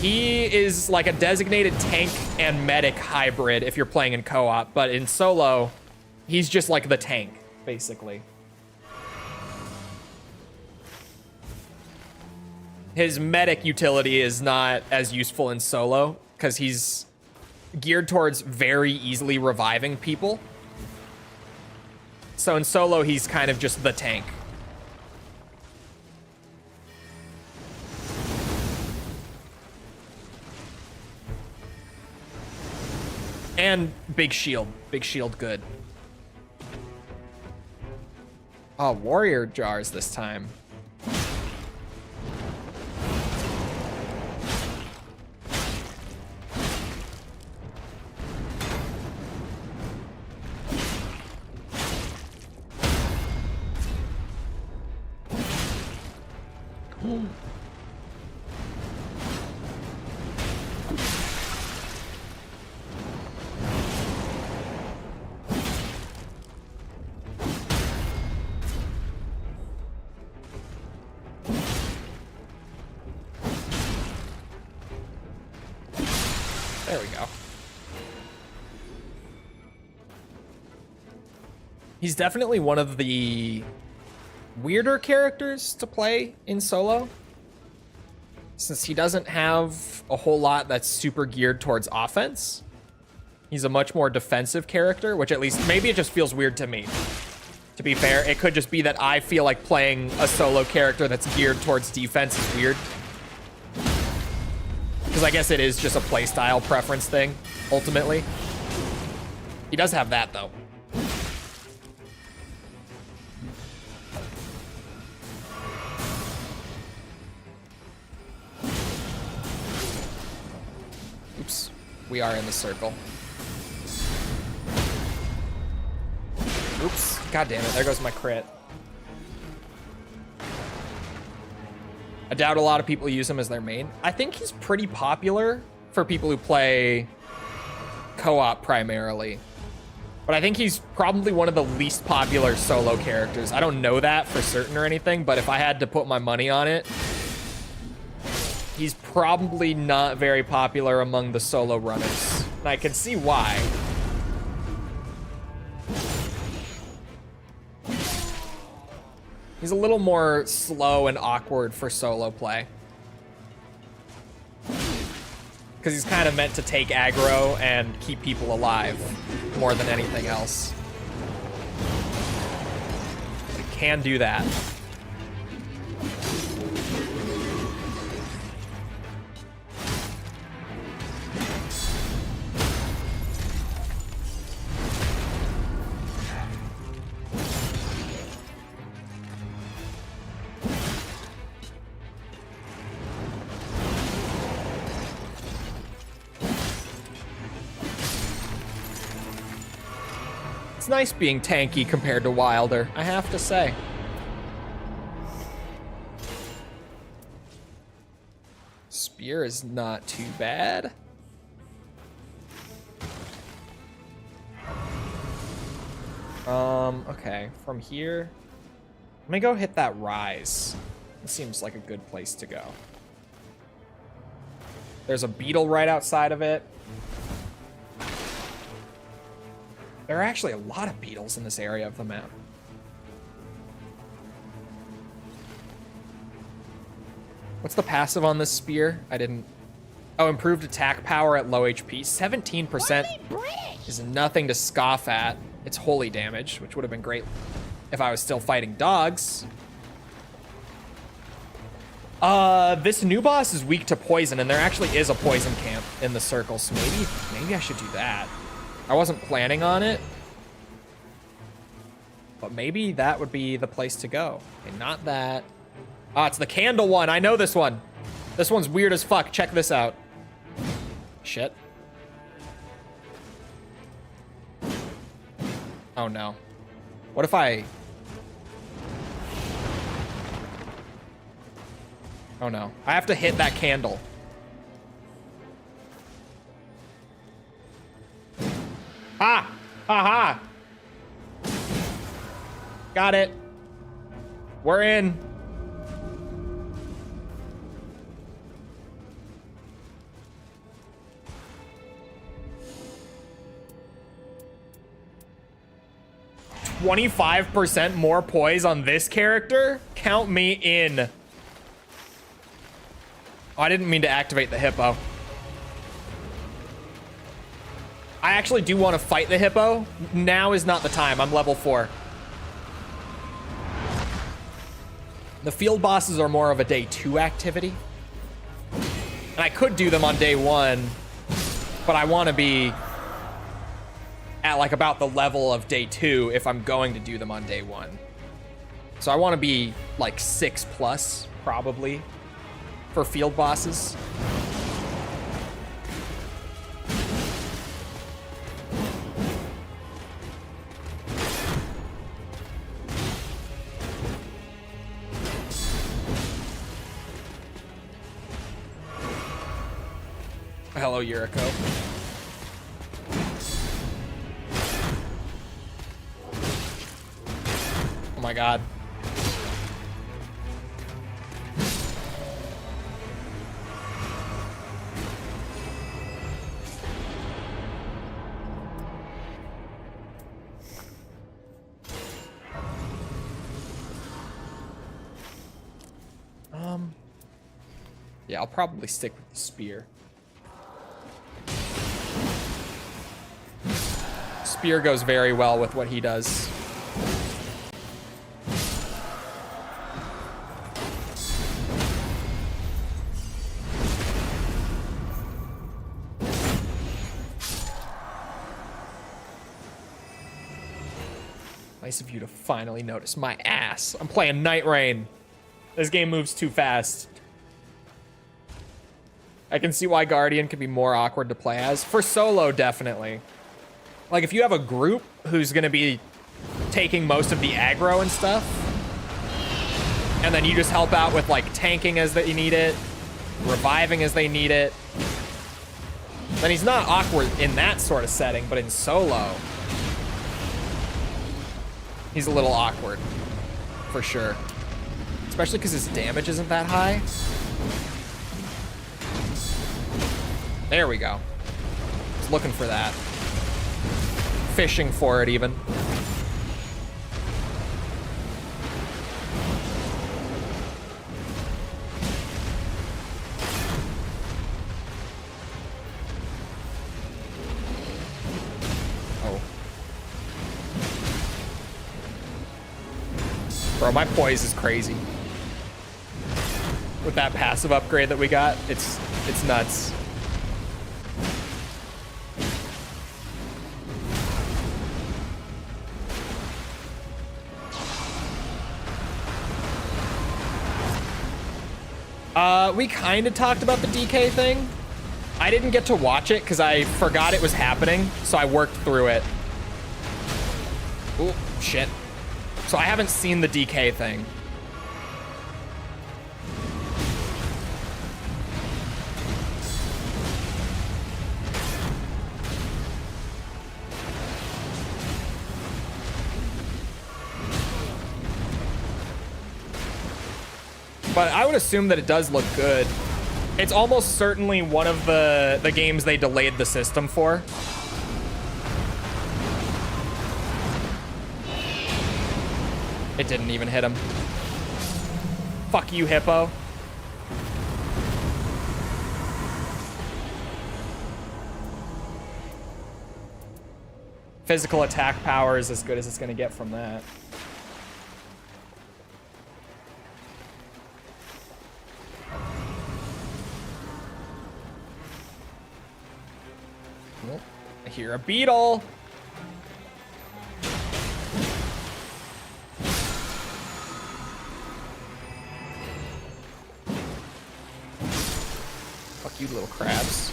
He is like a designated tank and medic hybrid if you're playing in co-op, but in solo, he's just like the tank, basically. His medic utility is not as useful in solo because he's geared towards very easily reviving people. So in solo, he's kind of just the tank. And big shield. Big shield good. Oh, warrior jars this time. There we go. He's definitely one of the weirder characters to play in solo, since he doesn't have a whole lot that's super geared towards offense. He's a much more defensive character, which at least maybe it just feels weird to me. To be fair, it could just be that I feel like playing a solo character that's geared towards defense is weird. Because I guess it is just a playstyle preference thing, ultimately. He does have that, though. Oops. We are in the circle. Oops. God damn it. There goes my crit. I doubt a lot of people use him as their main. I think he's pretty popular for people who play co-op primarily. But I think he's probably one of the least popular solo characters. I don't know that for certain or anything, but if I had to put my money on it, he's probably not very popular among the solo runners. And I can see why. He's a little more slow and awkward for solo play. Because he's kind of meant to take aggro and keep people alive more than anything else. But he can do that. It's nice being tanky compared to Wilder, I have to say. Spear is not too bad. Okay, from here, let me go hit that rise. It seems like a good place to go. There's a beetle right outside of it. There are actually a lot of beetles in this area of the map. What's the passive on this spear? I didn't... Oh, improved attack power at low HP. 17% is nothing to scoff at. It's holy damage, which would have been great if I was still fighting dogs. This new boss is weak to poison, and there actually is a poison camp in the circle, so maybe I should do that. I wasn't planning on it, but maybe that would be the place to go. Okay, not that. Ah, it's the candle one. I know this one. This one's weird as fuck. Check this out. Shit. Oh no. What if I... Oh no. I have to hit that candle. Ha! Ha ha! Got it. We're in. $25% more poise on this character? Count me in. Oh, I didn't mean to activate the hippo. I actually do want to fight the hippo. Now is not the time. I'm level 4. The field bosses are more of a day 2 activity. And I could do them on day 1, but I want to be at like about the level of day 2 if I'm going to do them on day 1. So I want to be like 6+ probably for field bosses. Hello, Yuriko. Oh my god. Yeah, I'll probably stick with the spear. Spear goes very well with what he does. Nice of you to finally notice my ass. I'm playing Nightreign. This game moves too fast. I can see why Guardian can be more awkward to play as. For solo, definitely. Like, if you have a group who's going to be taking most of the aggro and stuff, and then you just help out with, like, tanking as they need it, reviving as they need it, then he's not awkward in that sort of setting, but in solo, he's a little awkward, for sure. Especially because his damage isn't that high. There we go. I was looking for that. Fishing for it, even. Oh. Bro, my poise is crazy. With that passive upgrade that we got, it's nuts. We kind of talked about the DK thing. I didn't get to watch it because I forgot it was happening, so I worked through it. Oh, shit. So I haven't seen the DK thing. But I would assume that it does look good. It's almost certainly one of the games they delayed the system for. It didn't even hit him. Fuck you, Hippo. Physical attack power is as good as it's gonna get from that. I hear a beetle. Fuck you, little crabs.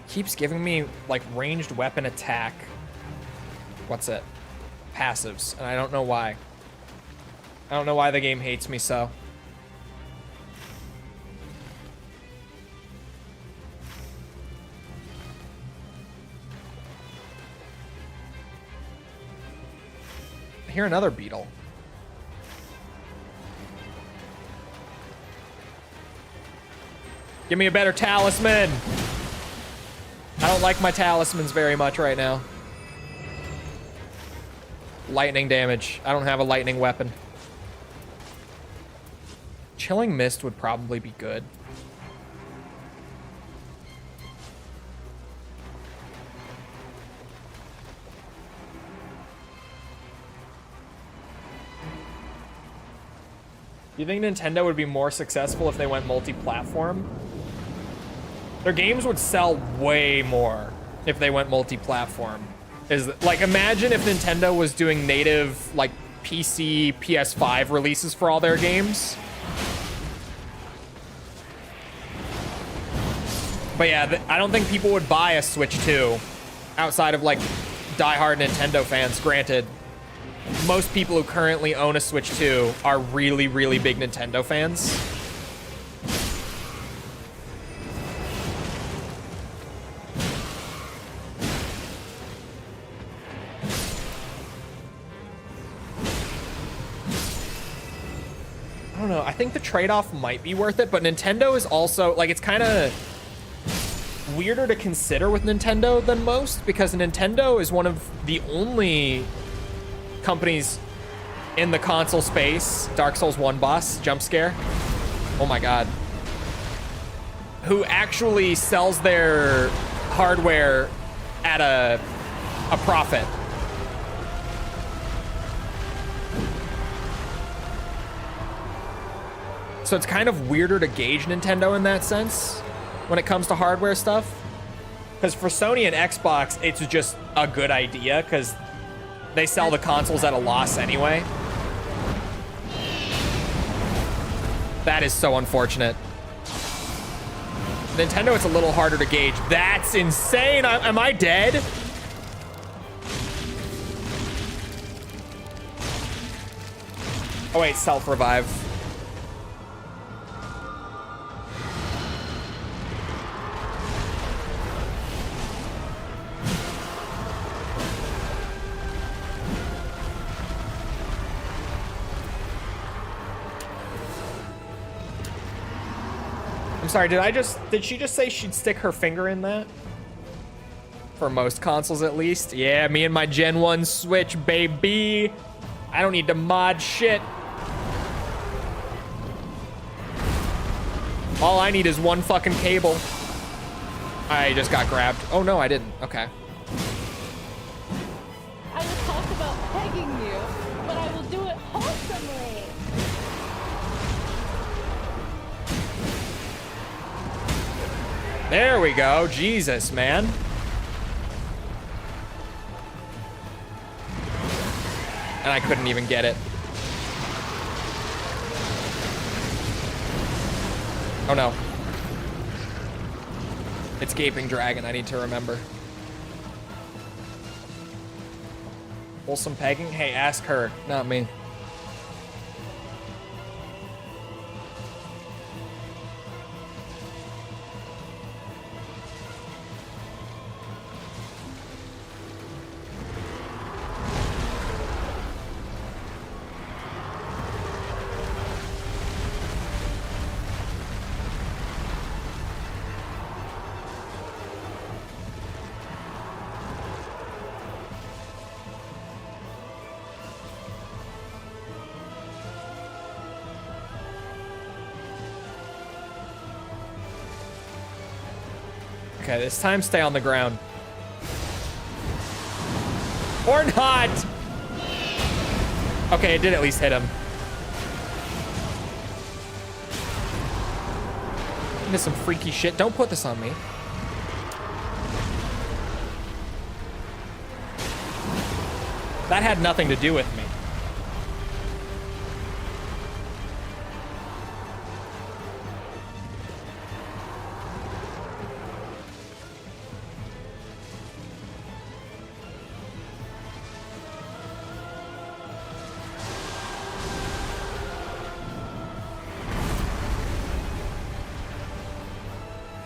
Keeps giving me like ranged weapon attack. What's it? Passives, and I don't know why. I don't know why the game hates me so. I hear another beetle. Give me a better talisman. I don't like my talismans very much right now. Lightning damage. I don't have a lightning weapon. Chilling Mist would probably be good. Do you think Nintendo would be more successful if they went multi-platform? Their games would sell way more if they went multi-platform. Like, imagine if Nintendo was doing native, like, PC, PS5 releases for all their games. But yeah, I don't think people would buy a Switch 2 outside of, like, diehard Nintendo fans. Granted, most people who currently own a Switch 2 are really, really big Nintendo fans. I don't know. I think the trade-off might be worth it, but Nintendo is also, like, it's kind of weirder to consider with Nintendo than most, because Nintendo is one of the only companies in the console space, Dark Souls 1 boss, jump scare, oh my god, who actually sells their hardware at a profit. So it's kind of weirder to gauge Nintendo in that sense when it comes to hardware stuff. Because for Sony and Xbox, it's just a good idea because they sell the consoles at a loss anyway. That is so unfortunate. Nintendo, it's a little harder to gauge. That's insane. Am I dead? Oh wait, self-revive. I'm sorry, did she just say she'd stick her finger in that? For most consoles at least. Yeah, me and my Gen 1 Switch, baby. I don't need to mod shit. All I need is one fucking cable. I just got grabbed. Oh no, I didn't. Okay. I would talk about pegging you, but I will do it wholesomely. There we go. Jesus, man. And I couldn't even get it. Oh no. It's Gaping Dragon, I need to remember. Wholesome pegging? Hey, ask her, not me. Okay, this time stay on the ground. Or not! Okay, it did at least hit him. Into some freaky shit. Don't put this on me. That had nothing to do with me.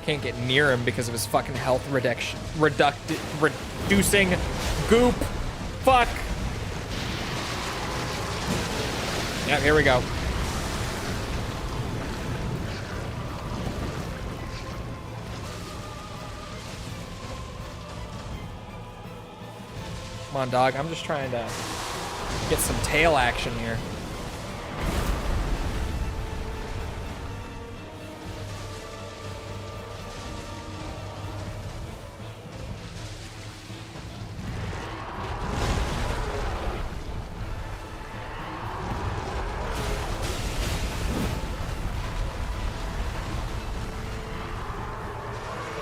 Can't get near him because of his fucking health reducing goop. Fuck. Yeah, here we go. Come on, dog. I'm just trying to get some tail action here.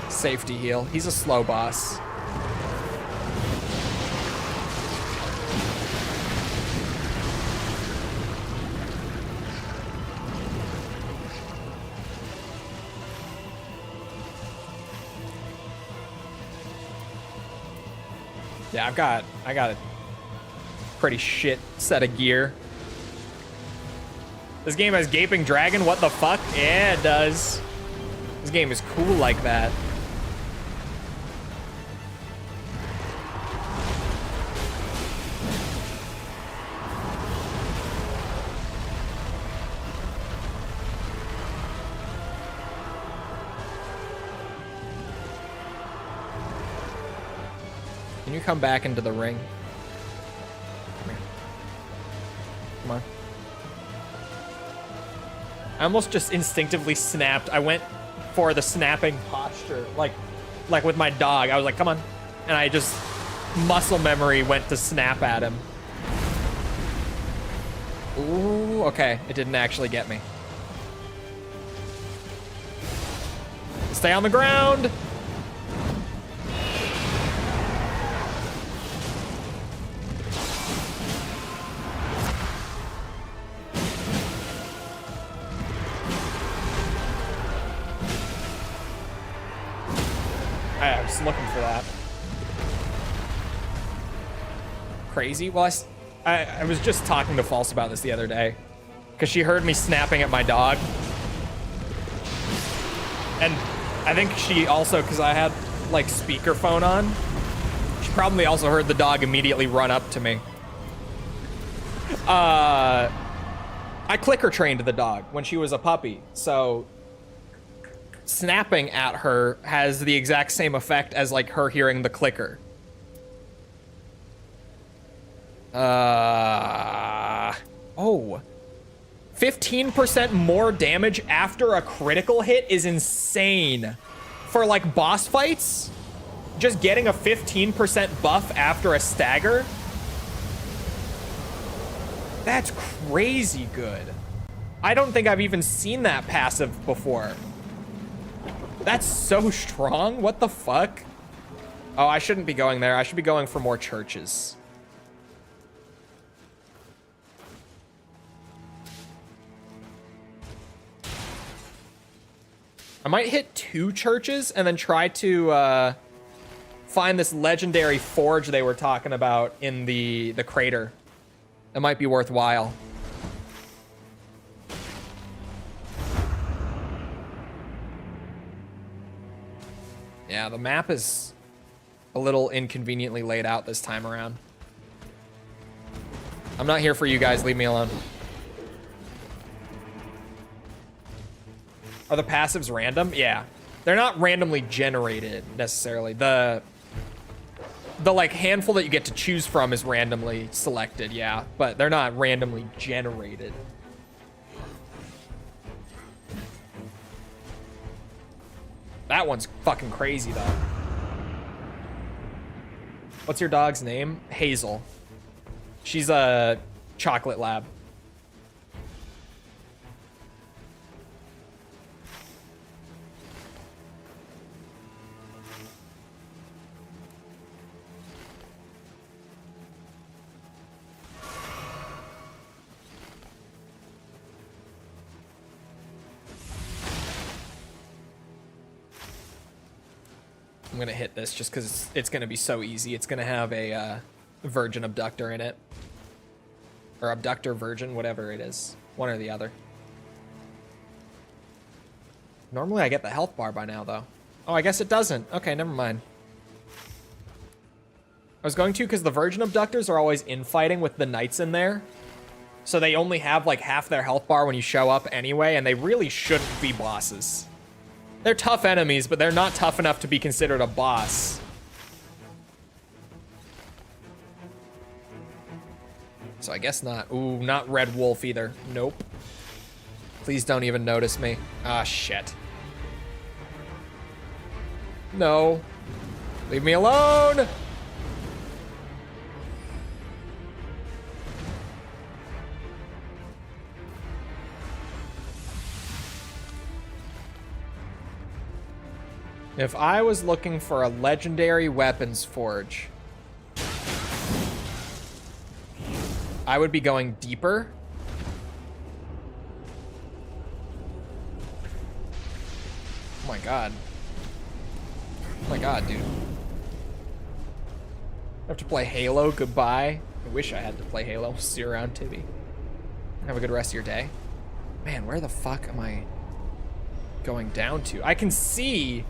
Safety heal. He's a slow boss. Yeah, I got a pretty shit set of gear. This game has Gaping Dragon? What the fuck? Yeah, it does. This game is cool like that. Can you come back into the ring? Come here. Come on. I almost just instinctively snapped. I went for the snapping posture, like with my dog. I was like, come on. And I just, muscle memory went to snap at him. Ooh, okay. It didn't actually get me. Stay on the ground. I was looking for that. Crazy? Well, I was just talking to False about this the other day, because she heard me snapping at my dog. And I think she also, because I had, like, speakerphone on, she probably also heard the dog immediately run up to me. I clicker trained the dog when she was a puppy, so snapping at her has the exact same effect as, like, her hearing the clicker. Oh. 15% more damage after a critical hit is insane. For, like, boss fights, just getting a 15% buff after a stagger, that's crazy good. I don't think I've even seen that passive before. That's so strong. What the fuck? Oh, I shouldn't be going there. I should be going for more churches. I might hit 2 churches and then try to find this legendary forge they were talking about in the crater. That might be worthwhile. Yeah, the map is a little inconveniently laid out this time around. I'm not here for you guys. Leave me alone. Are the passives random? Yeah. They're not randomly generated, necessarily. The like, handful that you get to choose from is randomly selected, yeah. But they're not randomly generated. That one's fucking crazy, though. What's your dog's name? Hazel. She's a chocolate lab. I'm gonna hit this just because it's gonna be so easy. It's gonna have a virgin abductor in it. Or abductor virgin, whatever it is. One or the other. Normally I get the health bar by now, though. Oh, I guess it doesn't. Okay, never mind. I was going to because the virgin abductors are always infighting with the knights in there. So they only have like half their health bar when you show up anyway, and they really shouldn't be bosses. They're tough enemies, but they're not tough enough to be considered a boss. So I guess not. Ooh, not Red Wolf either. Nope. Please don't even notice me. Ah, shit. No. Leave me alone! If I was looking for a legendary weapons forge, I would be going deeper. Oh my god. Oh my god, dude. I have to play Halo, goodbye. I wish I had to play Halo. See you around, Tibby. Have a good rest of your day. Man, where the fuck am I going down to? I can see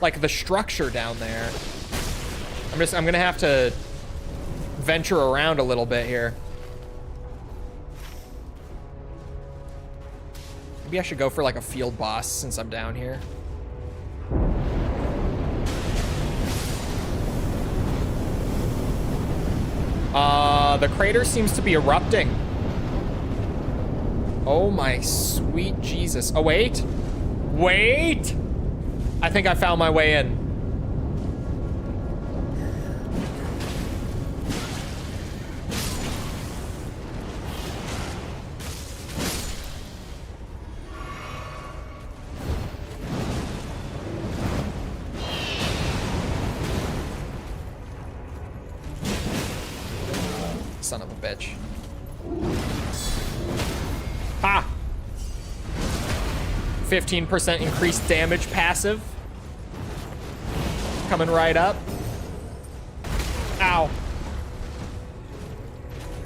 like the structure down there. I'm gonna have to venture around a little bit here. Maybe I should go for like a field boss since I'm down here. The crater seems to be erupting. Oh my sweet Jesus. Oh, wait. Wait! I think I found my way in. Son of a bitch. Ha! 15% increased damage passive. Coming right up. Ow.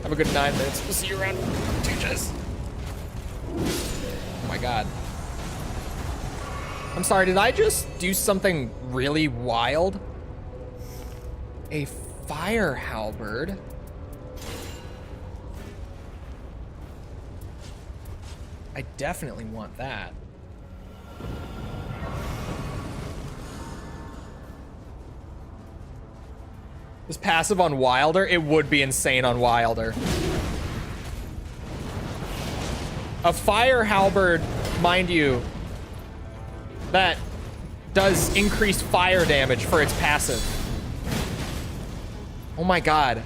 Have a good 9 minutes. We'll see you around. Douches. Oh my god. I'm sorry, did I just do something really wild? A fire halberd? I definitely want that. This passive on Wilder, it would be insane on Wilder. A fire halberd, mind you, that does increased fire damage for its passive. Oh my god.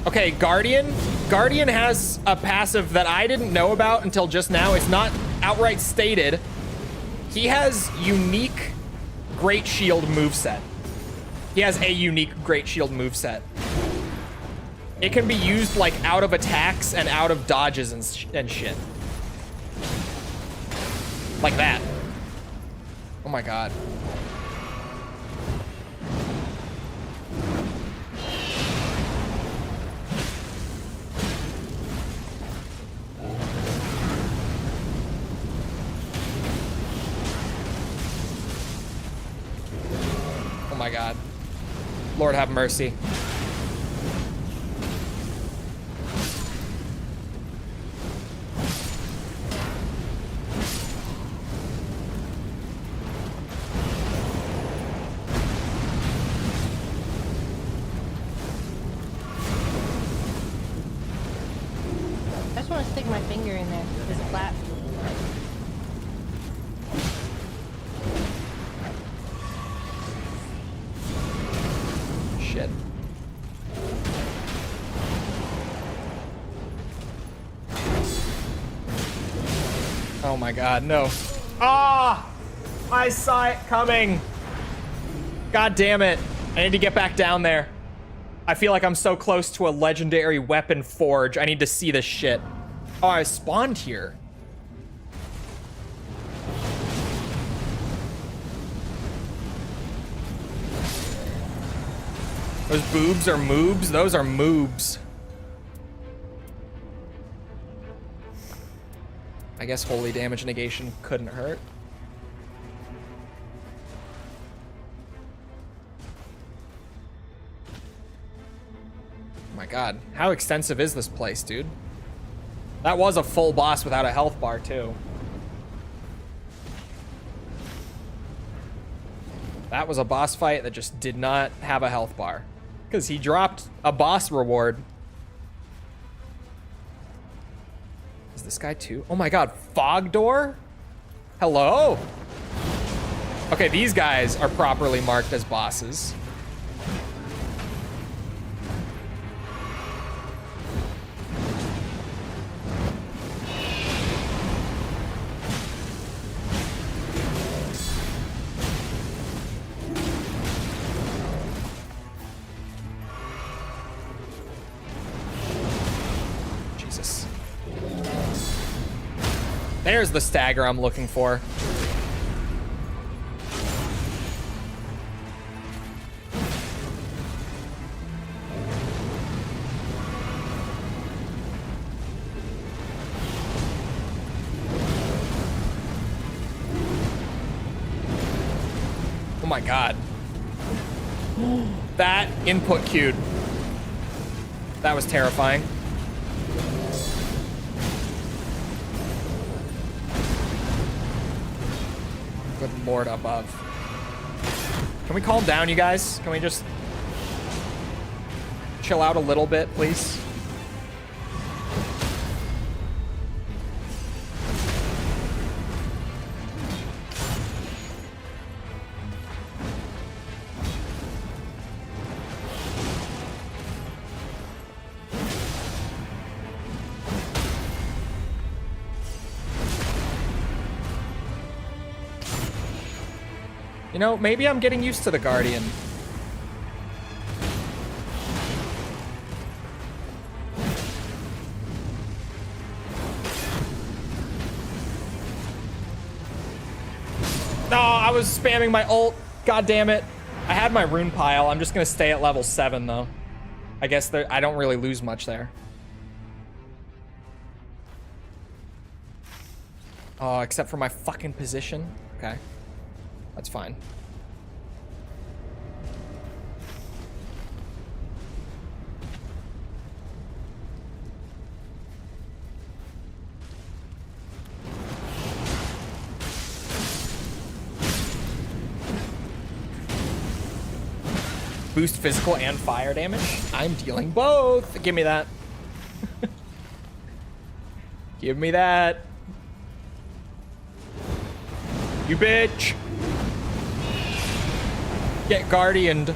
Okay, Guardian. Guardian has a passive that I didn't know about until just now. It's not outright stated. He has unique Great Shield moveset. He has a unique Great Shield moveset. It can be used like out of attacks and out of dodges and shit. Like that. Oh my god. Oh my god. Lord have mercy. I just want to stick my finger in there. There's a flat. Shit. Oh my god, no. Ah! I saw it coming. God damn it. I need to get back down there. I feel like I'm so close to a legendary weapon forge. I need to see this shit. Oh, I spawned here. Those boobs are moobs? Those are moobs. I guess holy damage negation couldn't hurt. Oh my god. How extensive is this place, dude? That was a full boss without a health bar, too. That was a boss fight that just did not have a health bar. Because he dropped a boss reward. Is this guy too? Oh my god, fog door? Hello? Okay, these guys are properly marked as bosses. There's the stagger I'm looking for. Oh my god. That input queued. That was terrifying. Good lord above. Can we calm down, you guys? Can we just chill out a little bit, please? You know, maybe I'm getting used to the Guardian. No, I was spamming my ult. God damn it. I had my rune pile. I'm just gonna stay at level 7 though. I guess I don't really lose much there. Oh, except for my fucking position. Okay. That's fine. Boost physical and fire damage? I'm dealing both. Give me that. Give me that. You bitch. Get guardianed.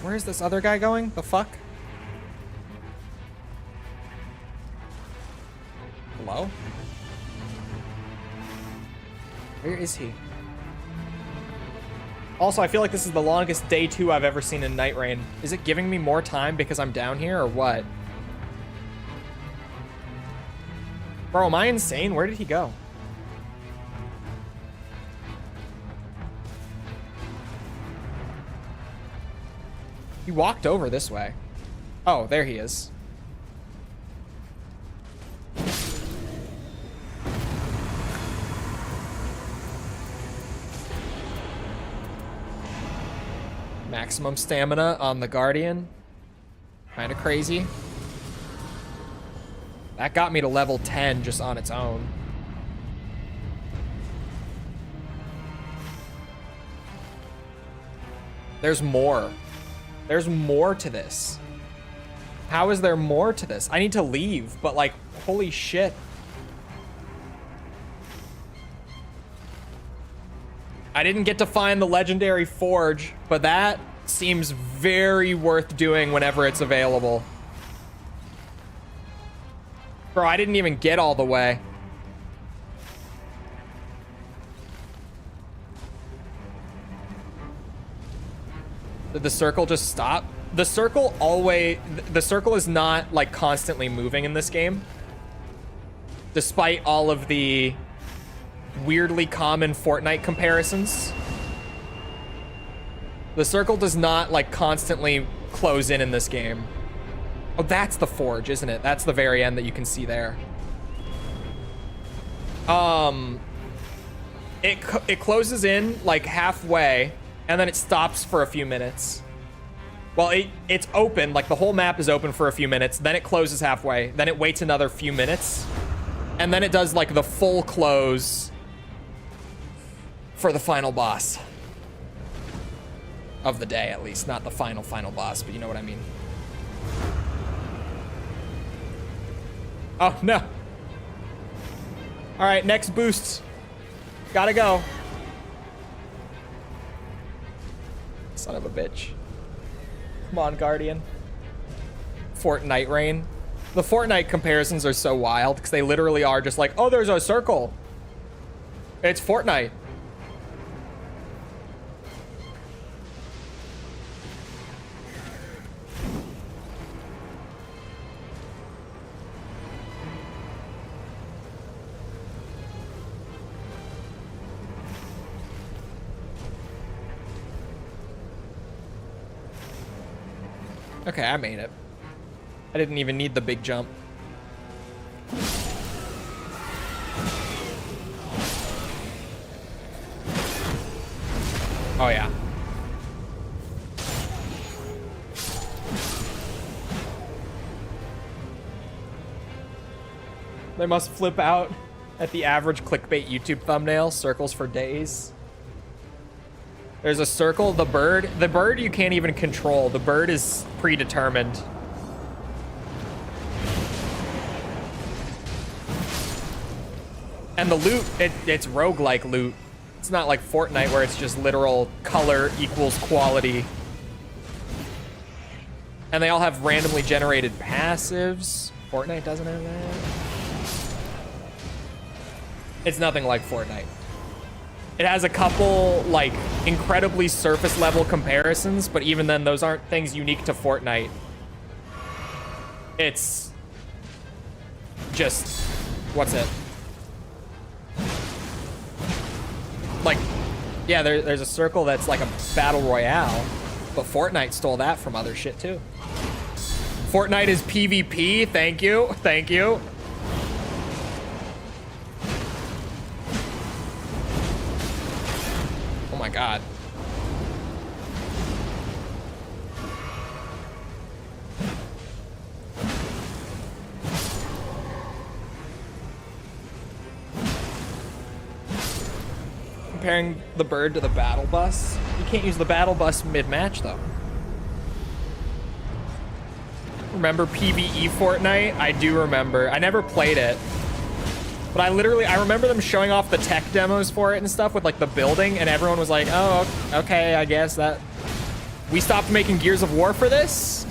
Where is this other guy going? The fuck? Hello? Where is he? Also, I feel like this is the longest day 2 I've ever seen in Nightreign. Is it giving me more time because I'm down here or what? Bro, am I insane? Where did he go? He walked over this way. Oh, there he is. Maximum stamina on the Guardian. Kind of crazy. That got me to level 10 just on its own. There's more. There's more to this. How is there more to this? I need to leave, but like, holy shit. I didn't get to find the legendary forge, but that seems very worth doing whenever it's available. Bro, I didn't even get all the way. Did the circle just stop? The circle is not like constantly moving in this game. Despite all of the weirdly common Fortnite comparisons. The circle does not like constantly close in this game. Oh, that's the forge, isn't it? That's the very end that you can see there. It closes in like halfway and then it stops for a few minutes. Well, it's open, like the whole map is open for a few minutes, then it closes halfway, then it waits another few minutes, and then it does like the full close for the final boss. Of the day, at least. Not the final boss, but you know what I mean. Oh, no. All right, next boost. Gotta go. Son of a bitch. Come on, Guardian. Nightreign. The Fortnite comparisons are so wild because they literally are just like, oh, there's a circle. It's Fortnite. Okay, I made it. I didn't even need the big jump. Oh, yeah. They must flip out at the average clickbait YouTube thumbnail. Circles for days. There's a circle, the bird. The bird you can't even control. The bird is predetermined. And the loot, it's roguelike loot. It's not like Fortnite where it's just literal color equals quality. And they all have randomly generated passives. Fortnite doesn't have that. It's nothing like Fortnite. It has a couple, like, incredibly surface level comparisons, but even then, those aren't things unique to Fortnite. It's just, what's it? Like, yeah, there's a circle that's like a battle royale, but Fortnite stole that from other shit too. Fortnite is PvP, thank you, thank you. Oh my god. Comparing the bird to the battle bus. You can't use the battle bus mid-match though. Remember PvE Fortnite? I do remember. I never played it. But I remember them showing off the tech demos for it and stuff with like the building, and everyone was like, oh, okay, I guess that... We stopped making Gears of War for this?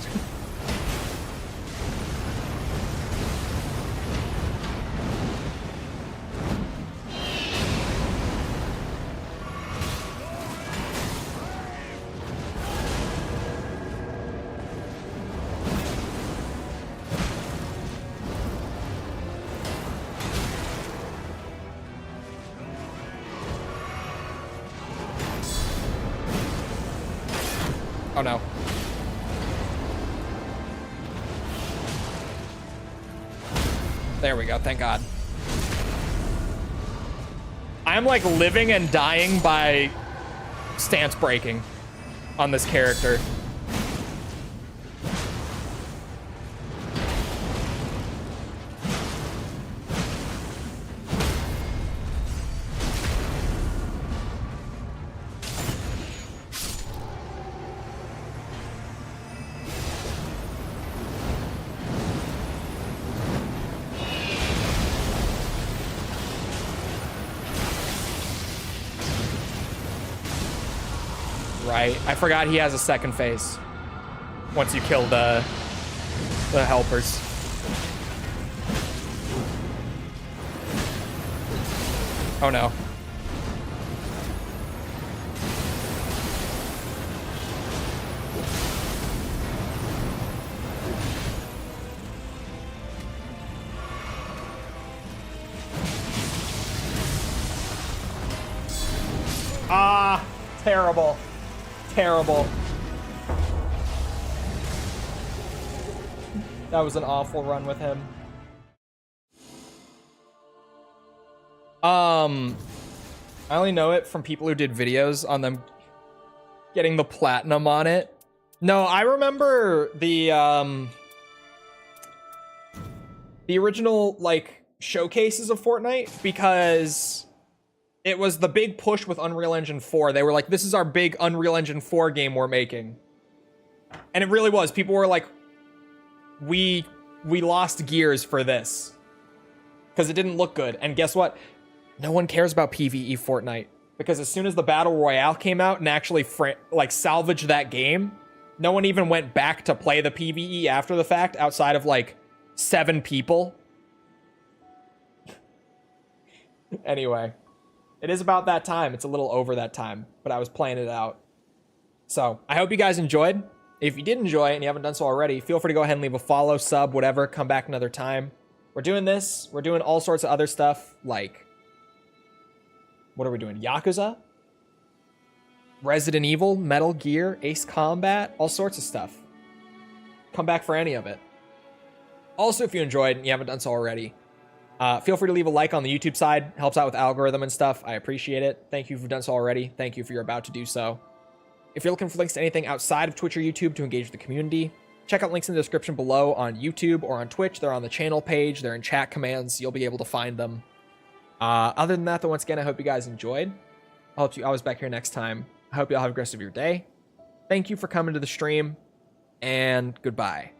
Oh no. There we go, thank God. I'm like living and dying by stance breaking on this character. Right, I forgot he has a second phase once you kill the helpers. Oh no. Ah, terrible. Terrible. That was an awful run with him. I only know it from people who did videos on them getting the platinum on it. No, I remember the original, like, showcases of Fortnite, because it was the big push with Unreal Engine 4. They were like, this is our big Unreal Engine 4 game we're making. And it really was. People were like, we lost gears for this. Because it didn't look good. And guess what? No one cares about PvE Fortnite. Because as soon as the Battle Royale came out and actually salvaged that game, no one even went back to play the PvE after the fact outside of like 7 people. Anyway, it is about that time. It's a little over that time, but I was playing it out. So I hope you guys enjoyed. If you did enjoy it and you haven't done so already, feel free to go ahead and leave a follow, sub, whatever. Come back another time. We're doing this. We're doing all sorts of other stuff, like, what are we doing? Yakuza? Resident Evil, Metal Gear, Ace Combat, all sorts of stuff. Come back for any of it. Also, if you enjoyed and you haven't done so already, feel free to leave a like on the YouTube side. Helps out with algorithm and stuff. I appreciate it. Thank you if you've done so already. Thank you if you're about to do so. If you're looking for links to anything outside of Twitch or YouTube to engage with the community, check out links in the description below on YouTube or on Twitch. They're on the channel page. They're in chat commands. You'll be able to find them. Other than that, though, once again, I hope you guys enjoyed. I hope you always back here next time. I hope you all have a good rest of your day. Thank you for coming to the stream, and goodbye.